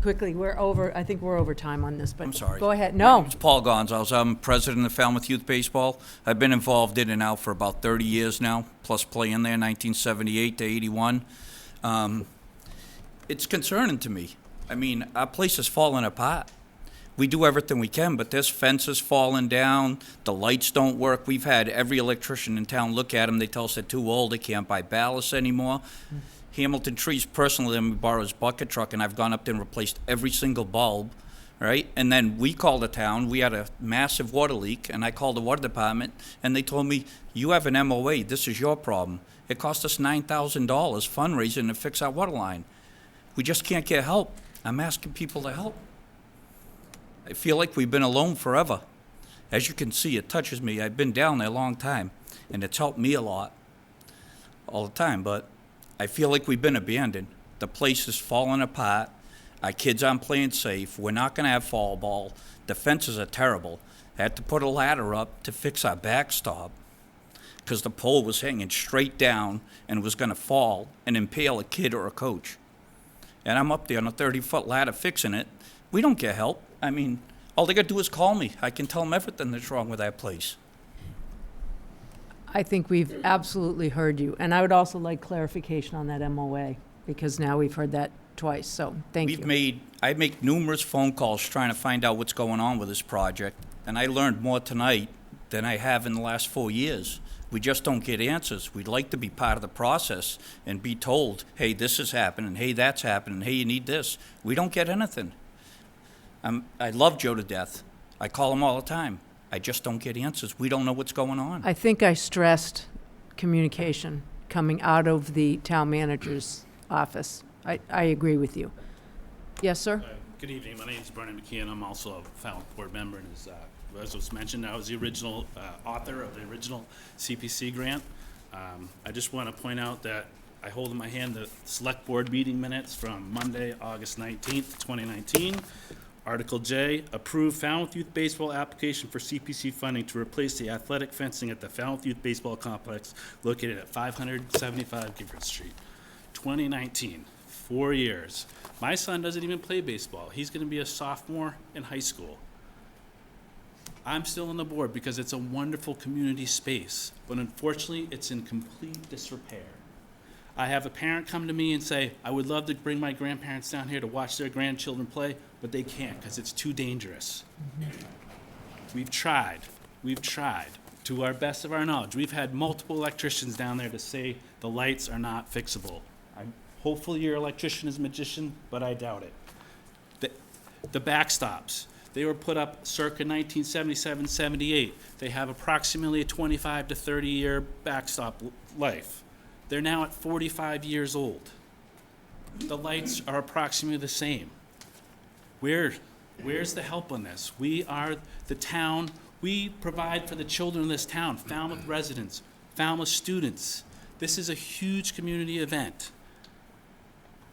Quickly, I think we're over time on this, but I'm sorry. Go ahead. No. It's Paul Gonzalez. I'm president of Falmouth Youth Baseball. I've been involved in and out for about 30 years now, plus playing there 1978 to 81. It's concerning to me. I mean, our place is falling apart. We do everything we can, but there's fences falling down, the lights don't work. We've had every electrician in town look at them. They tell us they're too old, they can't buy ballast anymore. Hamilton Trees personally let me borrow his bucket truck, and I've gone up there and replaced every single bulb, right? And then we called the town. We had a massive water leak, and I called the water department, and they told me, you have an MOA. This is your problem. It cost us $9,000 fundraising to fix our water line. We just can't get help. I'm asking people to help. I feel like we've been alone forever. As you can see, it touches me. I've been down there a long time, and it's helped me a lot all the time, but I feel like we've been abandoned. The place is falling apart. Our kids aren't playing safe. We're not going to have fall ball. The fences are terrible. I had to put a ladder up to fix our backstop because the pole was hanging straight down and was going to fall and impale a kid or a coach. And I'm up there on a 30-foot ladder fixing it. We don't get help. I mean, all they got to do is call me. I can tell them everything that's wrong with that place. I think we've absolutely heard you, and I would also like clarification on that MOA, because now we've heard that twice, so thank you. I make numerous phone calls trying to find out what's going on with this project, and I learned more tonight than I have in the last 4 years. We just don't get answers. We'd like to be part of the process and be told, hey, this is happening, hey, that's happening, hey, you need this. We don't get anything. I love Joe to death. I call him all the time. I just don't get answers. We don't know what's going on. I think I stressed communication coming out of the town manager's office. I agree with you. Yes, sir? Good evening. My name is Brennan McKeon. I'm also a Falmouth board member, and as was mentioned, I was the original author of the original CPC grant. I just want to point out that I hold in my hand the select board meeting minutes from Monday, August 19th, 2019. Article J, approve Falmouth Youth Baseball application for CPC funding to replace the athletic fencing at the Falmouth Youth Baseball Complex located at 575 Gifford Street. 2019, 4 years. My son doesn't even play baseball. He's going to be a sophomore in high school. I'm still on the board because it's a wonderful community space, but unfortunately, it's in complete disrepair. I have a parent come to me and say, I would love to bring my grandparents down here to watch their grandchildren play, but they can't because it's too dangerous. We've tried to our best of our knowledge. We've had multiple electricians down there to say the lights are not fixable. Hopefully your electrician is a magician, but I doubt it. The backstops, they were put up circa 1977, 78. They have approximately a 25 to 30 year backstop life. They're now at 45 years old. The lights are approximately the same. Where's the help on this? We are the town. We provide for the children of this town, Falmouth residents, Falmouth students. This is a huge community event,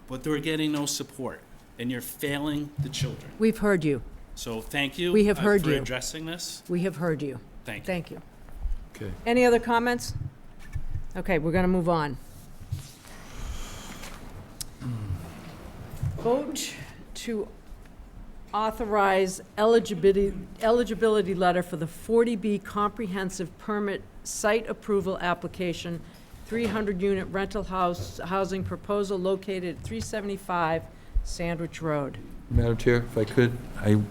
but they're getting no support, and you're failing the children. We've heard you. So thank you. We have heard for you. addressing this. We have heard you. Thank you. Thank you. Okay. Any other comments? Okay, we're going to move on. Vote to authorize eligibility letter for the 40B comprehensive permit site approval application, 300-unit rental housing proposal located at 375 Sandwich Road. Madam Chair, if I could, I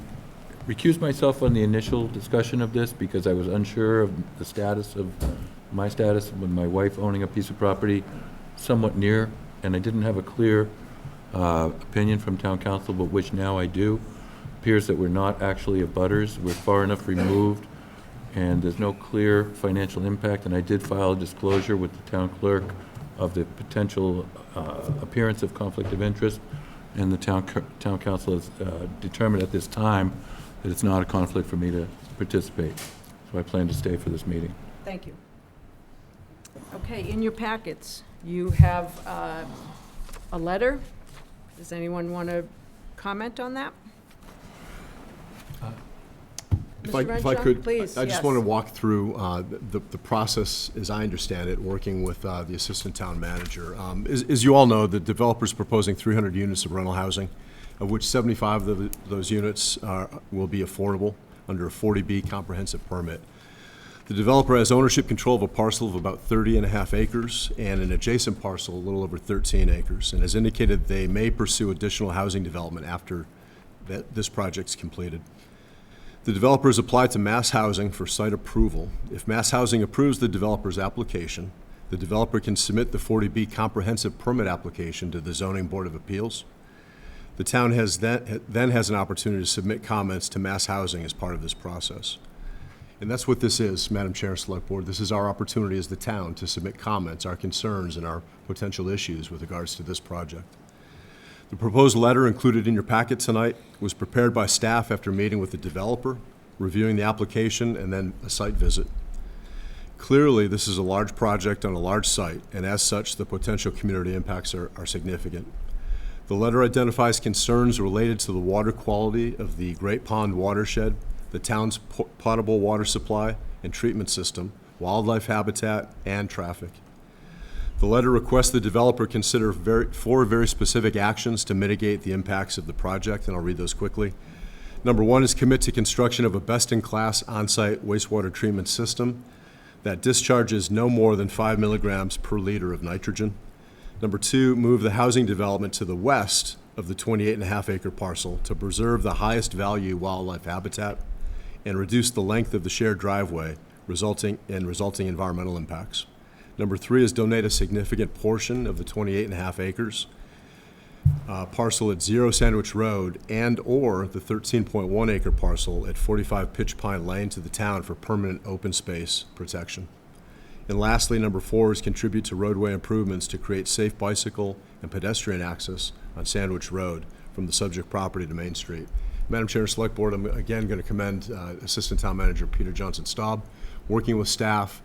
recused myself on the initial discussion of this because I was unsure of the status of my status with my wife owning a piece of property somewhat near, and I didn't have a clear opinion from town council, but which now I do. Appears that we're not actually abutters. We're far enough removed, and there's no clear financial impact, and I did file a disclosure with the town clerk of the potential appearance of conflict of interest, and the town council has determined at this time that it's not a conflict for me to participate. So I plan to stay for this meeting. Thank you. Okay, in your packets, you have a letter. Does anyone want to comment on that? If Mr. I Renshaw, could, please, I just yes. want to walk through the process, as I understand it, working with the assistant town manager. As you all know, the developer's proposing 300 units of rental housing, of which 75 of those units will be affordable under a 40B comprehensive permit. The developer has ownership control of a parcel of about 30.5 acres and an adjacent parcel a little over 13 acres, and has indicated they may pursue additional housing development after that this project's completed. The developers applied to Mass Housing for site approval. If Mass Housing approves the developer's application, the developer can submit the 40B comprehensive permit application to the Zoning Board of Appeals. The town then has an opportunity to submit comments to Mass Housing as part of this process. And that's what this is, Madam Chair and Select Board. This is our opportunity as the town to submit comments, our concerns, and our potential issues with regards to this project. The proposed letter included in your packet tonight was prepared by staff after meeting with the developer, reviewing the application, and then a site visit. Clearly, this is a large project on a large site, and as such, the potential community impacts are significant. The letter identifies concerns related to the water quality of the Great Pond watershed, the town's potable water supply and treatment system, wildlife habitat, and traffic. The letter requests the developer consider four very specific actions to mitigate the impacts of the project, and I'll read those quickly. Number one is commit to construction of a best-in-class on-site wastewater treatment system that discharges no more than 5 milligrams per liter of nitrogen. Number two, move the housing development to the west of the 28.5-acre parcel to preserve the highest value wildlife habitat and reduce the length of the shared driveway, resulting environmental impacts. Number three is donate a significant portion of the 28.5 acres parcel at 0 Sandwich Road and or the 13.1 acre parcel at 45 Pitch Pine Lane to the town for permanent open space protection. And lastly, number four is contribute to roadway improvements to create safe bicycle and pedestrian access on Sandwich Road from the subject property to Main Street. Madam Chair and Select Board, I'm again going to commend Assistant Town Manager Peter Johnson-Staub. Working with staff,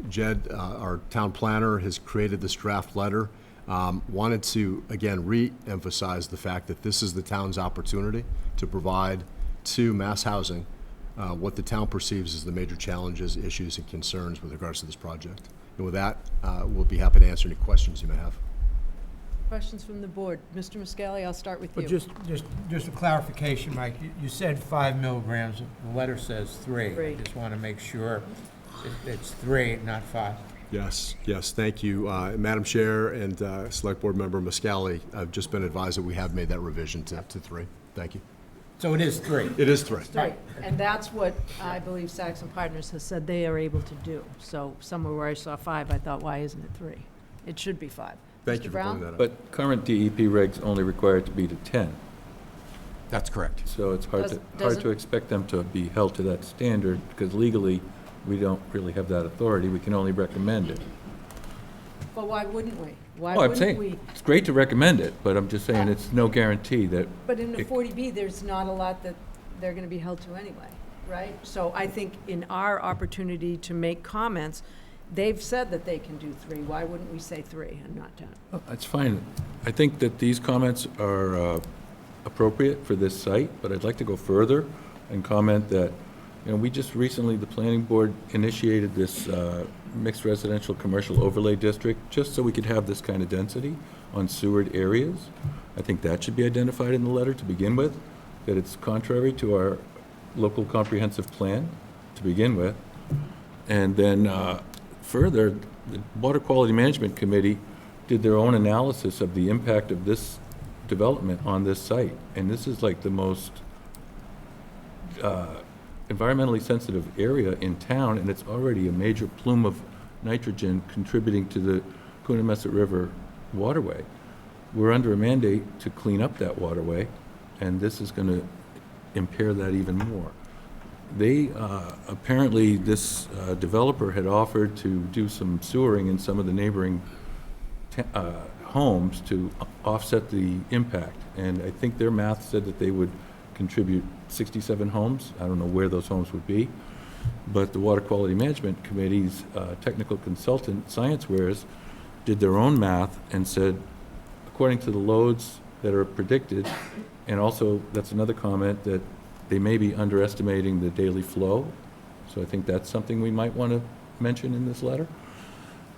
Jed, our town planner, has created this draft letter. Wanted to, again, re-emphasize the fact that this is the town's opportunity to provide to Mass Housing what the town perceives as the major challenges, issues, and concerns with regards to this project. And with that, we'll be happy to answer any questions you may have. Questions from the board? Mr. Muscali, I'll start with you. But just a clarification, Mike, you said 5 milligrams, the letter says 3. I just want to make sure it's 3, not 5. Yes, thank you. Madam Chair and Select Board Member Muscali, I've just been advised that we have made that revision to 3. Thank you. So it is 3? It is 3. Right, and that's what I believe Saxon Partners has said they are able to do. So somewhere where I saw 5, I thought, why isn't it 3? It should be 5. Thank Mr. you for Brown? pointing that out. But current DEP regs only require it to be to 10. That's correct. So it's hard to expect them to be held to that standard, because legally, we don't really have that authority. We can only recommend it. But why wouldn't we? Why Oh, I'm wouldn't saying, we? it's great to recommend it, but I'm just saying it's no guarantee that. But in the 40B, there's not a lot that they're going to be held to anyway, right? So I think in our opportunity to make comments, they've said that they can do 3. Why wouldn't we say 3 and not 10? Oh, that's fine. I think that these comments are appropriate for this site, but I'd like to go further and comment that, we just recently, the planning board initiated this mixed residential commercial overlay district just so we could have this kind of density on sewered areas. I think that should be identified in the letter to begin with, that it's contrary to our local comprehensive plan to begin with. And then further, the Water Quality Management Committee did their own analysis of the impact of this development on this site. And this is like the most environmentally sensitive area in town, and it's already a major plume of nitrogen contributing to the Coonamessett River waterway. We're under a mandate to clean up that waterway, and this is going to impair that even more. They, apparently, this developer had offered to do some sewering in some of the neighboring homes to offset the impact, and I think their math said that they would contribute 67 homes. I don't know where those homes would be, but the Water Quality Management Committee's technical consultant, ScienceWares, did their own math and said, according to the loads that are predicted, and also that's another comment that they may be underestimating the daily flow. So I think that's something we might want to mention in this letter.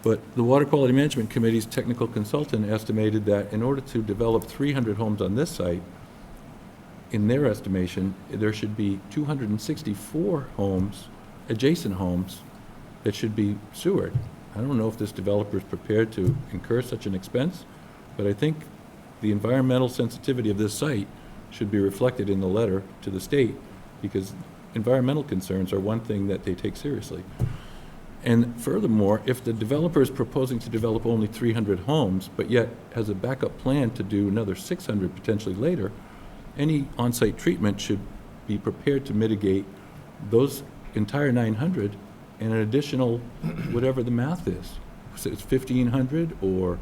But the Water Quality Management Committee's technical consultant estimated that in order to develop 300 homes on this site, in their estimation, there should be 264 homes, adjacent homes, that should be sewered. I don't know if this developer is prepared to incur such an expense, but I think the environmental sensitivity of this site should be reflected in the letter to the state, because environmental concerns are one thing that they take seriously. And furthermore, if the developer is proposing to develop only 300 homes, but yet has a backup plan to do another 600 potentially later, any on-site treatment should be prepared to mitigate those entire 900 and an additional, whatever the math is. So it's 1,500, or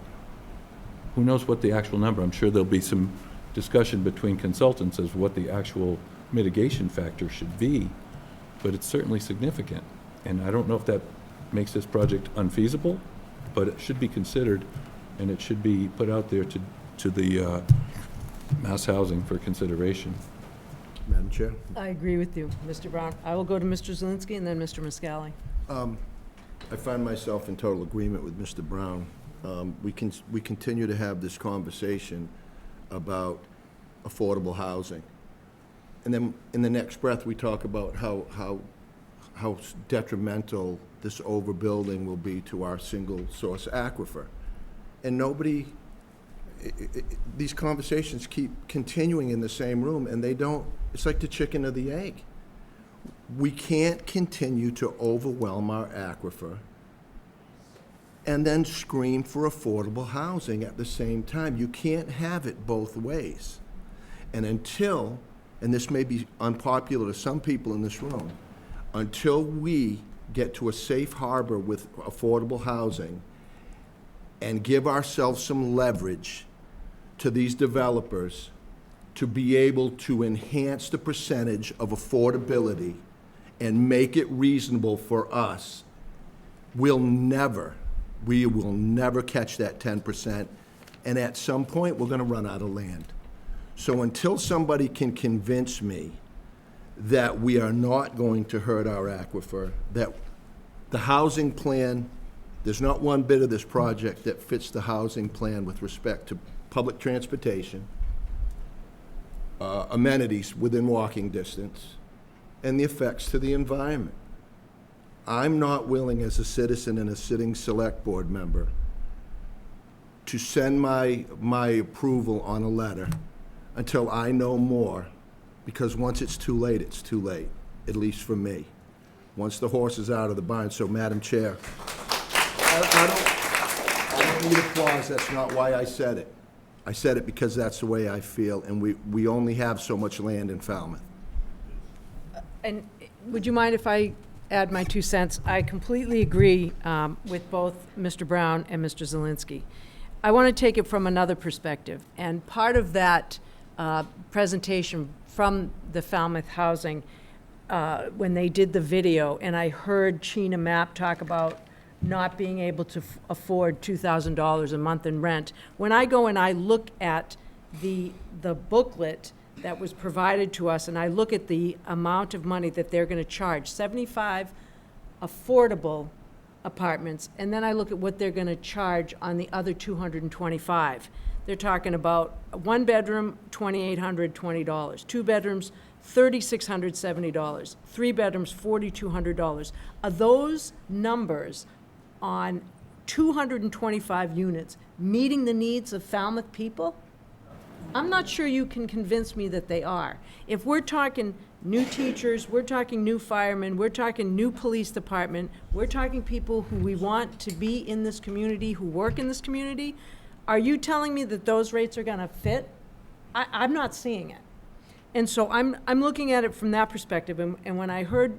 who knows what the actual number. I'm sure there'll be some discussion between consultants as what the actual mitigation factor should be, but it's certainly significant. And I don't know if that makes this project unfeasible, but it should be considered, and it should be put out there to the mass housing for consideration. Madam Chair? I agree with you, Mr. Brown. I will go to Mr. Zelinski and then Mr. Muscali. I find myself in total agreement with Mr. Brown. We continue to have this conversation about affordable housing. And then in the next breath, we talk about how detrimental this overbuilding will be to our single source aquifer. And nobody, these conversations keep continuing in the same room, and they don't, it's like the chicken or the egg. We can't continue to overwhelm our aquifer and then scream for affordable housing at the same time. You can't have it both ways. And until, and this may be unpopular to some people in this room, until we get to a safe harbor with affordable housing and give ourselves some leverage to these developers to be able to enhance the percentage of affordability and make it reasonable for us, we will never catch that 10%. And at some point, we're going to run out of land. So until somebody can convince me that we are not going to hurt our aquifer, that the housing plan, there's not one bit of this project that fits the housing plan with respect to public transportation, amenities within walking distance, and the effects to the environment. I'm not willing, as a citizen and a sitting select board member, to send my approval on a letter until I know more, because once it's too late, at least for me. Once the horse is out of the barn. So, Madam Chair, I don't need applause. That's not why I said it. I said it because that's the way I feel, and we only have so much land in Falmouth. And would you mind if I add my 2 cents? I completely agree with both Mr. Brown and Mr. Zelinski. I want to take it from another perspective, and part of that presentation from the Falmouth Housing, when they did the video, and I heard Sheena Mapp talk about not being able to afford $2,000 a month in rent. When I go and I look at the booklet that was provided to us, and I look at the amount of money that they're going to charge, 75 affordable apartments, and then I look at what they're going to charge on the other 225. They're talking about a one bedroom, $2,820, 2 bedrooms, $3,670, 3 bedrooms, $4,200. Are those numbers on 225 units meeting the needs of Falmouth people? I'm not sure you can convince me that they are. If we're talking new teachers, we're talking new firemen, we're talking new police department, we're talking people who we want to be in this community, who work in this community, are you telling me that those rates are going to fit? I'm not seeing it. And so I'm looking at it from that perspective. And when I heard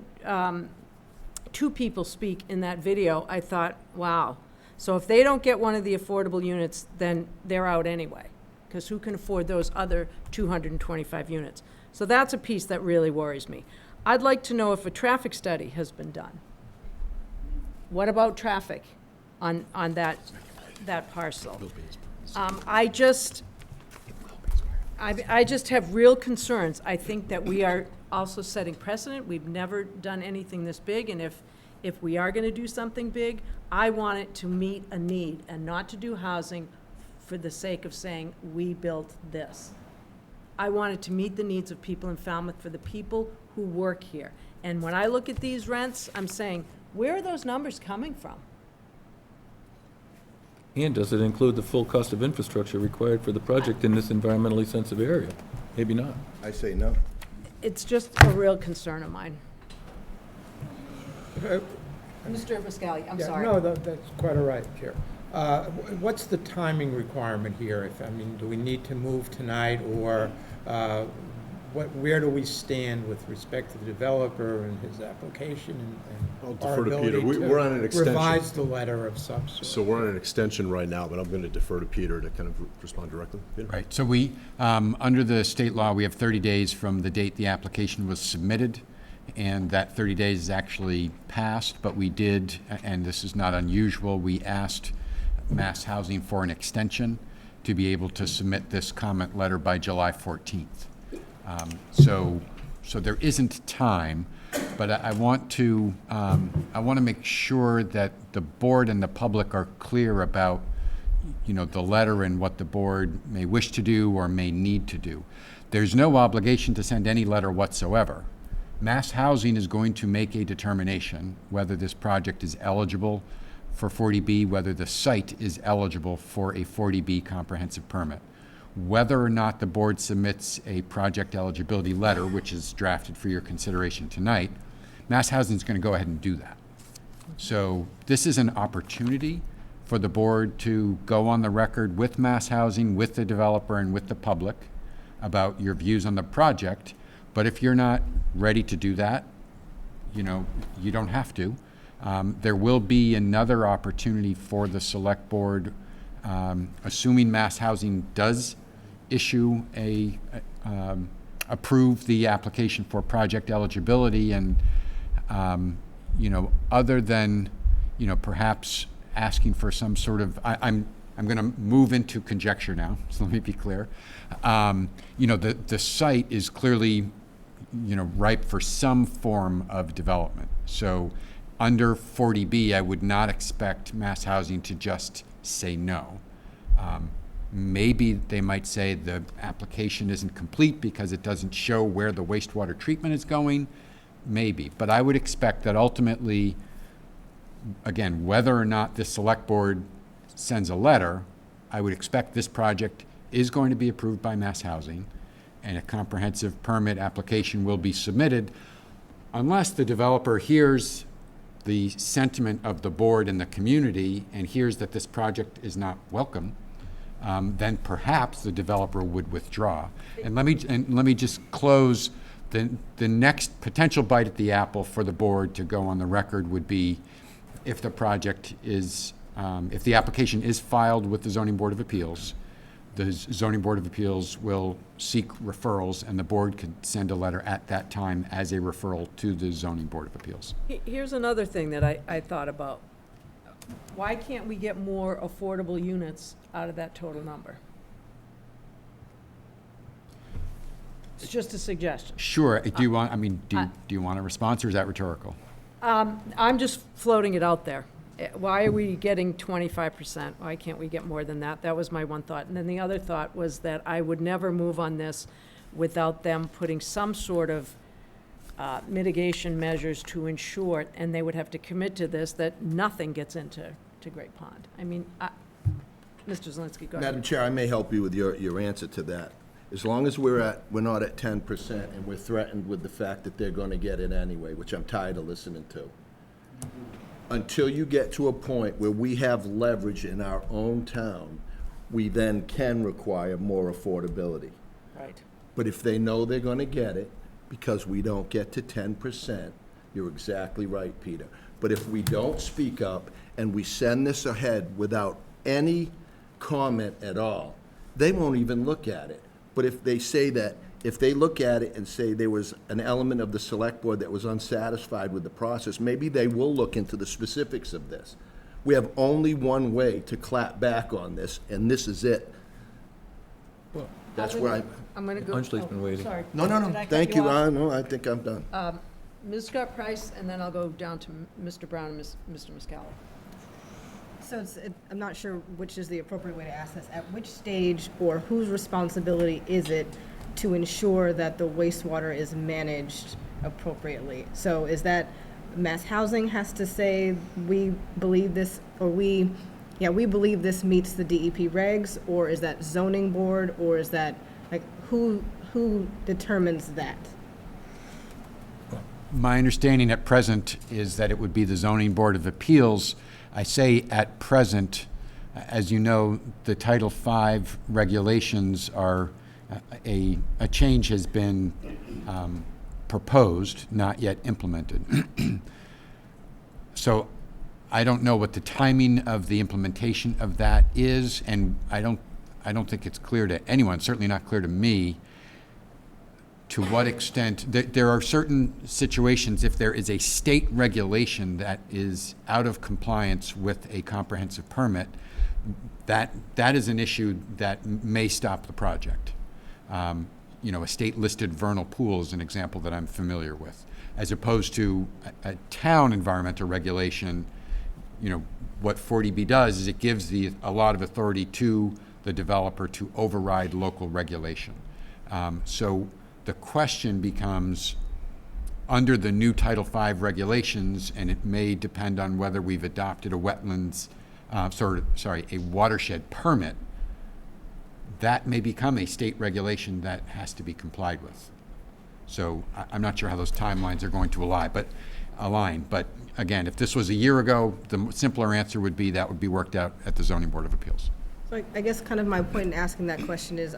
2 people speak in that video, I thought, wow. So if they don't get one of the affordable units, then they're out anyway, because who can afford those other 225 units? So that's a piece that really worries me. I'd like to know if a traffic study has been done. What about traffic on that parcel? I just have real concerns. I think that we are also setting precedent. We've never done anything this big, and if we are going to do something big, I want it to meet a need and not to do housing for the sake of saying we built this. I want it to meet the needs of people in Falmouth, for the people who work here. And when I look at these rents, I'm saying, where are those numbers coming from? And does it include the full cost of infrastructure required for the project in this environmentally sensitive area? Maybe not. I say no. It's just a real concern of mine. Mr. Muscali, I'm Yeah, sorry. No, that's quite all right, Chair. What's the timing requirement here? I mean, do we need to move tonight, or where do we stand with respect to the developer and his application I'll and our defer to Peter. ability We're on an to extension. revise the letter of some sort? So we're on an extension right now, but I'm going to defer to Peter to kind of respond directly. Peter? Right, so we, under the state law, we have 30 days from the date the application was submitted, and that 30 days is actually passed, but we did, and this is not unusual, we asked Mass Housing for an extension to be able to submit this comment letter by July 14th. So there isn't time, but I want to make sure that the board and the public are clear about, the letter and what the board may wish to do or may need to do. There's no obligation to send any letter whatsoever. Mass Housing is going to make a determination whether this project is eligible for 40B, whether the site is eligible for a 40B comprehensive permit. Whether or not the board submits a project eligibility letter, which is drafted for your consideration tonight, Mass Housing is going to go ahead and do that. So this is an opportunity for the board to go on the record with Mass Housing, with the developer, and with the public about your views on the project. But if you're not ready to do that, you don't have to. There will be another opportunity for the select board, assuming Mass Housing does issue approve the application for project eligibility, and other than perhaps asking for some sort of, I'm going to move into conjecture now, so let me be clear. The site is clearly ripe for some form of development. So under 40B, I would not expect Mass Housing to just say no. Maybe they might say the application isn't complete because it doesn't show where the wastewater treatment is going. Maybe, but I would expect that ultimately, again, whether or not the select board sends a letter, I would expect this project is going to be approved by Mass Housing, and a comprehensive permit application will be submitted, unless the developer hears the sentiment of the board and the community and hears that this project is not welcome. Then perhaps the developer would withdraw. And let me just close. The next potential bite at the apple for the board to go on the record would be if the project is, if the application is filed with the Zoning Board of Appeals, the Zoning Board of Appeals will seek referrals, and the board could send a letter at that time as a referral to the Zoning Board of Appeals. Here's another thing that I thought about. Why can't we get more affordable units out of that total number? It's just a suggestion. Sure. Do you want, do you want a response, or is that rhetorical? I'm just floating it out there. Why are we getting 25%? Why can't we get more than that? That was my one thought. And then the other thought was that I would never move on this without them putting some sort of mitigation measures to ensure, and they would have to commit to this, that nothing gets into Great Pond. Mr. Zelinski, go ahead. Madam Chair, I may help you with your answer to that. As long as we're not at 10% and we're threatened with the fact that they're going to get it anyway, which I'm tired of listening to. Until you get to a point where we have leverage in our own town, we then can require more affordability. Right. But if they know they're going to get it, because we don't get to 10%, you're exactly right, Peter. But if we don't speak up and we send this ahead without any comment at all, they won't even look at it. But if they say that, if they look at it and say there was an element of the select board that was unsatisfied with the process, maybe they will look into the specifics of this. We have only one way to clap back on this, and this is it. Well, that's where I'm going to go. Anjali's been waiting. Sorry. No, Did I cut thank you, off? No, I think I'm done. Ms. Scott Price, and then I'll go down to Mr. Brown and Mr. Muscala. So I'm not sure which is the appropriate way to ask this. At which stage or whose responsibility is it to ensure that the wastewater is managed appropriately? So is that Mass Housing has to say, we believe this, or we believe this meets the DEP regs, or is that zoning board, or is that, like, who determines that? My understanding at present is that it would be the Zoning Board of Appeals. I say at present, as you know, the Title V regulations are, a change has been proposed, not yet implemented. So I don't know what the timing of the implementation of that is, and I don't think it's clear to anyone, certainly not clear to me, to what extent. There are certain situations, if there is a state regulation that is out of compliance with a comprehensive permit, that is an issue that may stop the project. You know, a state-listed vernal pool is an example that I'm familiar with, as opposed to a town environmental regulation. You know, what 40B does is it gives a lot of authority to the developer to override local regulation. So the question becomes, under the new Title V regulations, and it may depend on whether we've adopted a wetlands, a watershed permit, that may become a state regulation that has to be complied with. So I'm not sure how those timelines are going to align, but again, if this was a year ago, the simpler answer would be that would be worked out at the Zoning Board of Appeals. So I guess kind of my point in asking that question is,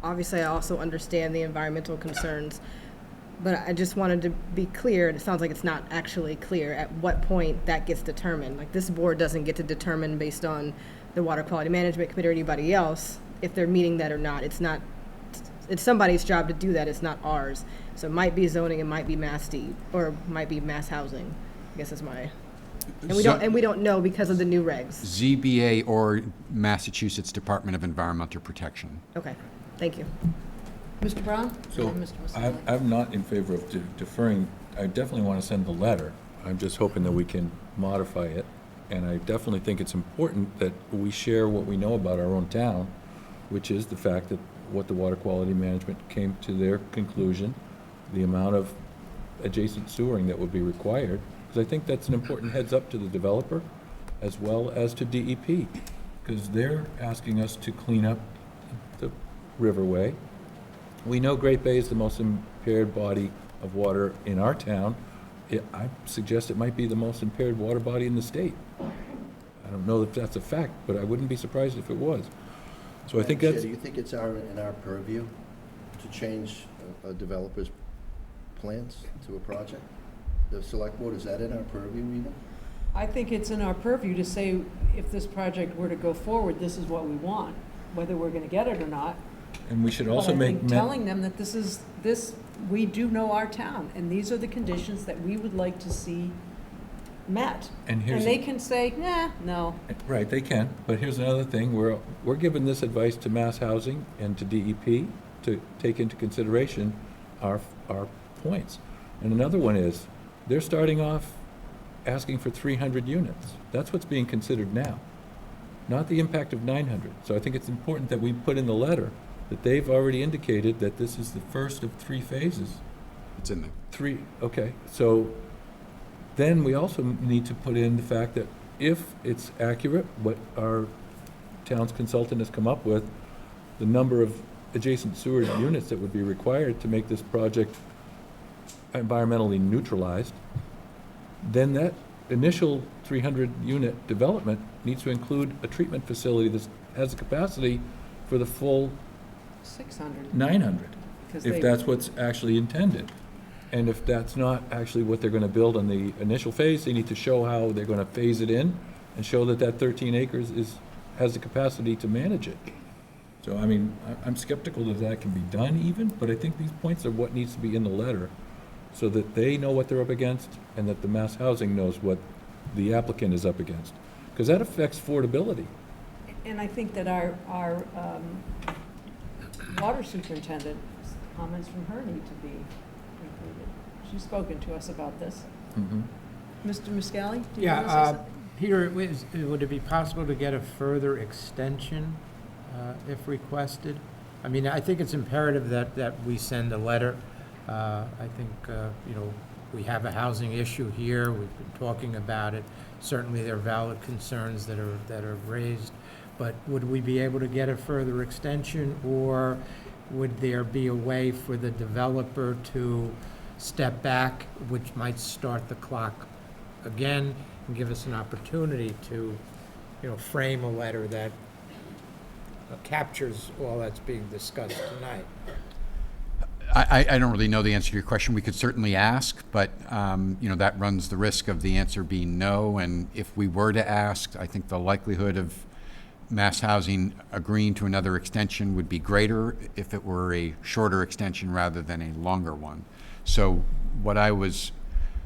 obviously I also understand the environmental concerns, but I just wanted to be clear, and it sounds like it's not actually clear, at what point that gets determined. Like, this board doesn't get to determine based on the Water Quality Management Committee or anybody else if they're meeting that or not. It's somebody's job to do that, it's not ours. So it might be zoning, it might be Mass D, or it might be mass housing, I guess is my, and we don't know because of the new regs. ZBA or Massachusetts Department of Environmental Protection. Okay, thank you. Mr. Brown? So And Mr. Mussolini? I'm not in favor of deferring. I definitely want to send the letter. I'm just hoping that we can modify it. And I definitely think it's important that we share what we know about our own town, which is the fact that what the Water Quality Management came to their conclusion, the amount of adjacent sewering that would be required, because I think that's an important heads up to the developer as well as to DEP, because they're asking us to clean up the riverway. We know Great Bay is the most impaired body of water in our town. I suggest it might be the most impaired water body in the state. I don't know if that's a fact, but I wouldn't be surprised if it was. So I think that's... Do you think it's in our purview to change a developer's plans to a project? The select board, is that in our purview, Rita? I think it's in our purview to say, if this project were to go forward, this is what we want, whether we're gonna get it or not. And we should also But I think telling them that we do know our town, and these are the conditions that we would like to see met. And they can say, nah, no. Right, they can, but here's another thing, we're giving this advice to Mass Housing and to DEP to take into consideration our points. And another one is, they're starting off asking for 300 units. That's what's being considered now, not the impact of 900. So I think it's important that we put in the letter that they've already indicated that this is the first of 3 phases. It's in there. 3, okay, so then we also need to put in the fact that if it's accurate, what our town's consultant has come up with, the number of adjacent sewer units that would be required to make this project environmentally neutralized, then that initial 300-unit development needs to include a treatment facility that has the capacity for the full 600. 900, Because if that's what's actually intended. And if that's not actually what they're going to build on the initial phase, they need to show how they're going to phase it in and show that that 13 acres has the capacity to manage it. So, I mean, I'm skeptical that that can be done even, but I think these points are what needs to be in the letter so that they know what they're up against and that the Mass Housing knows what the applicant is up against. Because that affects affordability. And I think that our water superintendent, comments from her need to be included. She's spoken to us about this. Mr. Muscali, do you want to say something? Peter, would it be possible to get a further extension if requested? I mean, I think it's imperative that we send a letter. I think, we have a housing issue here. We've been talking about it. Certainly, there are valid concerns that are raised. But would we be able to get a further extension, or would there be a way for the developer to step back, which might start the clock again and give us an opportunity to, frame a letter that captures all that's being discussed tonight? I don't really know the answer to your question. We could certainly ask, but, that runs the risk of the answer being no. And if we were to ask, I think the likelihood of Mass Housing agreeing to another extension would be greater if it were a shorter extension rather than a longer one. So what I was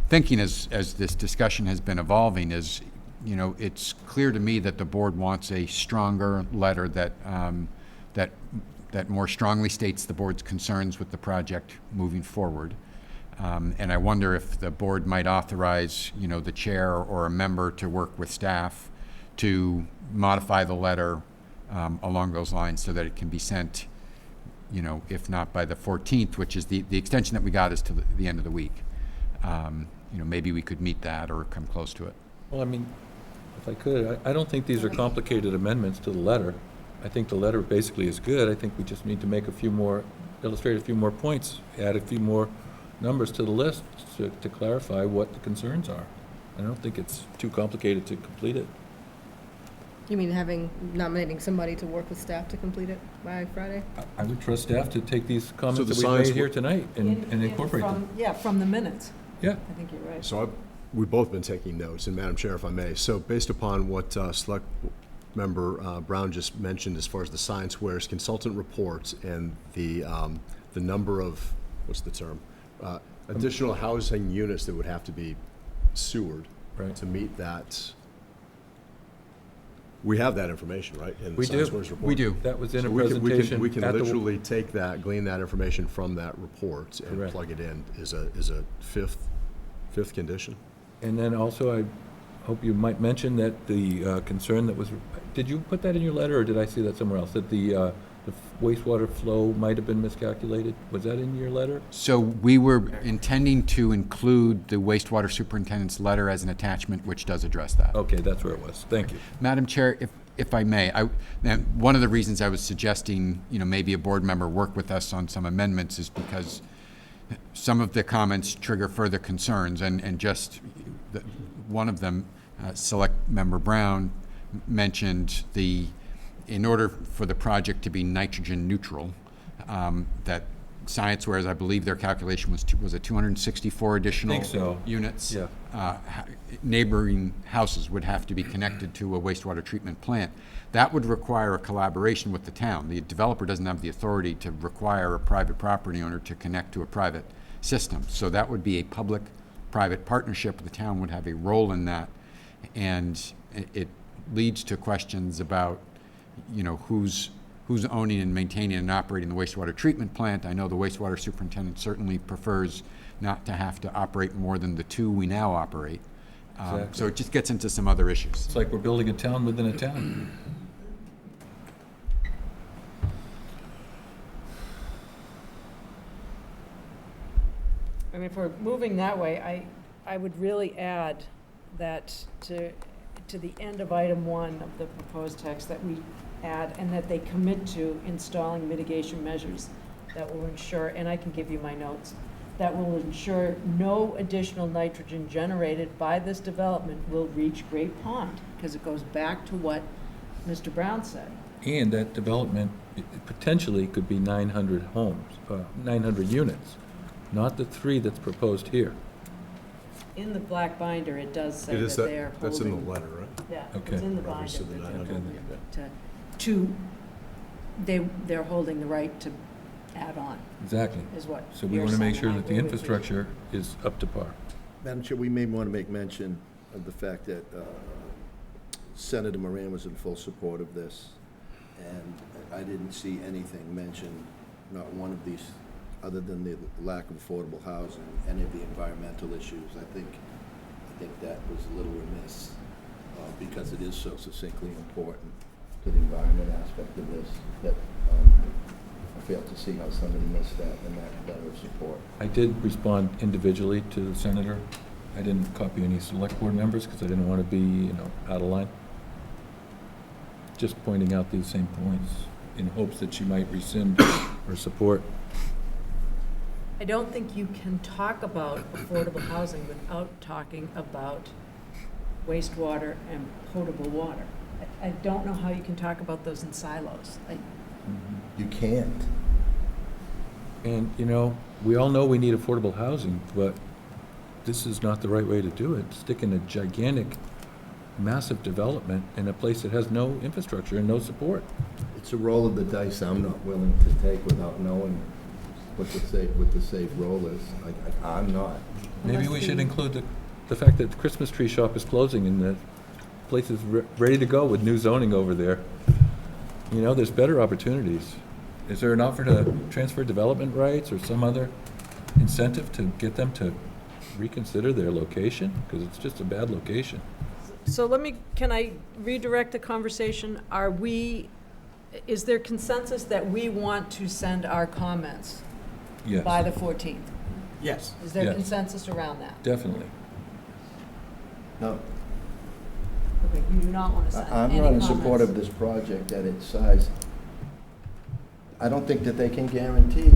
thinking as this discussion has been evolving is, it's clear to me that the board wants a stronger letter that more strongly states the board's concerns with the project moving forward. And I wonder if the board might authorize, the chair or a member to work with staff to modify the letter along those lines so that it can be sent, if not by the 14th, which is the extension that we got is to the end of the week. Maybe we could meet that or come close to it. Well, I mean, if I could, I don't think these are complicated amendments to the letter. I think the letter basically is good. I think we just need to make illustrate a few more points, add a few more numbers to the list to clarify what the concerns are. I don't think it's too complicated to complete it. You mean nominating somebody to work with staff to complete it by Friday? I would trust staff to take these comments the that we science made here tonight and incorporate them. From the minutes. Yeah. I think you're right. So we've both been taking notes, and Madam Chair, if I may. So based upon what Select Member Brown just mentioned as far as the Science Ware's consultant reports and the number of, what's the term? Additional housing units that would have to be sewered to meet that. We have that information, right? In the We Science do. Ware's report. We do. That was in So a we can presentation at the- literally take that, glean that information from that report and Correct. plug it in as a fifth condition. And then also, I hope you might mention that the concern that was, did you put that in your letter, or did I see that somewhere else? That the wastewater flow might have been miscalculated? Was that in your letter? So we were intending to include the wastewater superintendent's letter as an attachment, which does address that. Okay, that's where it was. Thank you. Madam Chair, if I may, and one of the reasons I was suggesting, maybe a board member work with us on some amendments is because some of the comments trigger further concerns, and just one of them, Select Member Brown mentioned in order for the project to be nitrogen neutral, that Science Ware's, I believe their calculation was a 264 additional units. Yeah. Neighboring houses would have to be connected to a wastewater treatment plant. That would require a collaboration with the town. The developer doesn't have the authority to require a private property owner to connect to a private system. So that would be a public-private partnership. The town would have a role in that. And it leads to questions about, who's owning and maintaining and operating the wastewater treatment plant. I know the wastewater superintendent certainly prefers not to have to operate more than the two we now operate. Exactly. So it just gets into some other issues. It's like we're building a town within a town. I mean, if we're moving that way, I would really add that to the end of item 1 of the proposed text, that we add, and that they commit to installing mitigation measures that will ensure, and I can give you my notes, that will ensure no additional nitrogen generated by this development will reach Great Pond, because it goes back to what Mr. Brown said. And that development potentially could be 900 homes, 900 units, not the 3 that's proposed here. In the black binder, it does say It is that they're holding. that's in the letter, right? Yeah, Okay. it's in the Robert binder. said the that they're 900, holding they're holding the right to add on, Exactly. is what So we you're want to make saying, sure and I that the agree with you. infrastructure is up to par. Madam Chair, we may want to make mention of the fact that Senator Moran was in full support of this, and I didn't see anything mentioned, not one of these, other than the lack of affordable housing, any of the environmental issues. I think that was a little remiss, because it is so succinctly important to the environment aspect of this, that I failed to see how somebody missed that in that letter of support. I did respond individually to the senator. I didn't copy any select board members because I didn't want to be, out of line. Just pointing out these same points. in hopes that she might rescind her support. I don't think you can talk about affordable housing without talking about wastewater and potable water. I don't know how you can talk about those in silos. You can't. And, you know, we all know we need affordable housing, but this is not the right way to do it. Sticking a gigantic, massive development in a place that has no infrastructure and no support. It's a roll of the dice I'm not willing to take without knowing what the safe roll is. I'm not. Maybe we should include the fact that the Christmas tree shop is closing and the place is ready to go with new zoning over there. You know, there's better opportunities. Is there an offer to transfer development rights or some other incentive to get them to reconsider their location? Because it's just a bad location. So can I redirect the conversation? Is there consensus that we want to send our comments Yes. by the 14th? Yes. Is there Yes. consensus around that? Definitely. No. Okay, you do not want to send I'm any not in comments. support of this project at its size. I don't think that they can guarantee.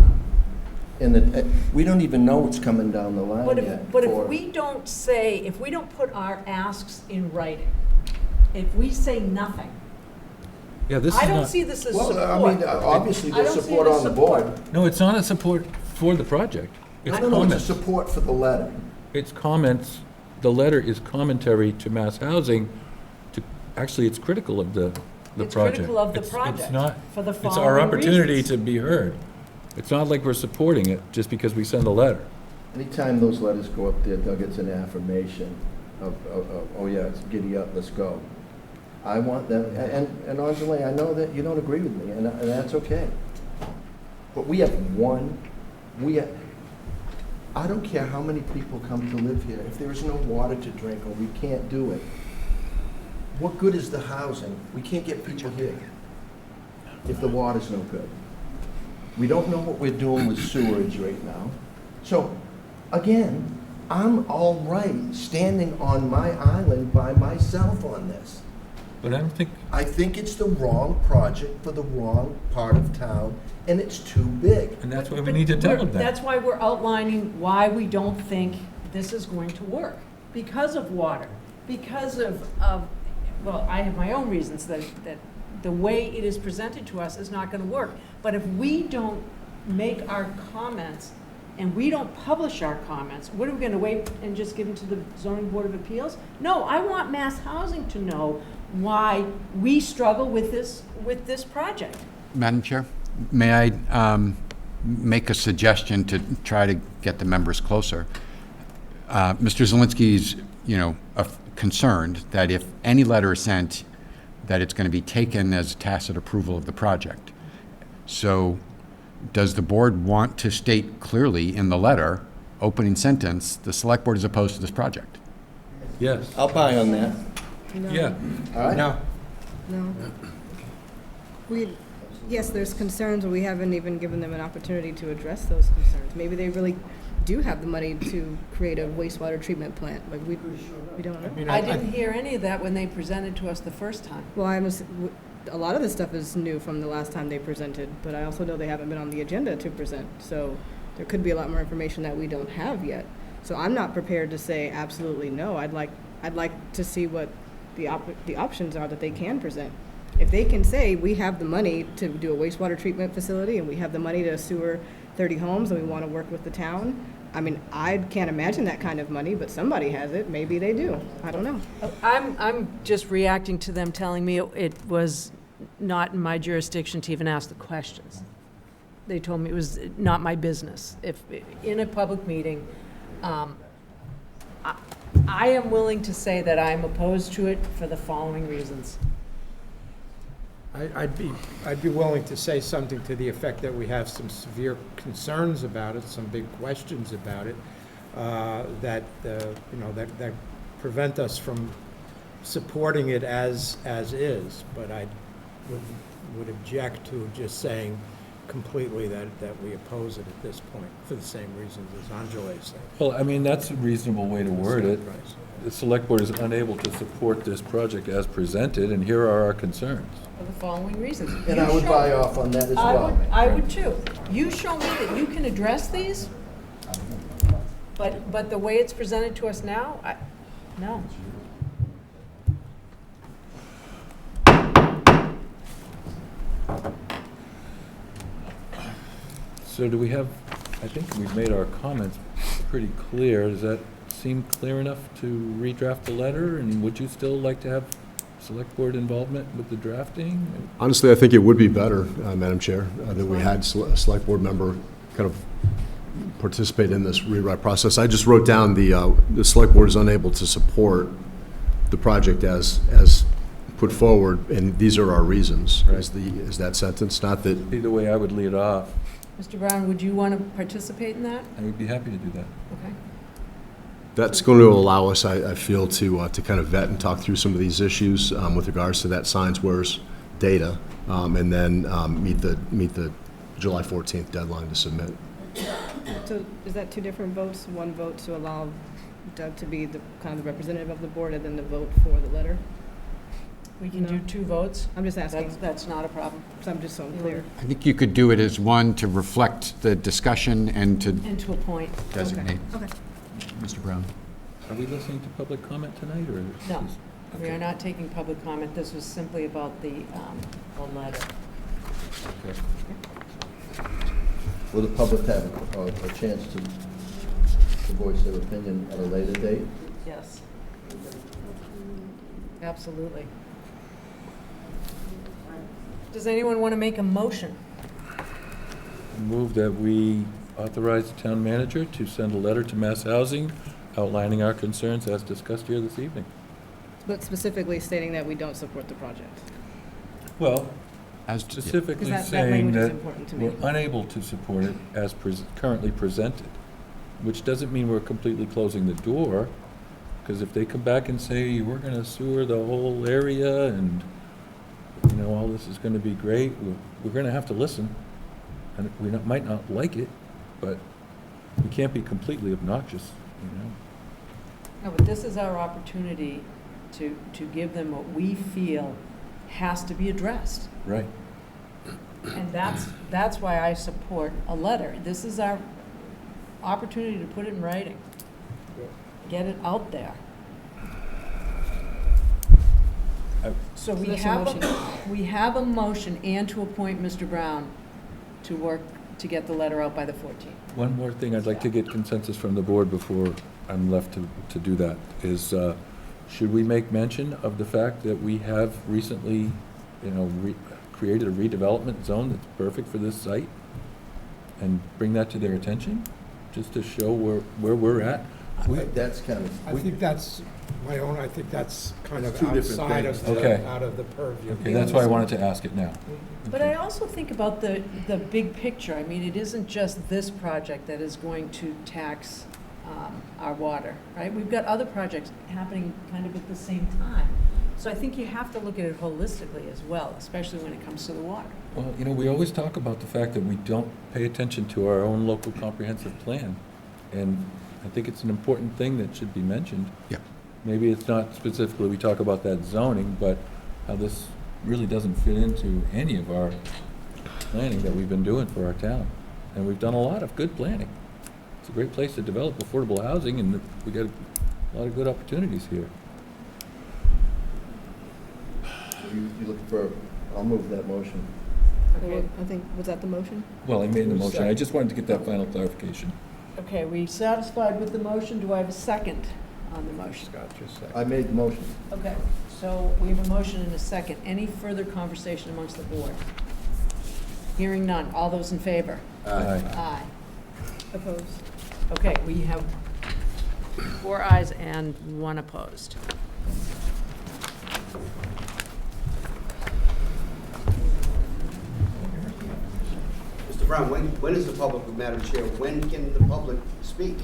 We don't even know what's coming down the line yet. But if we don't put our asks in writing, if we say nothing, Yeah, this is I don't not- see this as Well, support. I mean, obviously I there's don't see support it as on the support. board. No, it's not a support for the project. It's I don't know, it's a comments. support for the letter. It's comments. The letter is commentary to Mass Housing. Actually, it's critical of the It's project. critical of the It's project not, for the it's our following opportunity reasons. to be heard. It's not like we're supporting it just because we send a letter. Anytime those letters go up there, Doug, it's an affirmation of, oh yeah, it's giddy up, let's go. I want them, and Anjali, I know that you don't agree with me, and that's okay. But we have I don't care how many people come to live here, if there is no water to drink or we can't do it, what good is the housing? We can't get people here if the water's no good. We don't know what we're doing with sewerage right now. So, again, I'm all right standing on my island by myself on this. But I don't think, I think it's the wrong project for the wrong part of town, and it's too big. and that's why we need to tell them that. That's why we're outlining why we don't think this is going to work. Because of water, because of well, I have my own reasons that the way it is presented to us is not going to work. But if we don't make our comments and we don't publish our comments, what are we going to wait and just give them to the Zoning Board of Appeals? No, I want Mass Housing to know why we struggle with this project. Madam Chair, may I make a suggestion to try to get the members closer? Mr. Zelinski's, concerned that if any letter is sent, that it's going to be taken as tacit approval of the project. So does the board want to state clearly in the letter, opening sentence, the select board is opposed to this project? Yes. I'll buy on that. No. Yeah. All right? No. No. Yes, there's concerns, but we haven't even given them an opportunity to address those concerns. Maybe they really do have the money to create a wastewater treatment plant, like we don't know. I didn't hear any of that when they presented to us the first time. Well, a lot of this stuff is new from the last time they presented, but I also know they haven't been on the agenda to present, so there could be a lot more information that we don't have yet. So I'm not prepared to say absolutely no. I'd like to see what the options are that they can present. If they can say, we have the money to do a wastewater treatment facility and we have the money to sewer 30 homes and we want to work with the town, I mean, I can't imagine that kind of money, but somebody has it. Maybe they do. I don't know. I'm just reacting to them telling me it was not in my jurisdiction to even ask the questions. They told me it was not my business. If, in a public meeting, I am willing to say that I'm opposed to it for the following reasons. I'd be willing to say something to the effect that we have some severe concerns about it, some big questions about it, that prevent us from supporting it as is. But I would object to just saying, completely that we oppose it at this point, for the same reasons as Angela said. Well, I mean, that's a reasonable way to word it. The select board is unable to support this project as presented, and here are our concerns. For the following reasons. And I would buy off on that as well. I would too. You show me that you can address these, but the way it's presented to us now, no. So do we have, I think we've made our comments pretty clear. Does that seem clear enough to redraft the letter? And would you still like to have select board involvement with the drafting? Honestly, I think it would be better, Madam Chair, that we had a select board member kind of participate in this rewrite process. I just wrote down the select board is unable to support the project as put forward, and these are our reasons. Right. Is that sentence, not that? Either way, I would lead off. Mr. Brown, would you want to participate in that? I would be happy to do that. Okay. That's going to allow us, I feel, to kind of vet and talk through some of these issues with regards to that Signs Where's data, and then meet the July 14th deadline to submit. So is that two different votes? One vote to allow Doug to be the kind of the representative of the board, and then the vote for the letter? We can do two votes. I'm just asking. That's not a problem. So I'm just so clear. I think you could do it as one to reflect the discussion and to And to a point. designate. Okay. Mr. Brown? Are we listening to public comment tonight, or? No, we are not taking public comment. This was simply about the letter. Okay. Will the public have a chance to voice their opinion at a later date? Yes. Absolutely. Does anyone want to make a motion? Move that we authorize the town manager to send a letter to Mass Housing outlining our concerns as discussed here this evening. But specifically stating that we don't support the project. Well, as specifically that saying language is that important to me. we're unable to support it as currently presented, which doesn't mean we're completely closing the door, because if they come back and say, we're gonna sewer the whole area and, you know, all this is gonna be great, we're gonna have to listen. And we might not like it, but we can't be completely obnoxious, you know? No, but this is our opportunity to give them what we feel has to be addressed. Right. And that's why I support a letter. This is our opportunity to put it in writing. Get it out there. So we That's a have, motion. we have a motion and to appoint Mr. Brown to work to get the letter out by the 14th. One more thing, I'd like to get consensus from the board before I'm left to do that, is should we make mention of the fact that we have recently, you know, created a redevelopment zone that's perfect for this site? And bring that to their attention, just to show where we're at? That's kind of. I think that's I think that's kind of Two different outside things. of Okay. out of the purview. Okay, that's why I wanted to ask it now. But I also think about the big picture. I mean, it isn't just this project that is going to tax our water, right? We've got other projects happening kind of at the same time. So I think you have to look at it holistically as well, especially when it comes to the water. Well, you know, we always talk about the fact that we don't pay attention to our own local comprehensive plan. And I think it's an important thing that should be mentioned. Yeah. Maybe it's not specifically, we talk about that zoning, but how this really doesn't fit into any of our planning that we've been doing for our town. And we've done a lot of good planning. It's a great place to develop affordable housing, and we got a lot of good opportunities here. You looking for, I'll move that motion. Okay. I think, was that the motion? Well, I made the motion. I just wanted to get that final clarification. Okay, we satisfied with the motion? Do I have a second on the motion? Scott just said. I made the motion. Okay, so we have a motion and a second. Any further conversation amongst the board? Hearing none. All those in favor? Aye. Aye. Opposed? Okay, we have 4 ayes and 1 opposed. Mr. Brown, when is the public, Madam Chair, when can the public speak?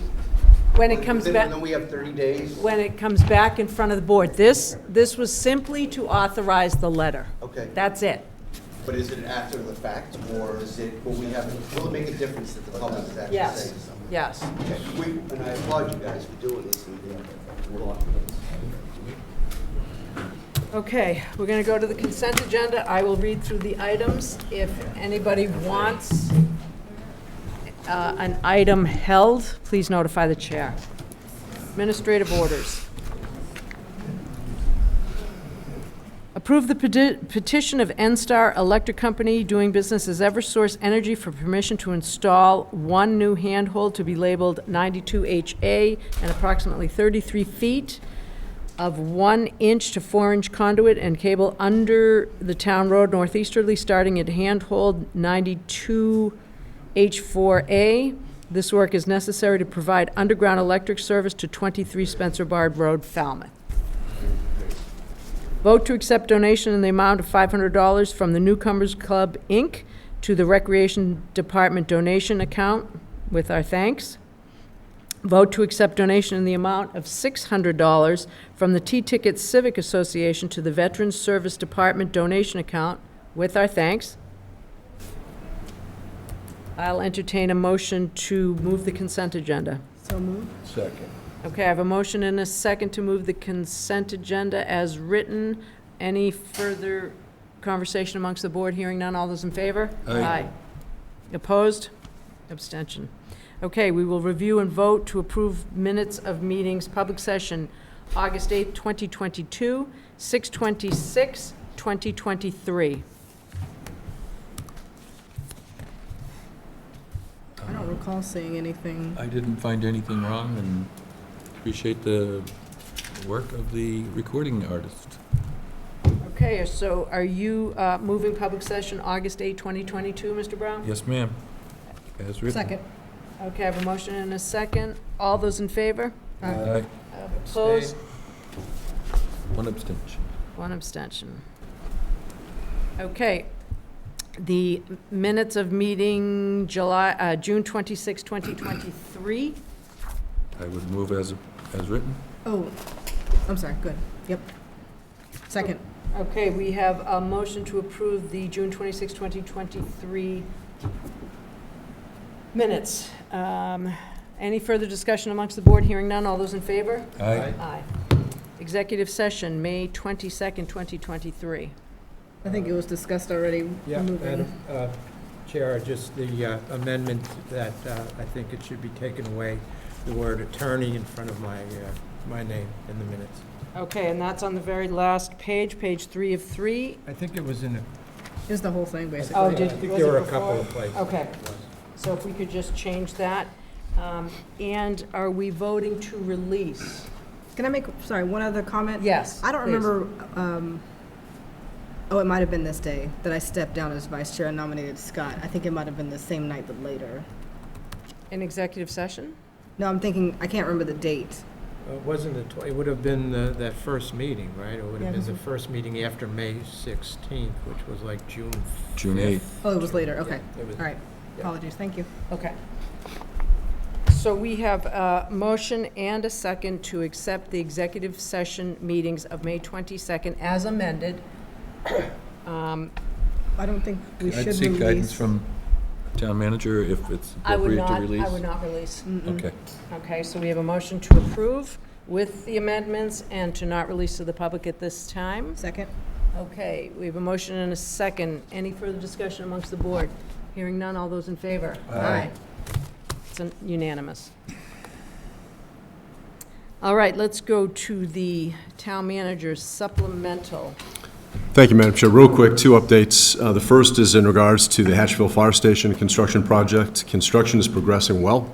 When it comes back, Then we have 30 days? when it comes back in front of the board. This was simply to authorize the letter. Okay. That's it. But is it after the fact, or is it, will it make a difference that the public is actually Yes. saying something? Yes. Okay, and I applaud you guys for doing this. Okay, we're going to go to the consent agenda. I will read through the items. If anybody wants an item held, please notify the chair. Administrative orders. Approve the petition of NSTAR Electric Company doing business as Eversource Energy for permission to install one new handhold to be labeled 92HA and approximately 33 feet of 1 inch to 4 inch conduit and cable under the town road northeasterly starting at handhold 92H4A. This work is necessary to provide underground electric service to 23 Spencer Bard Road, Falmouth. Vote to accept donation in the amount of $500 from the Newcomers Club, Inc. to the Recreation Department donation account with our thanks. Vote to accept donation in the amount of $600 from the T-Ticket Civic Association to the Veterans Service Department donation account with our thanks. I'll entertain a motion to move the consent agenda. So moved. Second. Okay, I have a motion and a second to move the consent agenda as written. Any further conversation amongst the board? Hearing none. All those in favor? Aye. Opposed? Abstention. Okay, we will review and vote to approve minutes of meetings, public session, August 8th, 2022, 6/26, 2023. I don't recall seeing anything. I didn't find anything wrong and appreciate the work of the recording artist. Okay, so are you moving public session August 8, 2022, Mr. Brown? Yes, ma'am. As written. Second. Okay, I have a motion and a second. All those in favor? Aye. Opposed? One abstention. One abstention. Okay. The minutes of meeting June 26, 2023. I would move as written. Oh, I'm sorry, good. Yep. Second. Okay, we have a motion to approve the June 26, 2023 minutes. Any further discussion amongst the board? Hearing none. All those in favor? Aye. Aye. Executive session, May 22nd, 2023. I think it was discussed already. Yeah, moving. Madam Chair, just the amendment that I think it should be taken away, the word attorney in front of my name in the minutes. Okay, and that's on the very last page, page 3 of 3. I think it was in a, Is the whole thing, basically. Oh, I think was there it were a before? couple of places. Okay. So if we could just change that. And are we voting to release? Can I make, sorry, one other comment? Yes, I don't please. remember, oh, it might have been this day that I stepped down as vice chair and nominated Scott. I think it might have been the same night but later. In executive session? No, I'm thinking, I can't remember the date. it wasn't it would have been that first meeting, right? It would Yeah, have been this the was- first meeting after May 16th, which was like June June 5th. 8th. Oh, it was later, okay. It was- All right, yeah. apologies, thank you. Okay. So we have a motion and a second to accept the executive session meetings of May 22nd as amended. I don't think we should I'd release. seek guidance from town manager if it's appropriate to release. I would not release. Okay. Okay, so we have a motion to approve with the amendments and to not release to the public at this time. Second. Okay, we have a motion and a second. Any further discussion amongst the board? Hearing none, all those in favor? Aye. It's unanimous. All right, let's go to the town manager's supplemental. Thank you, Madam Chair. Real quick, two updates. The first is in regards to the Hatchville Fire Station construction project. Construction is progressing well,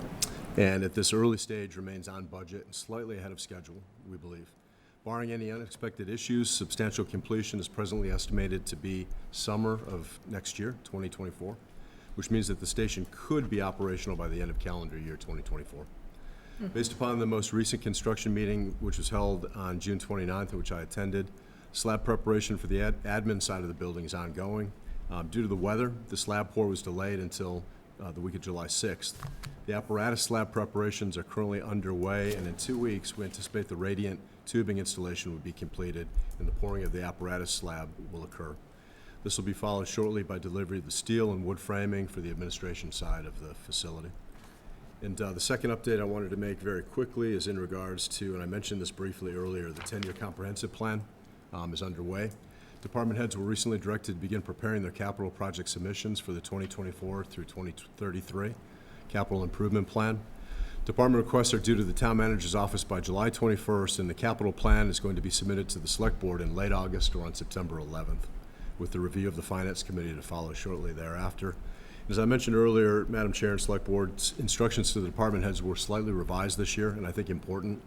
and at this early stage remains on budget and slightly ahead of schedule, we believe. Barring any unexpected issues, substantial completion is presently estimated to be summer of next year, 2024, which means that the station could be operational by the end of calendar year 2024. Based upon the most recent construction meeting, which was held on June 29th, which I attended, slab preparation for the admin side of the building is ongoing. Due to the weather, the slab pour was delayed until the week of July 6th. The apparatus slab preparations are currently underway, and in 2 weeks, we anticipate the radiant tubing installation will be completed, and the pouring of the apparatus slab will occur. This will be followed shortly by delivery of the steel and wood framing for the administration side of the facility. And the second update I wanted to make very quickly is in regards to, and I mentioned this briefly earlier, the 10-year comprehensive plan is underway. Department heads were recently directed to begin preparing their capital project submissions for the 2024 through 2033 capital improvement plan. Department requests are due to the town manager's office by July 21st, and the capital plan is going to be submitted to the select board in late August or on September 11th, with the review of the finance committee to follow shortly thereafter. As I mentioned earlier, Madam Chair and Select Board's instructions to the department heads were slightly revised this year, and I think important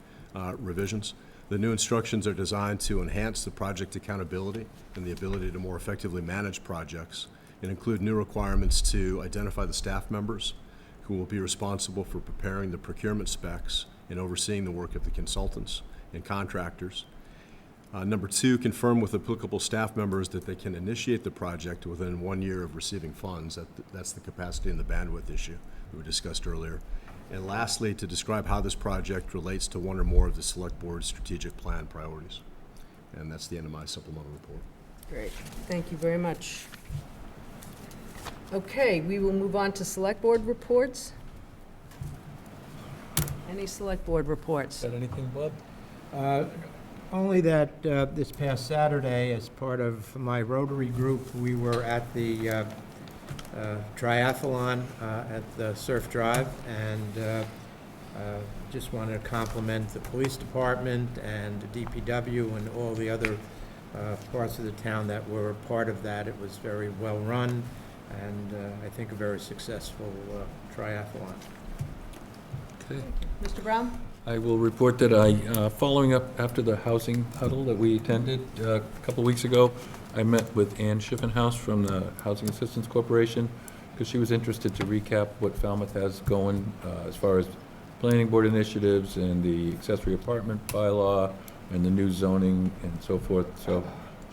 revisions. The new instructions are designed to enhance the project accountability and the ability to more effectively manage projects, and include new requirements to identify the staff members who will be responsible for preparing the procurement specs and overseeing the work of the consultants and contractors. Number 2, confirm with applicable staff members that they can initiate the project within 1 year of receiving funds. That's the capacity and the bandwidth issue that we discussed earlier. And lastly, to describe how this project relates to one or more of the Select Board's strategic plan priorities. And that's the end of my supplemental report. Great, thank you very much. Okay, we will move on to Select Board reports. Any Select Board reports? Got anything, Bob? Only that this past Saturday, as part of my Rotary group, we were at the triathlon at the Surf Drive, and just wanted to compliment the police department and the DPW and all the other parts of the town that were part of that. It was very well run, and I think a very successful triathlon. Okay. Mr. Brown? I will report that following up after the housing huddle that we attended a couple of weeks ago, I met with Ann Schiffenhaus from the Housing Assistance Corporation, because she was interested to recap what Falmouth has going as far as planning board initiatives and the accessory apartment bylaw and the new zoning and so forth. So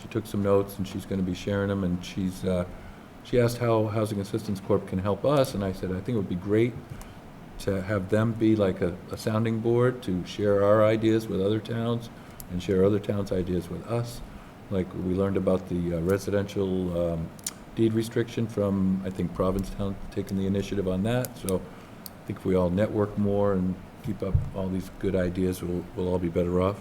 she took some notes, and she's going to be sharing them, and she asked how Housing Assistance Corp can help us, and I said, I think it would be great to have them be like a sounding board to share our ideas with other towns and share other towns' ideas with us. Like we learned about the residential deed restriction from, I think, Provincetown taking the initiative on that. So I think if we all network more and keep up all these good ideas, we'll all be better off.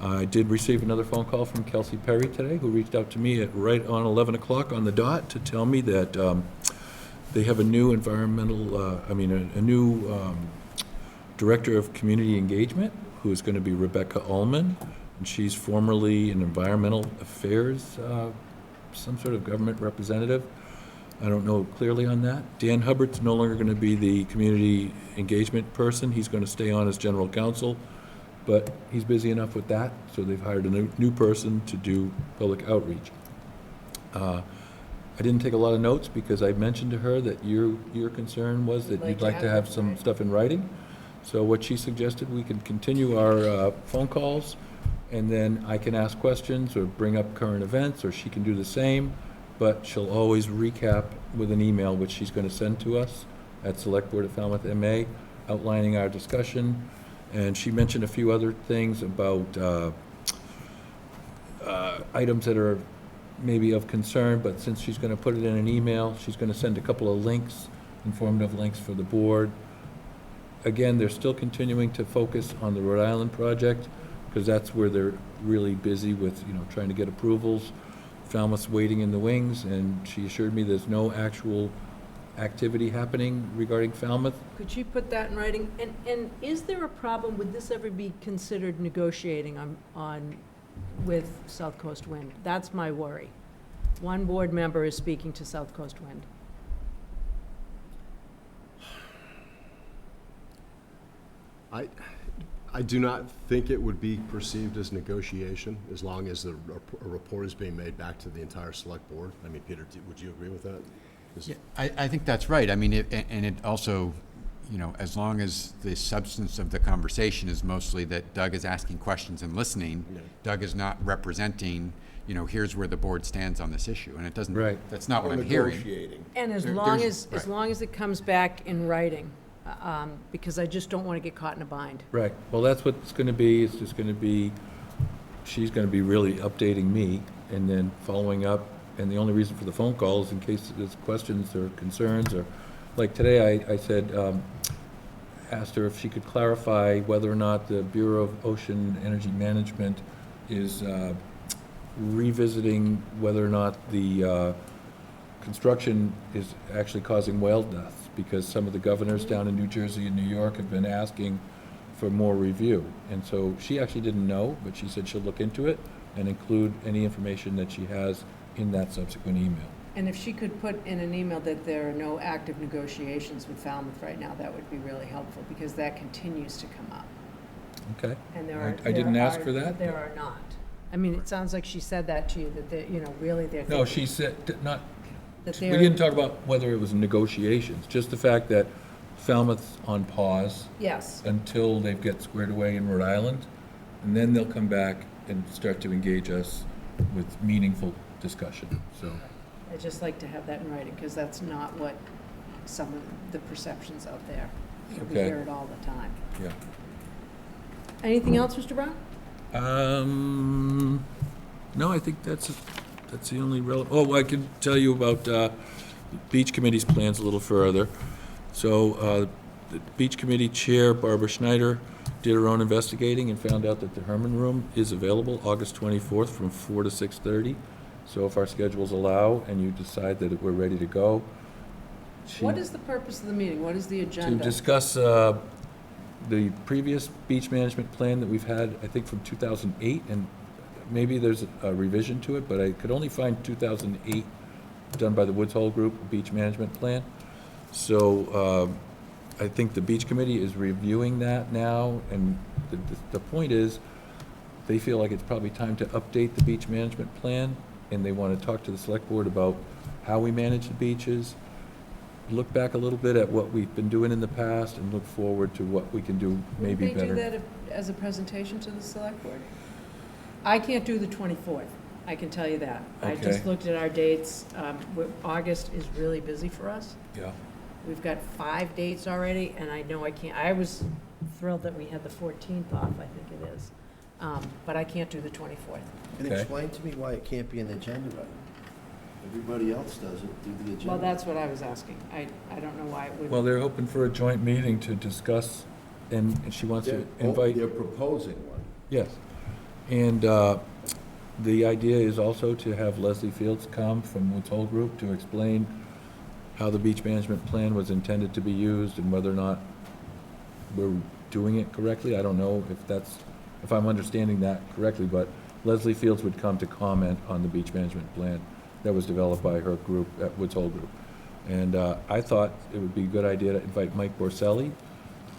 I did receive another phone call from Kelsey Perry today, who reached out to me at right on 11 o'clock on the dot to tell me that they have a new a new director of community engagement, who is going to be Rebecca Ullman, and she's formerly an environmental affairs, some sort of government representative. I don't know clearly on that. Dan Hubbard's no longer going to be the community engagement person. He's going to stay on as general counsel, but he's busy enough with that, so they've hired a new person to do public outreach. I didn't take a lot of notes because I mentioned to her that your concern was that you'd like to have some stuff in writing. So what she suggested, we can continue our phone calls, and then I can ask questions or bring up current events, or she can do the same, but she'll always recap with an email, which she's going to send to us at selectboard@falmouth.ma, outlining our discussion. And she mentioned a few other things about items that are maybe of concern, but since she's going to put it in an email, she's going to send a couple of links, informative links for the board. Again, they're still continuing to focus on the Rhode Island project, because that's where they're really busy with, trying to get approvals. Falmouth's waiting in the wings, and she assured me there's no actual activity happening regarding Falmouth. Could you put that in writing? And is there a problem, would this ever be considered negotiating with South Coast Wind? That's my worry. One board member is speaking to South Coast Wind. I do not think it would be perceived as negotiation, as long as a report is being made back to the entire select board. I mean, Peter, would you agree with that? Yeah, I think that's right. I mean, it also, as long as the substance of the conversation is mostly that Doug is asking questions and listening, yeah. Doug is not representing, here's where the board stands on this issue, and it doesn't. Right. That's not what I'm hearing. And as long as it comes back in writing, because I just don't want to get caught in a bind. Right. Well, that's what it's going to be. It's just going to be, she's going to be really updating me, and then following up And the only reason for the phone call is in case there's questions or concerns, or, like today, I said, asked her if she could clarify whether or not the Bureau of Ocean Energy Management is revisiting whether or not the construction is actually causing whale deaths, because some of the governors down in New Jersey and New York have been asking for more review. And so she actually didn't know, but she said she'll look into it and include any information that she has in that subsequent email. And if she could put in an email that there are no active negotiations with Falmouth right now, that would be really helpful, because that continues to come up. Okay. And there are. I didn't ask for that. There are not. I mean, it sounds like she said that to you, that they, really they're. No, she said, not, That we they're. didn't talk about whether it was negotiations, just the fact that Falmouth's on pause Yes. until they get squared away in Rhode Island, and then they'll come back and start to engage us with meaningful discussion, so. I'd just like to have that in writing, because that's not what some of the perceptions out there. We Okay. hear it all the time. Yeah. Anything else, Mr. Brown? No, I think that's the only relevant, I can tell you about Beach Committee's plans a little further. So, the Beach Committee Chair, Barbara Schneider, did her own investigating and found out that the Herman Room is available August 24th from 4 to 6:30. So if our schedules allow and you decide that we're ready to go, What is the purpose of the meeting? What is the to agenda? discuss the previous beach management plan that we've had, I think from 2008, and maybe there's a revision to it, but I could only find 2008 done by the Woods Hole Group Beach Management Plan. So I think the Beach Committee is reviewing that now, and the point is, they feel like it's probably time to update the beach management plan, and they want to talk to the select board about how we manage the beaches, look back a little bit at what we've been doing in the past, and look forward to what we can do maybe better. Would they do that as a presentation to the select board? I can't do the 24th, I can tell you that. I Okay. just looked at our dates. August is really busy for us. Yeah. We've got 5 dates already, and I know I can't, I was thrilled that we had the 14th off, I think it is. But I can't do the 24th. And Okay. explain to me why it can't be an agenda item. Everybody else does it, do the agenda. Well, that's what I was asking. I don't know why it would. Well, they're hoping for a joint meeting to discuss, and she wants to invite. They're proposing one. Yes. And the idea is also to have Leslie Fields come from Woods Hole Group to explain how the beach management plan was intended to be used and whether or not we're doing it correctly. I don't know if I'm understanding that correctly, but Leslie Fields would come to comment on the beach management plan that was developed by her group at Woods Hole Group. And I thought it would be a good idea to invite Mike Borselli,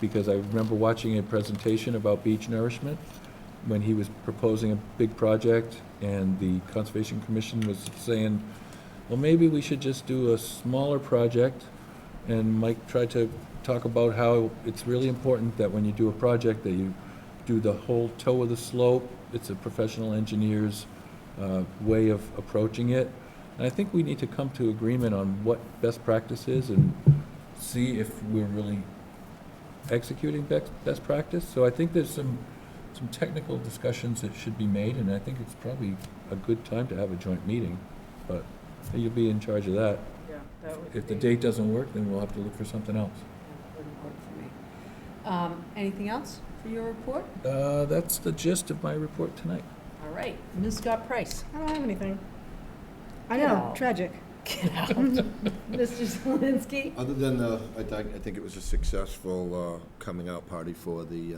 because I remember watching a presentation about beach nourishment when he was proposing a big project, and the Conservation Commission was saying, well, maybe we should just do a smaller project. And Mike tried to talk about how it's really important that when you do a project that you do the whole toe of the slope. It's a professional engineer's way of approaching it. And I think we need to come to agreement on what best practice is and see if we're really executing best practice. So I think there's some technical discussions that should be made, and I think it's probably a good time to have a joint meeting, but you'll be in charge of that. Yeah, that would If the be- date doesn't work, then we'll have to look for something else. that wouldn't work for me. Anything else for your report? That's the gist of my report tonight. All right, Ms. Scott Price. I don't have anything. I Get know, out. tragic. Get out. Mr. Zelinski? Other than I think it was a successful coming out party for the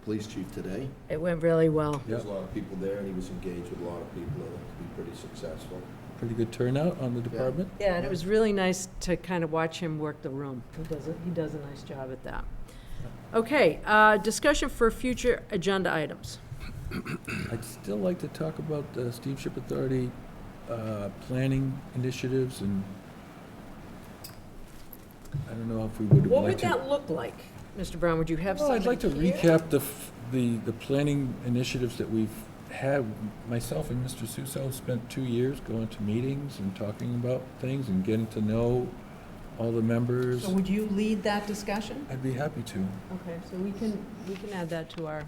police chief today. It went really well. There's a lot of people there, and he was engaged with a lot of people. It looked to be pretty successful. Pretty good turnout on the department. Yeah, and it was really nice to kind of watch him work the room. He does a nice job at that. Okay, discussion for future agenda items. I'd still like to talk about the Steamship Authority planning initiatives, and I don't know if we would What like would to. that look like, Mr. Brown? Would you have Well, somebody I'd like to here? recap the planning initiatives that we've had. Myself and Mr. Suso spent 2 years going to meetings and talking about things and getting to know all the members. So would you lead that discussion? I'd be happy to. Okay, so we can add that to our,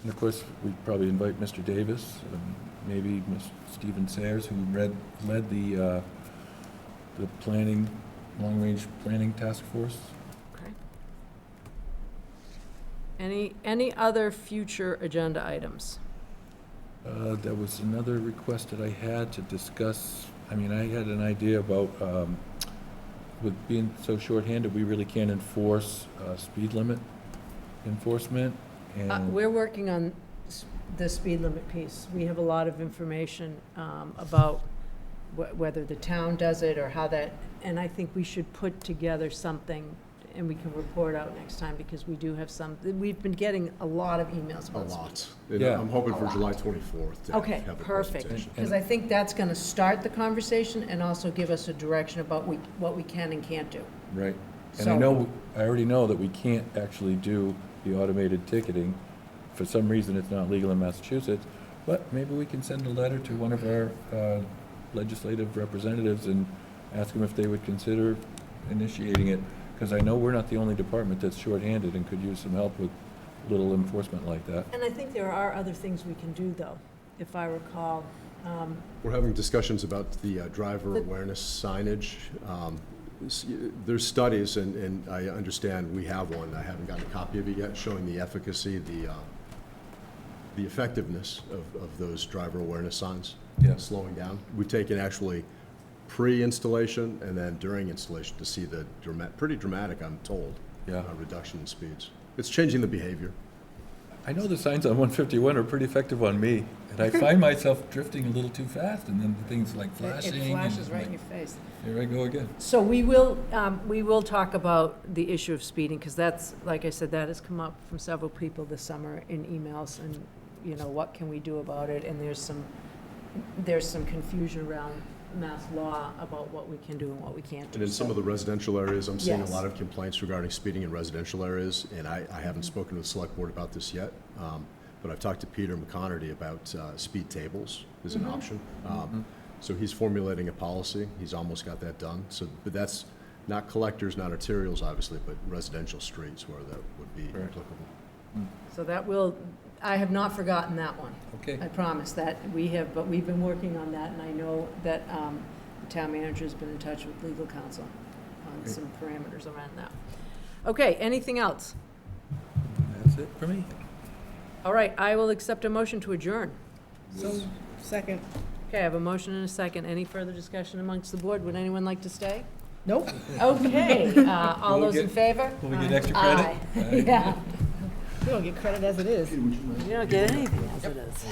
And of course, we'd probably invite Mr. Davis, maybe Ms. Stephen Sayers, who led the planning, long-range planning task force. Okay. Any other future agenda items? There was another request that I had to discuss. I mean, I had an idea about, with being so shorthanded, we really can't enforce speed limit enforcement. And We're working on the speed limit piece. We have a lot of information about whether the town does it or how that, and I think we should put together something and we can report out next time, because we do have some, we've been getting a lot of emails A about lot. speed. And Yeah. I'm hoping for A lot. July 24th to Okay, have the perfect, presentation. because I think that's gonna start the conversation and also give us a direction about what we can and can't do. Right. And So- I already know that we can't actually do the automated ticketing. For some reason, it's not legal in Massachusetts, but maybe we can send a letter to one of our legislative representatives and ask them if they would consider initiating it, because I know we're not the only department that's shorthanded and could use some help with little enforcement like that. And I think there are other things we can do, though, if I recall. We're having discussions about the driver The- awareness signage. There's studies, and I understand we have one, I haven't gotten a copy of it yet, showing the efficacy, the effectiveness of those driver awareness signs. Yeah. Slowing down. We've taken actually pre-installation and then during installation to see the pretty dramatic, I'm told, Yeah. reduction in speeds. It's changing the behavior. I know the signs on 151 are pretty effective on me, and I find myself drifting a little too fast, and then things like flashing. It flashes and right in like, your face. Here I go again. So we will talk about the issue of speeding, because that's, like I said, that has come up from several people this summer in emails, and, you know, what can we do about it? And there's some confusion around mass law about what we can do and what we can't do. And in some of the residential areas, I'm seeing a Yes. lot of complaints regarding speeding in residential areas, and I haven't spoken to the select board about this yet, but I've talked to Peter McConerty about speed tables as an option. So he's formulating a policy, he's almost got that done, but that's not collectors, not arterials, obviously, but residential streets where that would be Right. applicable. So that will, I have not forgotten that one. Okay. I promise that we have, but we've been working on that, and I know that the town manager's been in touch with legal counsel on Great. some parameters around that. Okay, anything else? That's it for me. All right, I will accept a motion to adjourn. So, second. Okay, I have a motion and a second. Any further discussion amongst the board? Would anyone like to stay? Nope. Okay, all Will we those in get- favor? will we get extra credit? Aye. Yeah, You don't get credit as it is. you don't get anything as it is.